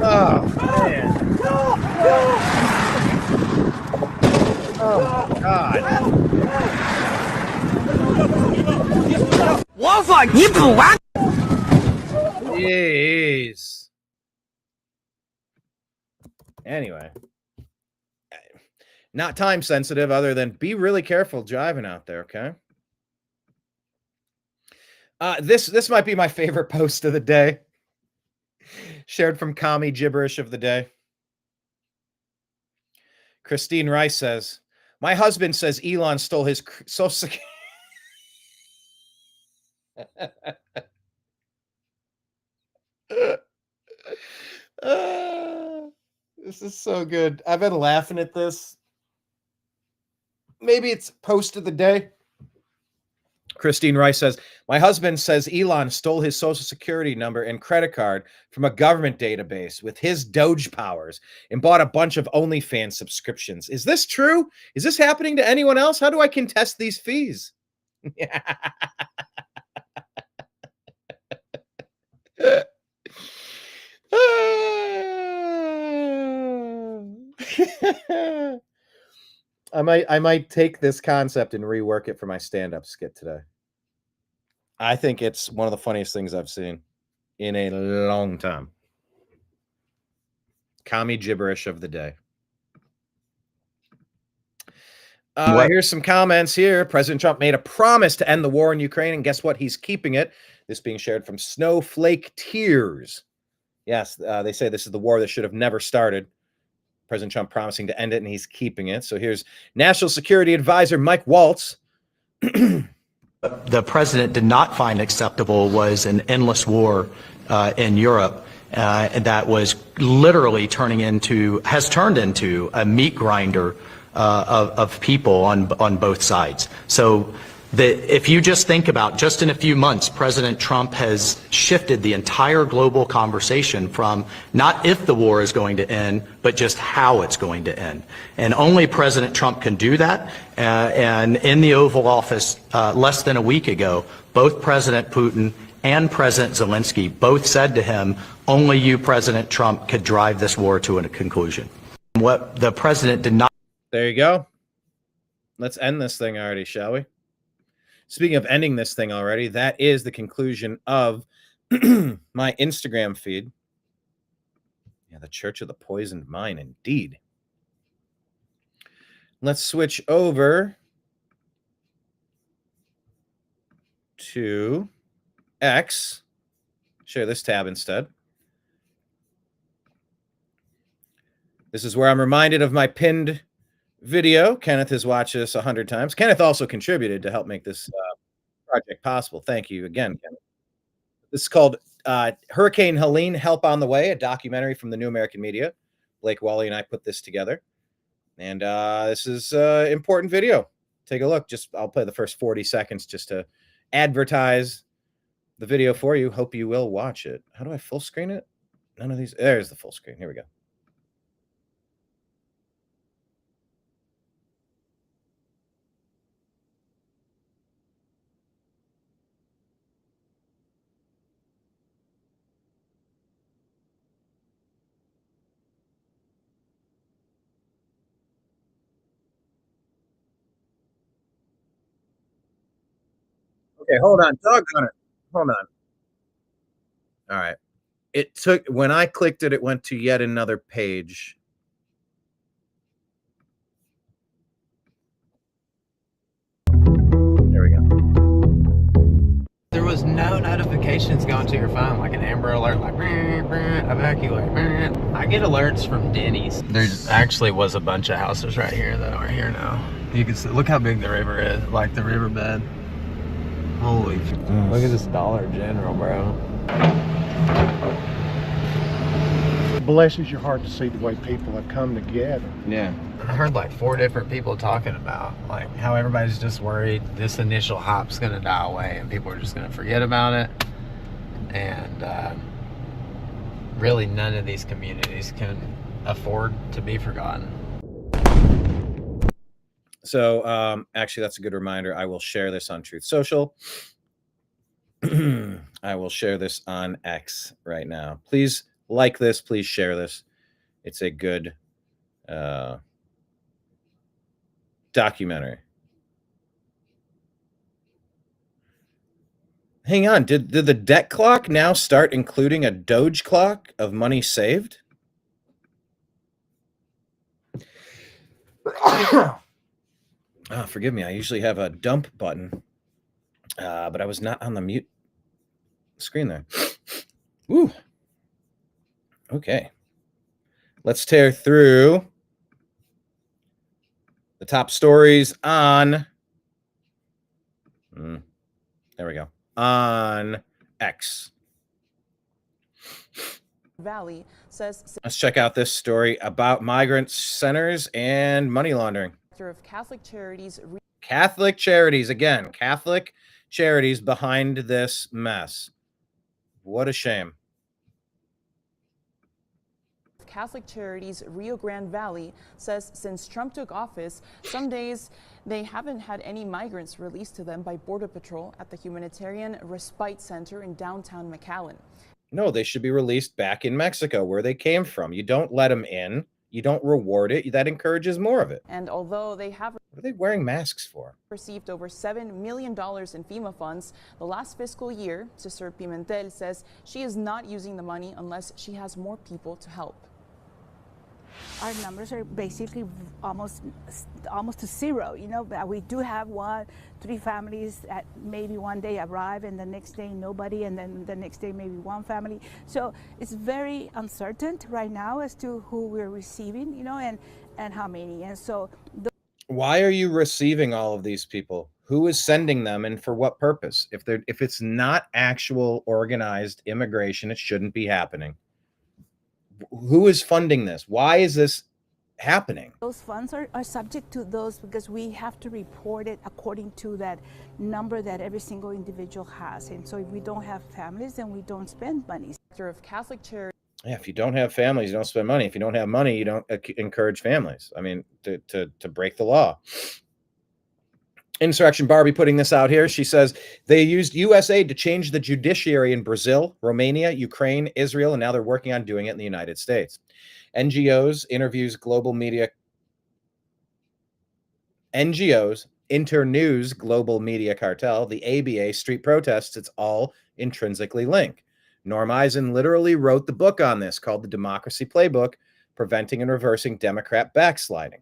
Oh, man. Oh, God. Jeez. Anyway, not time sensitive other than be really careful driving out there, okay? This might be my favorite post of the day. Shared from Commie Gibberish of the Day. Christine Rice says, my husband says Elon stole his Social Security. This is so good. I've been laughing at this. Maybe it's post of the day. Christine Rice says, my husband says Elon stole his social security number and credit card from a government database with his Doge powers and bought a bunch of OnlyFans subscriptions. Is this true? Is this happening to anyone else? How do I contest these fees? I might take this concept and rework it for my stand-up skit today. I think it's one of the funniest things I've seen in a long time. Commie gibberish of the day. Here's some comments here. President Trump made a promise to end the war in Ukraine, and guess what? He's keeping it. This being shared from Snowflake Tears. Yes, they say this is the war that should have never started. President Trump promising to end it, and he's keeping it. So here's National Security Advisor Mike Waltz. The president did not find acceptable was an endless war in Europe that was literally has turned into a meat grinder of people on both sides. So if you just think about just in a few months, President Trump has shifted the entire global conversation from not if the war is going to end, but just how it's going to end. And only President Trump can do that. And in the Oval Office less than a week ago, both President Putin and President Zelensky both said to him, only you, President Trump, could drive this war to a conclusion. What the president did not. There you go. Let's end this thing already, shall we? Speaking of ending this thing already, that is the conclusion of my Instagram feed. Yeah, the Church of the Poisoned Mind, indeed. Let's switch over to X. Share this tab instead. This is where I'm reminded of my pinned video. Kenneth has watched this 100 times. Kenneth also contributed to help make this project possible. Thank you again, Kenneth. This is called Hurricane Helene, Help on the Way, a documentary from the New American Media. Blake Wally and I put this together. And this is an important video. Take a look. I'll play the first 40 seconds just to advertise the video for you. Hope you will watch it. How do I full screen it? None of these. There's the full screen. Here we go. Okay, hold on. Doggone it. Hold on. All right. It took, when I clicked it, it went to yet another page. There we go. There was no notifications going to your phone, like an Amber Alert, like evacuate. I get alerts from Denny's. There actually was a bunch of houses right here that are here now. You can see, look how big the river is, like the riverbed. Holy, look at this Dollar General, bro. It blesses your heart to see the way people have come together. Yeah. I heard like 4 different people talking about like how everybody's just worried this initial hype's gonna die away and people are just gonna forget about it. And really none of these communities can afford to be forgotten. So actually, that's a good reminder. I will share this on Truth Social. I will share this on X right now. Please like this. Please share this. It's a good documentary. Hang on. Did the debt clock now start including a Doge clock of money saved? Oh, forgive me. I usually have a dump button, but I was not on the mute screen there. Ooh. Okay. Let's tear through the top stories on. There we go. On X. Valley says Let's check out this story about migrant centers and money laundering. of Catholic Charities. Catholic Charities, again, Catholic Charities behind this mess. What a shame. Catholic Charities Rio Grande Valley says since Trump took office, some days they haven't had any migrants released to them by Border Patrol at the Humanitarian Respite Center in downtown McAllen. No, they should be released back in Mexico where they came from. You don't let them in. You don't reward it. That encourages more of it. And although they have What are they wearing masks for? received over $7 million in FEMA funds the last fiscal year, Sister Pimentel says she is not using the money unless she has more people to help. Our numbers are basically almost to zero. You know, but we do have 3 families that maybe one day arrive and the next day nobody, and then the next day maybe one family. So it's very uncertain right now as to who we're receiving, you know, and how many. And so Why are you receiving all of these people? Who is sending them and for what purpose? If it's not actual organized immigration, it shouldn't be happening. Who is funding this? Why is this happening? those funds are subject to those because we have to report it according to that number that every single individual has. And so if we don't have families, then we don't spend money. Of Catholic Charities. Yeah, if you don't have families, you don't spend money. If you don't have money, you don't encourage families. I mean, to break the law. Insurrection Barbie putting this out here. She says they used U.S. aid to change the judiciary in Brazil, Romania, Ukraine, Israel, and now they're working on doing it in the United States. NGOs internews global media cartel, the ABA, street protests. It's all intrinsically linked. Norm Eisen literally wrote the book on this called The Democracy Playbook, Preventing and Reversing Democrat Backsliding.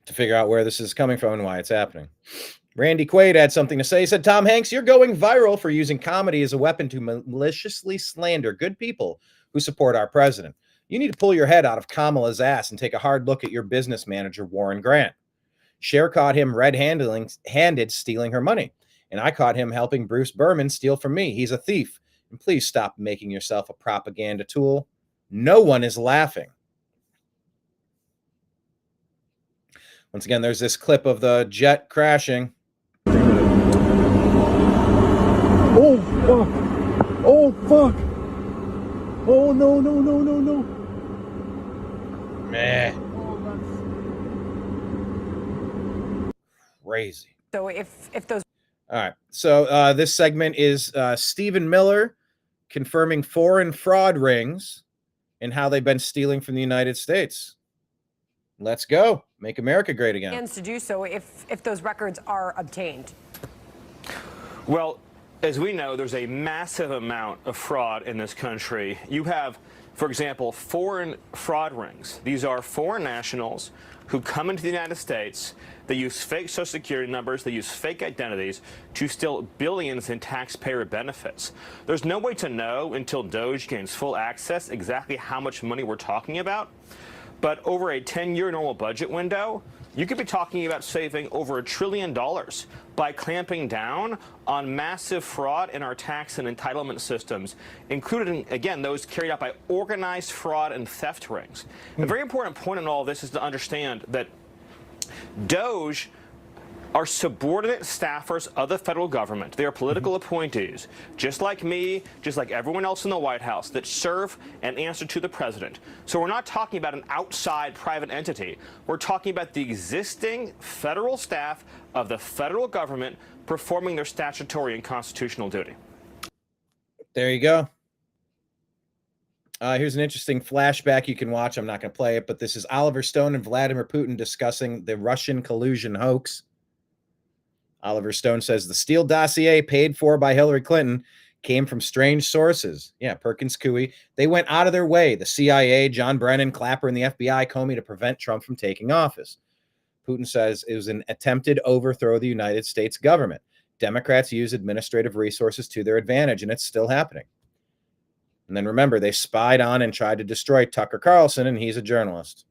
To figure out where this is coming from and why it's happening. Randy Quaid had something to say. He said, Tom Hanks, you're going viral for using comedy as a weapon to maliciously slander good people who support our president. You need to pull your head out of Kamala's ass and take a hard look at your business manager, Warren Grant. Cher caught him red-handed stealing her money, and I caught him helping Bruce Berman steal from me. He's a thief. And please stop making yourself a propaganda tool. No one is laughing. Once again, there's this clip of the jet crashing. Oh, fuck. Oh, fuck. Oh, no, no, no, no, no. Meh. Crazy. So if those. All right. So this segment is Stephen Miller confirming foreign fraud rings and how they've been stealing from the United States. Let's go. Make America great again. Plans to do so if those records are obtained. Well, as we know, there's a massive amount of fraud in this country. You have, for example, foreign fraud rings. These are foreign nationals who come into the United States. They use fake Social Security numbers. They use fake identities to steal billions in taxpayer benefits. There's no way to know until DOJ gains full access exactly how much money we're talking about. But over a 10-year normal budget window, you could be talking about saving over $1 trillion by clamping down on massive fraud in our tax and entitlement systems, including, again, those carried out by organized fraud and theft rings. A very important point in all this is to understand that DOJ are subordinate staffers of the federal government. They are political appointees, just like me, just like everyone else in the White House, that serve and answer to the president. So we're not talking about an outside private entity. We're talking about the existing federal staff of the federal government performing their statutory and constitutional duty. There you go. Here's an interesting flashback you can watch. I'm not going to play it, but this is Oliver Stone and Vladimir Putin discussing the Russian collusion hoax. Oliver Stone says the Steele dossier paid for by Hillary Clinton came from strange sources. Yeah, Perkins Coie. They went out of their way. The CIA, John Brennan, Clapper, and the FBI, Comey, to prevent Trump from taking office. Putin says it was an attempted overthrow of the United States government. Democrats use administrative resources to their advantage, and it's still happening. And then remember, they spied on and tried to destroy Tucker Carlson, and he's a journalist.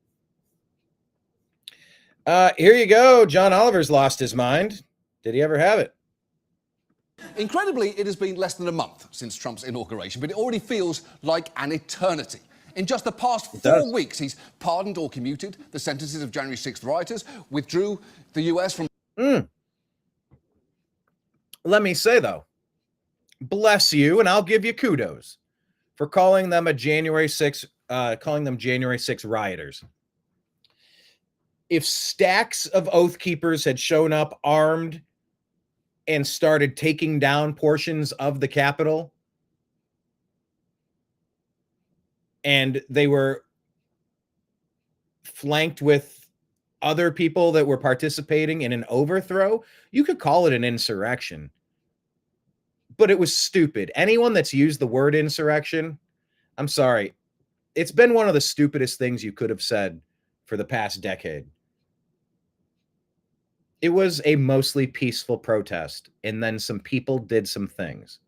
Here you go. John Oliver's lost his mind. Did he ever have it? Incredibly, it has been less than a month since Trump's inauguration, but it already feels like an eternity. In just the past 4 weeks, he's pardoned or commuted the sentences of January 6th rioters, withdrew the U.S. from... Let me say, though, bless you, and I'll give you kudos for calling them January 6th rioters. If stacks of Oath Keepers had shown up armed and started taking down portions of the Capitol, and they were flanked with other people that were participating in an overthrow, you could call it an insurrection. But it was stupid. Anyone that's used the word insurrection, I'm sorry, it's been one of the stupidest things you could have said for the past decade. It was a mostly peaceful protest, and then some people did some things.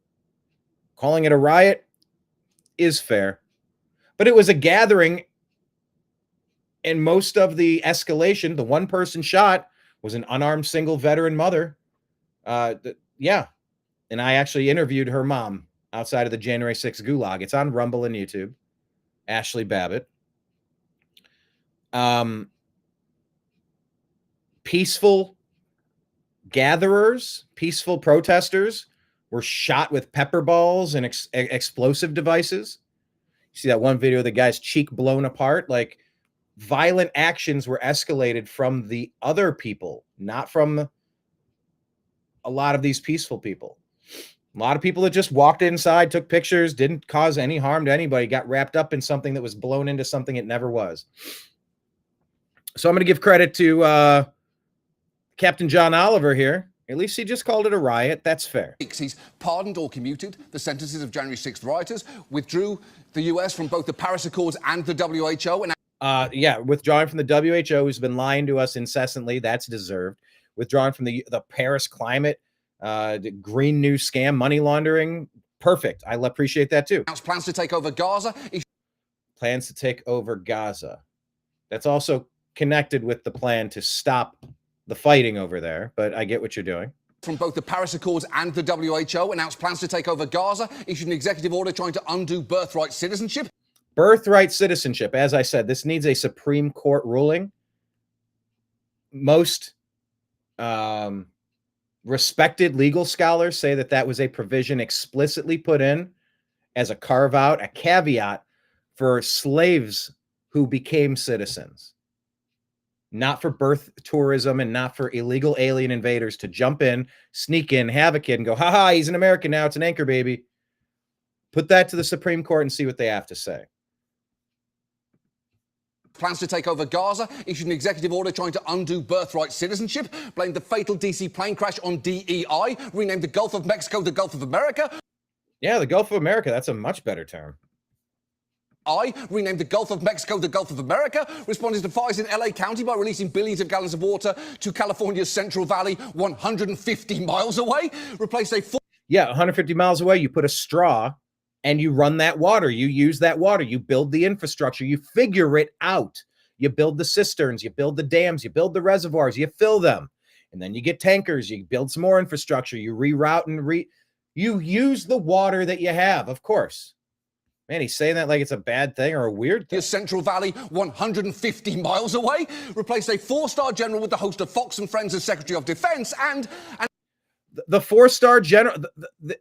Calling it a riot is fair, but it was a gathering, and most of the escalation, the one person shot, was an unarmed single veteran mother. Yeah, and I actually interviewed her mom outside of the January 6th gulag. It's on Rumble and YouTube. Ashley Babbitt. Peaceful gatherers, peaceful protesters were shot with pepper balls and explosive devices. You see that one video of the guy's cheek blown apart? Like, violent actions were escalated from the other people, not from a lot of these peaceful people. A lot of people that just walked inside, took pictures, didn't cause any harm to anybody, got wrapped up in something that was blown into something it never was. So I'm going to give credit to Captain John Oliver here. At least he just called it a riot. That's fair. He's pardoned or commuted the sentences of January 6th rioters, withdrew the U.S. from both the Paris Accords and the WHO. And yeah, withdrawing from the WHO, who's been lying to us incessantly. That's deserved. Withdrawing from the Paris climate, the Green New scam, money laundering. Perfect. I appreciate that too. Plans to take over Gaza. Plans to take over Gaza. That's also connected with the plan to stop the fighting over there, but I get what you're doing. From both the Paris Accords and the WHO, announced plans to take over Gaza, issued an executive order trying to undo birthright citizenship. Birthright citizenship, as I said, this needs a Supreme Court ruling. Most respected legal scholars say that that was a provision explicitly put in as a carve-out, a caveat for slaves who became citizens. Not for birth tourism and not for illegal alien invaders to jump in, sneak in, have a kid, and go, ha-ha, he's an American now, it's an anchor baby. Put that to the Supreme Court and see what they have to say. Plans to take over Gaza, issued an executive order trying to undo birthright citizenship, blamed the fatal D.C. plane crash on DEI, renamed the Gulf of Mexico the Gulf of America. Yeah, the Gulf of America, that's a much better term. Renamed the Gulf of Mexico the Gulf of America, responded to fires in LA County by releasing billions of gallons of water to California's Central Valley 150 miles away, replaced a... Yeah, 150 miles away, you put a straw and you run that water. You use that water. You build the infrastructure. You figure it out. You build the cisterns. You build the dams. You build the reservoirs. You fill them. And then you get tankers. You build some more infrastructure. You reroute and you use the water that you have, of course. Man, he's saying that like it's a bad thing or a weird thing. Central Valley, 150 miles away, replaced a 4-star general with the host of Fox and Friends as Secretary of Defense, and the 4-star general,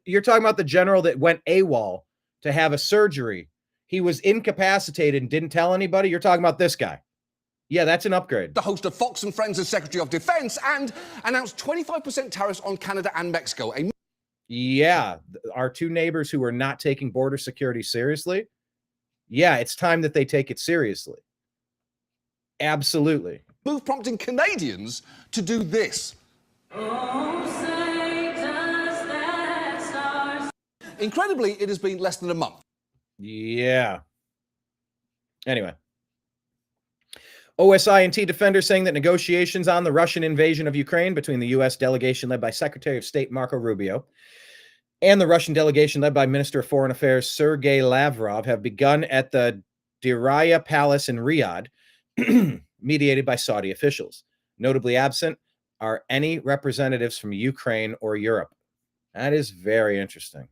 you're talking about the general that went AWOL to have a surgery. He was incapacitated and didn't tell anybody. You're talking about this guy. Yeah, that's an upgrade. The host of Fox and Friends as Secretary of Defense, and announced 25% tariffs on Canada and Mexico. Yeah, our two neighbors who are not taking border security seriously. Yeah, it's time that they take it seriously. Absolutely. Move prompting Canadians to do this. Incredibly, it has been less than a month. Yeah. Anyway. OSINT defender saying that negotiations on the Russian invasion of Ukraine between the U.S. delegation led by Secretary of State Marco Rubio and the Russian delegation led by Minister of Foreign Affairs Sergei Lavrov have begun at the Diriyah Palace in Riyadh, mediated by Saudi officials. Notably absent are any representatives from Ukraine or Europe. That is very interesting.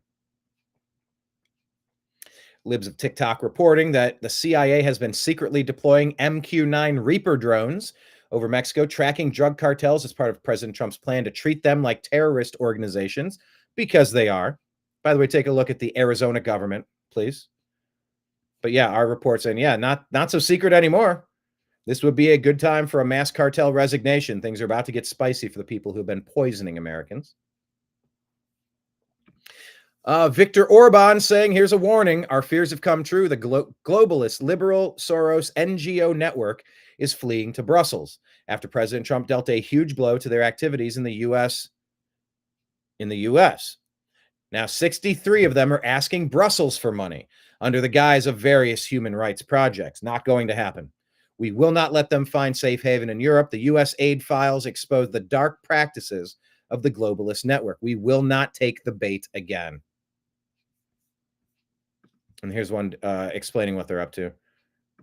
Libs of TikTok reporting that the CIA has been secretly deploying MQ-9 Reaper drones over Mexico, tracking drug cartels as part of President Trump's plan to treat them like terrorist organizations, because they are. By the way, take a look at the Arizona government, please. But yeah, our report saying, yeah, not so secret anymore. This would be a good time for a mass cartel resignation. Things are about to get spicy for the people who have been poisoning Americans. Viktor Orban saying, here's a warning. Our fears have come true. The globalist liberal Soros NGO network is fleeing to Brussels after President Trump dealt a huge blow to their activities in the U.S. Now, 63 of them are asking Brussels for money under the guise of various human rights projects. Not going to happen. We will not let them find safe haven in Europe. The U.S. aid files expose the dark practices of the globalist network. We will not take the bait again. And here's one explaining what they're up to.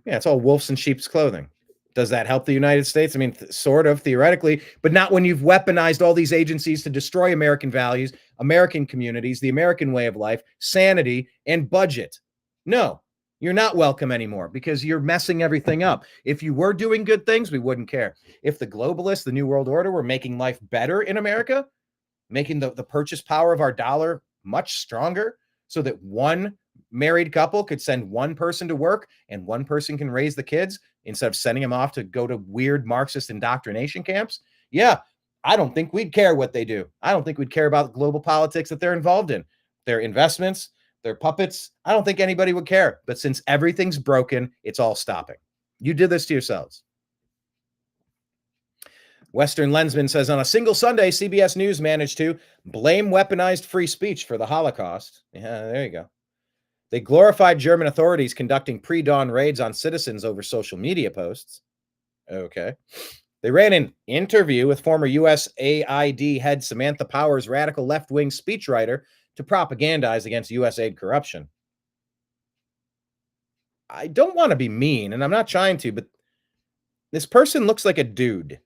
Yeah, it's all wolves in sheep's clothing. Does that help the United States? I mean, sort of, theoretically, but not when you've weaponized all these agencies to destroy American values, American communities, the American way of life, sanity, and budget. No, you're not welcome anymore because you're messing everything up. If you were doing good things, we wouldn't care. If the globalists, the New World Order, were making life better in America, making the purchase power of our dollar much stronger so that one married couple could send one person to work and one person can raise the kids instead of sending them off to go to weird Marxist indoctrination camps. Yeah, I don't think we'd care what they do. I don't think we'd care about global politics that they're involved in, their investments, their puppets. I don't think anybody would care. But since everything's broken, it's all stopping. You did this to yourselves. Western Lensman says, on a single Sunday, CBS News managed to blame weaponized free speech for the Holocaust. Yeah, there you go. They glorified German authorities conducting pre-dawn raids on citizens over social media posts. Okay. They ran an interview with former USAID head Samantha Power's radical left-wing speechwriter to propagandize against USAID corruption. I don't want to be mean, and I'm not trying to, but this person looks like a dude.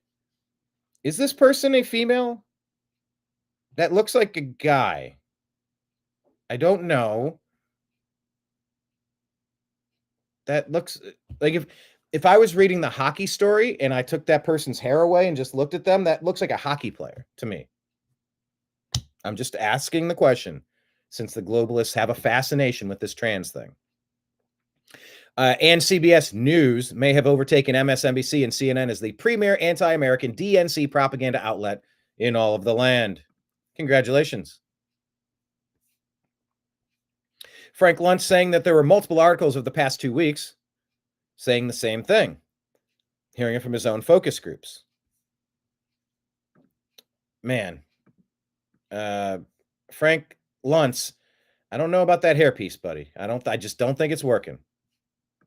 Is this person a female? That looks like a guy. I don't know. That looks like if I was reading the hockey story and I took that person's hair away and just looked at them, that looks like a hockey player to me. I'm just asking the question, since the globalists have a fascination with this trans thing. And CBS News may have overtaken MSNBC and CNN as the premier anti-American DNC propaganda outlet in all of the land. Congratulations. Frank Luntz saying that there were multiple articles of the past 2 weeks saying the same thing, hearing it from his own focus groups. Man, Frank Luntz, I don't know about that hairpiece, buddy. I just don't think it's working.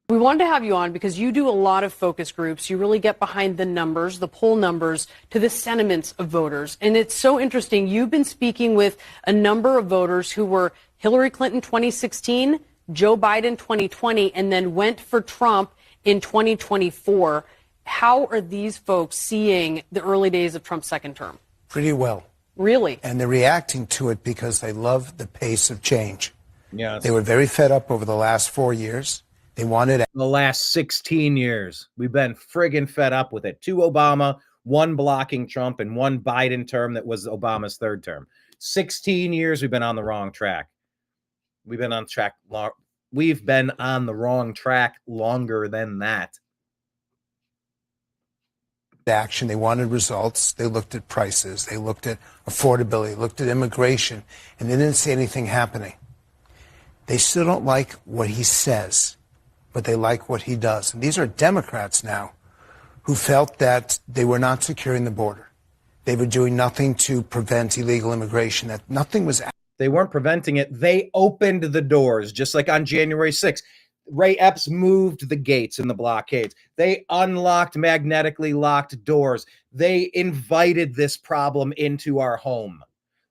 We wanted to have you on because you do a lot of focus groups. You really get behind the numbers, the poll numbers, to the sentiments of voters. And it's so interesting. You've been speaking with a number of voters who were Hillary Clinton 2016, Joe Biden 2020, and then went for Trump in 2024. How are these folks seeing the early days of Trump's second term? Pretty well. Really? And they're reacting to it because they love the pace of change. Yeah. They were very fed up over the last 4 years. They wanted the last 16 years. We've been friggin' fed up with it. 2 Obama, 1 blocking Trump, and 1 Biden term that was Obama's third term. 16 years we've been on the wrong track. We've been on the wrong track longer than that. action. They wanted results. They looked at prices. They looked at affordability, looked at immigration, and they didn't see anything happening. They still don't like what he says, but they like what he does. And these are Democrats now who felt that they were not securing the border. They were doing nothing to prevent illegal immigration, that nothing was. They weren't preventing it. They opened the doors, just like on January 6th. Ray Epps moved the gates and the blockades. They unlocked magnetically locked doors. They invited this problem into our home.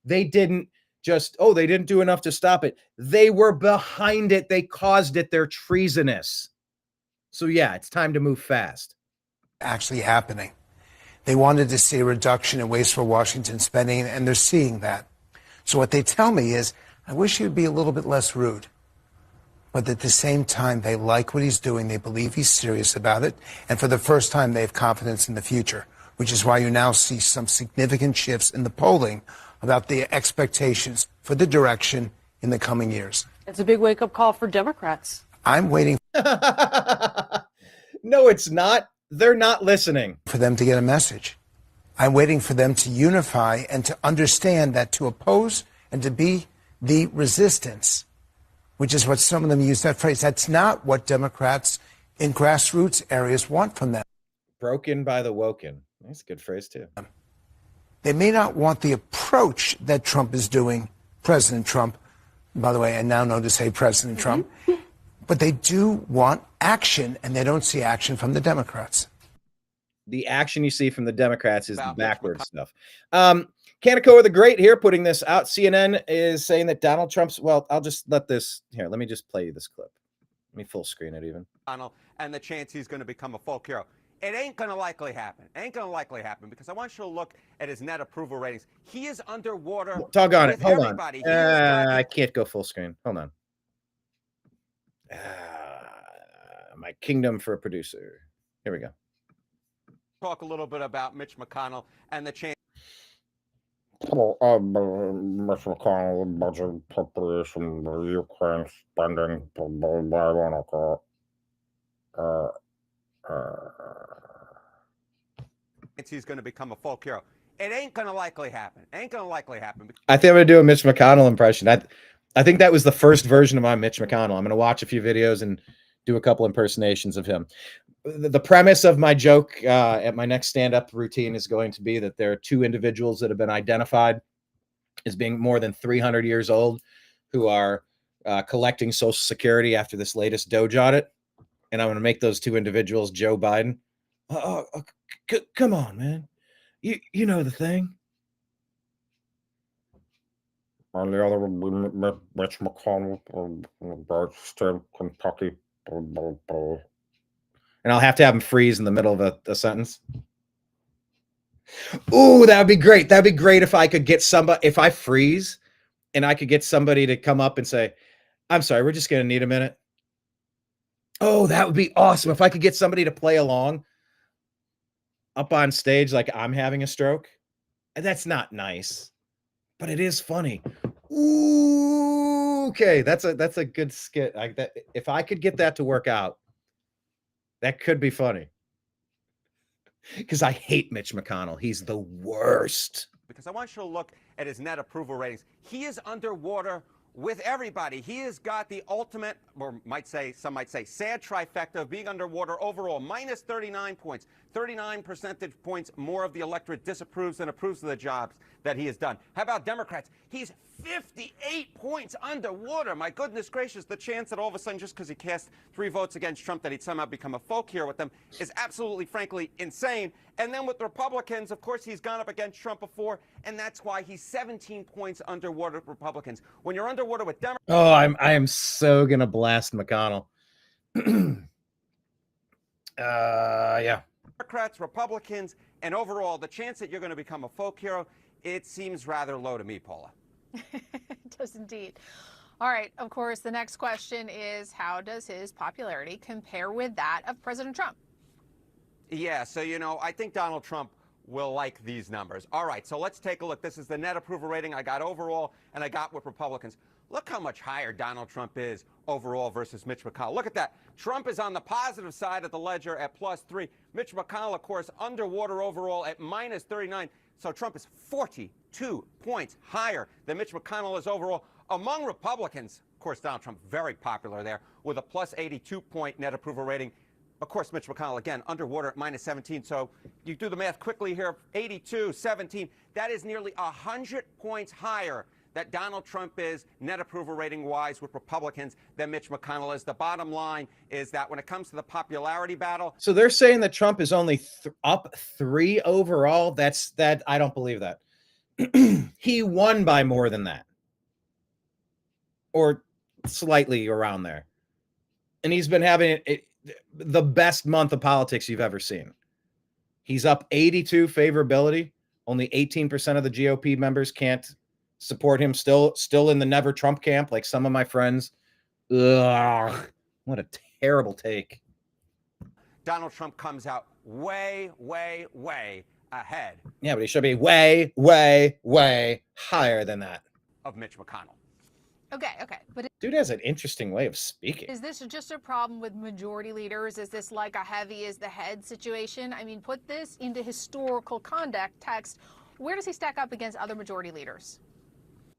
They didn't just, they didn't do enough to stop it. They were behind it. They caused it. They're treasonous. So yeah, it's time to move fast. Actually happening. They wanted to see a reduction in wasteful Washington spending, and they're seeing that. So what they tell me is, I wish he would be a little bit less rude. But at the same time, they like what he's doing. They believe he's serious about it. And for the first time, they have confidence in the future, which is why you now see some significant shifts in the polling about the expectations for the direction in the coming years. It's a big wake-up call for Democrats. I'm waiting. No, it's not. They're not listening. For them to get a message. I'm waiting for them to unify and to understand that to oppose and to be the resistance, which is what some of them use that phrase, that's not what Democrats in grassroots areas want from them. Broken by the woken. That's a good phrase, too. They may not want the approach that Trump is doing, President Trump. By the way, I now know to say President Trump. But they do want action, and they don't see action from the Democrats. The action you see from the Democrats is the backwards stuff. Kaneko the Great here putting this out. CNN is saying that Donald Trump's, well, I'll just let me just play you this clip. Let me full screen it even. And the chance he's going to become a folk hero. It ain't going to likely happen. Because I want you to look at his net approval ratings. He is underwater. Talk on it. Hold on. Everybody. I can't go full screen. Hold on. My kingdom for a producer. Here we go. Talk a little bit about Mitch McConnell and the chance. Mitch McConnell, budget preparation, Ukraine spending, He's going to become a folk hero. It ain't going to likely happen. I think I'm going to do a Mitch McConnell impression. I think that was the first version of my Mitch McConnell. I'm going to watch a few videos and do a couple impersonations of him. The premise of my joke at my next stand-up routine is going to be that there are two individuals that have been identified as being more than 300 years old who are collecting Social Security after this latest Doge audit. And I'm going to make those two individuals Joe Biden. Come on, man. You know the thing. And the other would be Mitch McConnell, state Kentucky. And I'll have to have him freeze in the middle of a sentence. Ooh, that would be great. That'd be great if I could get somebody, if I freeze and I could get somebody to come up and say, I'm sorry, we're just going to need a minute. Oh, that would be awesome. If I could get somebody to play along up on stage like I'm having a stroke. And that's not nice, but it is funny. Ooh, okay, that's a good skit. If I could get that to work out, that could be funny. Because I hate Mitch McConnell. He's the worst. Because I want you to look at his net approval ratings. He is underwater with everybody. He has got the ultimate, or some might say, sad trifecta of being underwater overall. Minus 39 points. 39 percentage points more of the electorate disapproves than approves of the jobs that he has done. How about Democrats? He's 58 points underwater. My goodness gracious, the chance that all of a sudden, just because he cast 3 votes against Trump, that he'd somehow become a folk hero with them is absolutely, frankly, insane. And then with Republicans, of course, he's gone up against Trump before, and that's why he's 17 points underwater with Republicans. When you're underwater with Democrats... Oh, I am so going to blast McConnell. Yeah. Democrats, Republicans, and overall, the chance that you're going to become a folk hero, it seems rather low to me, Paula. It does indeed. All right. Of course, the next question is, how does his popularity compare with that of President Trump? Yeah, so, I think Donald Trump will like these numbers. All right, so let's take a look. This is the net approval rating I got overall and I got with Republicans. Look how much higher Donald Trump is overall versus Mitch McConnell. Look at that. Trump is on the positive side of the ledger at +3. Mitch McConnell, of course, underwater overall at -39. So Trump is 42 points higher than Mitch McConnell is overall. Among Republicans, of course, Donald Trump very popular there with a +82 point net approval rating. Of course, Mitch McConnell, again, underwater at -17. So you do the math quickly here, 82, 17. That is nearly 100 points higher that Donald Trump is net approval rating-wise with Republicans than Mitch McConnell is. The bottom line is that when it comes to the popularity battle... So they're saying that Trump is only up 3 overall? I don't believe that. He won by more than that. Or slightly around there. And he's been having the best month of politics you've ever seen. He's up 82 favorability. Only 18% of the GOP members can't support him still in the never Trump camp, like some of my friends. Ugh, what a terrible take. Donald Trump comes out way, way, way ahead. Yeah, but he should be way, way, way higher than that. Of Mitch McConnell. Okay, but Dude has an interesting way of speaking. is this just a problem with majority leaders? Is this like a heavy is the head situation? I mean, put this into historical context. Where does he stack up against other majority leaders?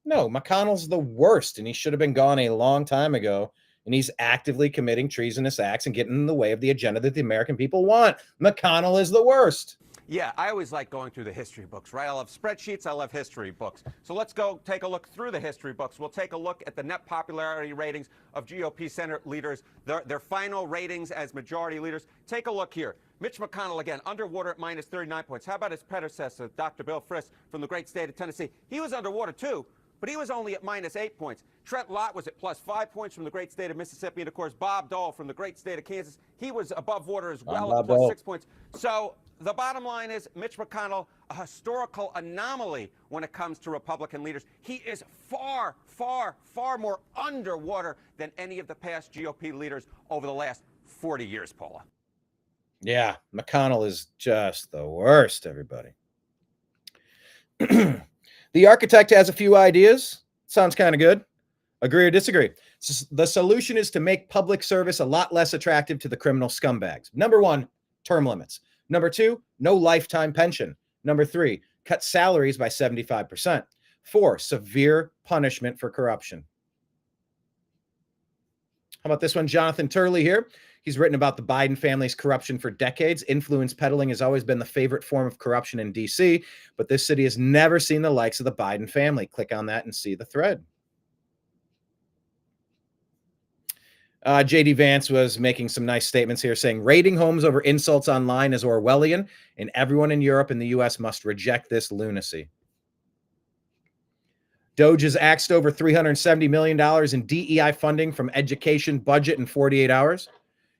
No, McConnell's the worst, and he should have been gone a long time ago. And he's actively committing treasonous acts and getting in the way of the agenda that the American people want. McConnell is the worst. Yeah, I always like going through the history books, right? I love spreadsheets. I love history books. So let's go take a look through the history books. We'll take a look at the net popularity ratings of GOP Senate leaders, their final ratings as majority leaders. Take a look here. Mitch McConnell, again, underwater at minus 39 points. How about his predecessor, Dr. Bill Frist from the great state of Tennessee? He was underwater, too, but he was only at minus 8 points. Trent Lott was at plus 5 points from the great state of Mississippi. And, of course, Bob Dole from the great state of Kansas. He was above water as well at plus 6 points. So the bottom line is Mitch McConnell, a historical anomaly when it comes to Republican leaders. He is far, far, far more underwater than any of the past GOP leaders over the last 40 years, Paula. Yeah, McConnell is just the worst, everybody. The architect has a few ideas. Sounds kind of good. Agree or disagree? The solution is to make public service a lot less attractive to the criminal scumbags. Number 1, term limits. Number 2, no lifetime pension. Number 3, cut salaries by 75%. 4, severe punishment for corruption. How about this one? Jonathan Turley here. He's written about the Biden family's corruption for decades. Influence peddling has always been the favorite form of corruption in D.C., but this city has never seen the likes of the Biden family. Click on that and see the thread. J.D. Vance was making some nice statements here saying raiding homes over insults online is Orwellian, and everyone in Europe and the U.S. must reject this lunacy. Doge has axed over $370 million in DEI funding from education budget in 48 hours.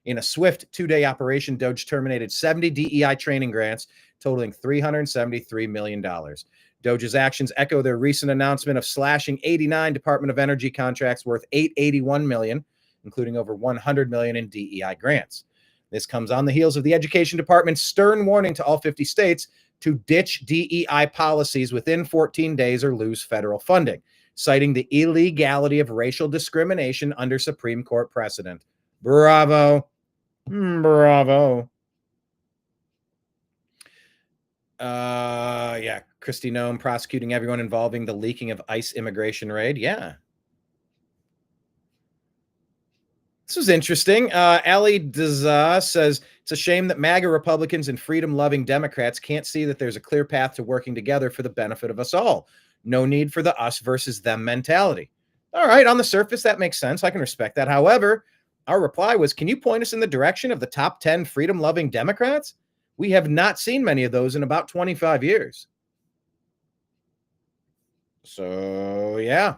In a swift 2-day operation, Doge terminated 70 DEI training grants, totaling $373 million. Doge's actions echo their recent announcement of slashing 89 Department of Energy contracts worth $881 million, including over $100 million in DEI grants. This comes on the heels of the Education Department's stern warning to all 50 states to ditch DEI policies within 14 days or lose federal funding, citing the illegality of racial discrimination under Supreme Court precedent. Bravo. Bravo. Yeah, Kristi Noem prosecuting everyone involving the leaking of ICE immigration raid. Yeah. This was interesting. Ali Daza says, it's a shame that MAGA Republicans and freedom-loving Democrats can't see that there's a clear path to working together for the benefit of us all. No need for the us versus them mentality. All right, on the surface, that makes sense. I can respect that. However, our reply was, can you point us in the direction of the top 10 freedom-loving Democrats? We have not seen many of those in about 25 years. So, yeah.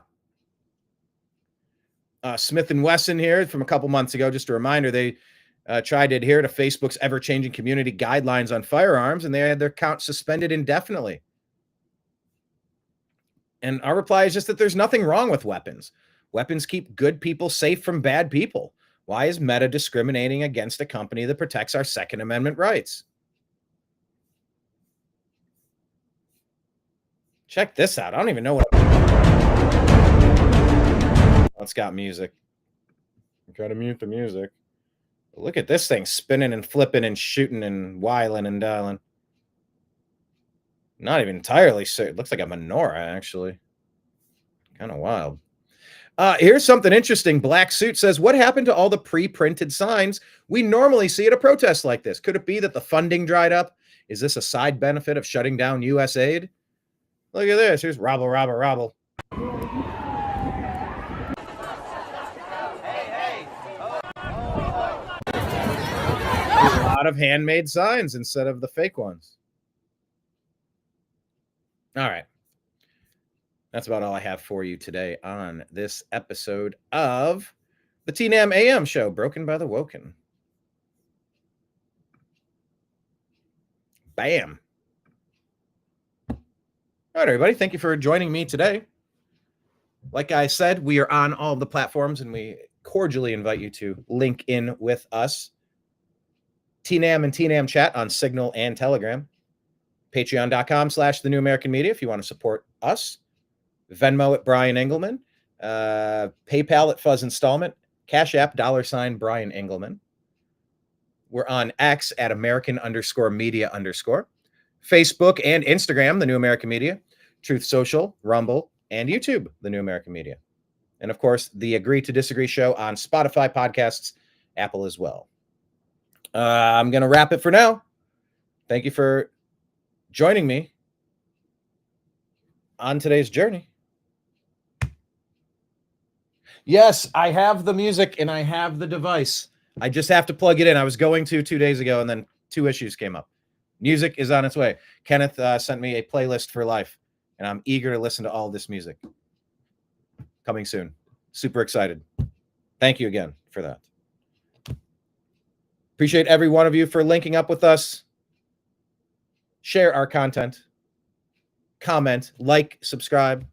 Smith & Wesson here from a couple months ago, just a reminder, they tried to adhere to Facebook's ever-changing community guidelines on firearms, and they had their account suspended indefinitely. And our reply is just that there's nothing wrong with weapons. Weapons keep good people safe from bad people. Why is Meta discriminating against a company that protects our Second Amendment rights? Check this out. I don't even know what... It's got music. I gotta mute the music. Look at this thing spinning and flipping and shooting and whiling and dialing. Not even entirely certain. It looks like a menorah, actually. Kind of wild. Here's something interesting. Black Suit says, what happened to all the pre-printed signs we normally see at a protest like this? Could it be that the funding dried up? Is this a side benefit of shutting down U.S. aid? Look at this. Here's Robble, Robble, Robble. A lot of handmade signs instead of the fake ones. All right. That's about all I have for you today on this episode of the TNAM AM Show, broken by the woken. Bam. All right, everybody. Thank you for joining me today Like I said, we are on all of the platforms, and we cordially invite you to link in with us. TNAM and TNAM chat on Signal and Telegram. Patreon.com/The New American Media if you want to support us. Venmo at Brian Engelman. PayPal at Fuzz Installment. Cash App $ Brian Engelman. We're on X at American_media_. Facebook and Instagram, The New American Media. Truth Social, Rumble, and YouTube, The New American Media. And of course, the Agree to Disagree show on Spotify podcasts, Apple as well. I'm going to wrap it for now. Thank you for joining me on today's journey. Yes, I have the music and I have the device. I just have to plug it in. I was going to 2 days ago, and then 2 issues came up. Music is on its way. Kenneth sent me a playlist for life, and I'm eager to listen to all this music. Coming soon. Super excited. Thank you again for that. Appreciate every one of you for linking up with us. Share our content. Comment, like, subscribe.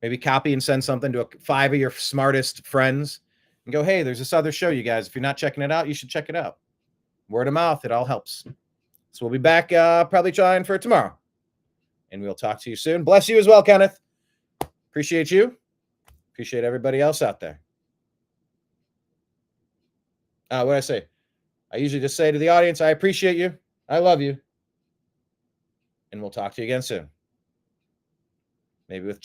Maybe copy and send something to 5 of your smartest friends and go, hey, there's this other show, you guys. If you're not checking it out, you should check it out. Word of mouth, it all helps. So we'll be back probably trying for tomorrow. And we'll talk to you soon. Bless you as well, Kenneth. Appreciate you. Appreciate everybody else out there. What do I say? I usually just say to the audience, I appreciate you. I love you. And we'll talk to you again soon. Maybe with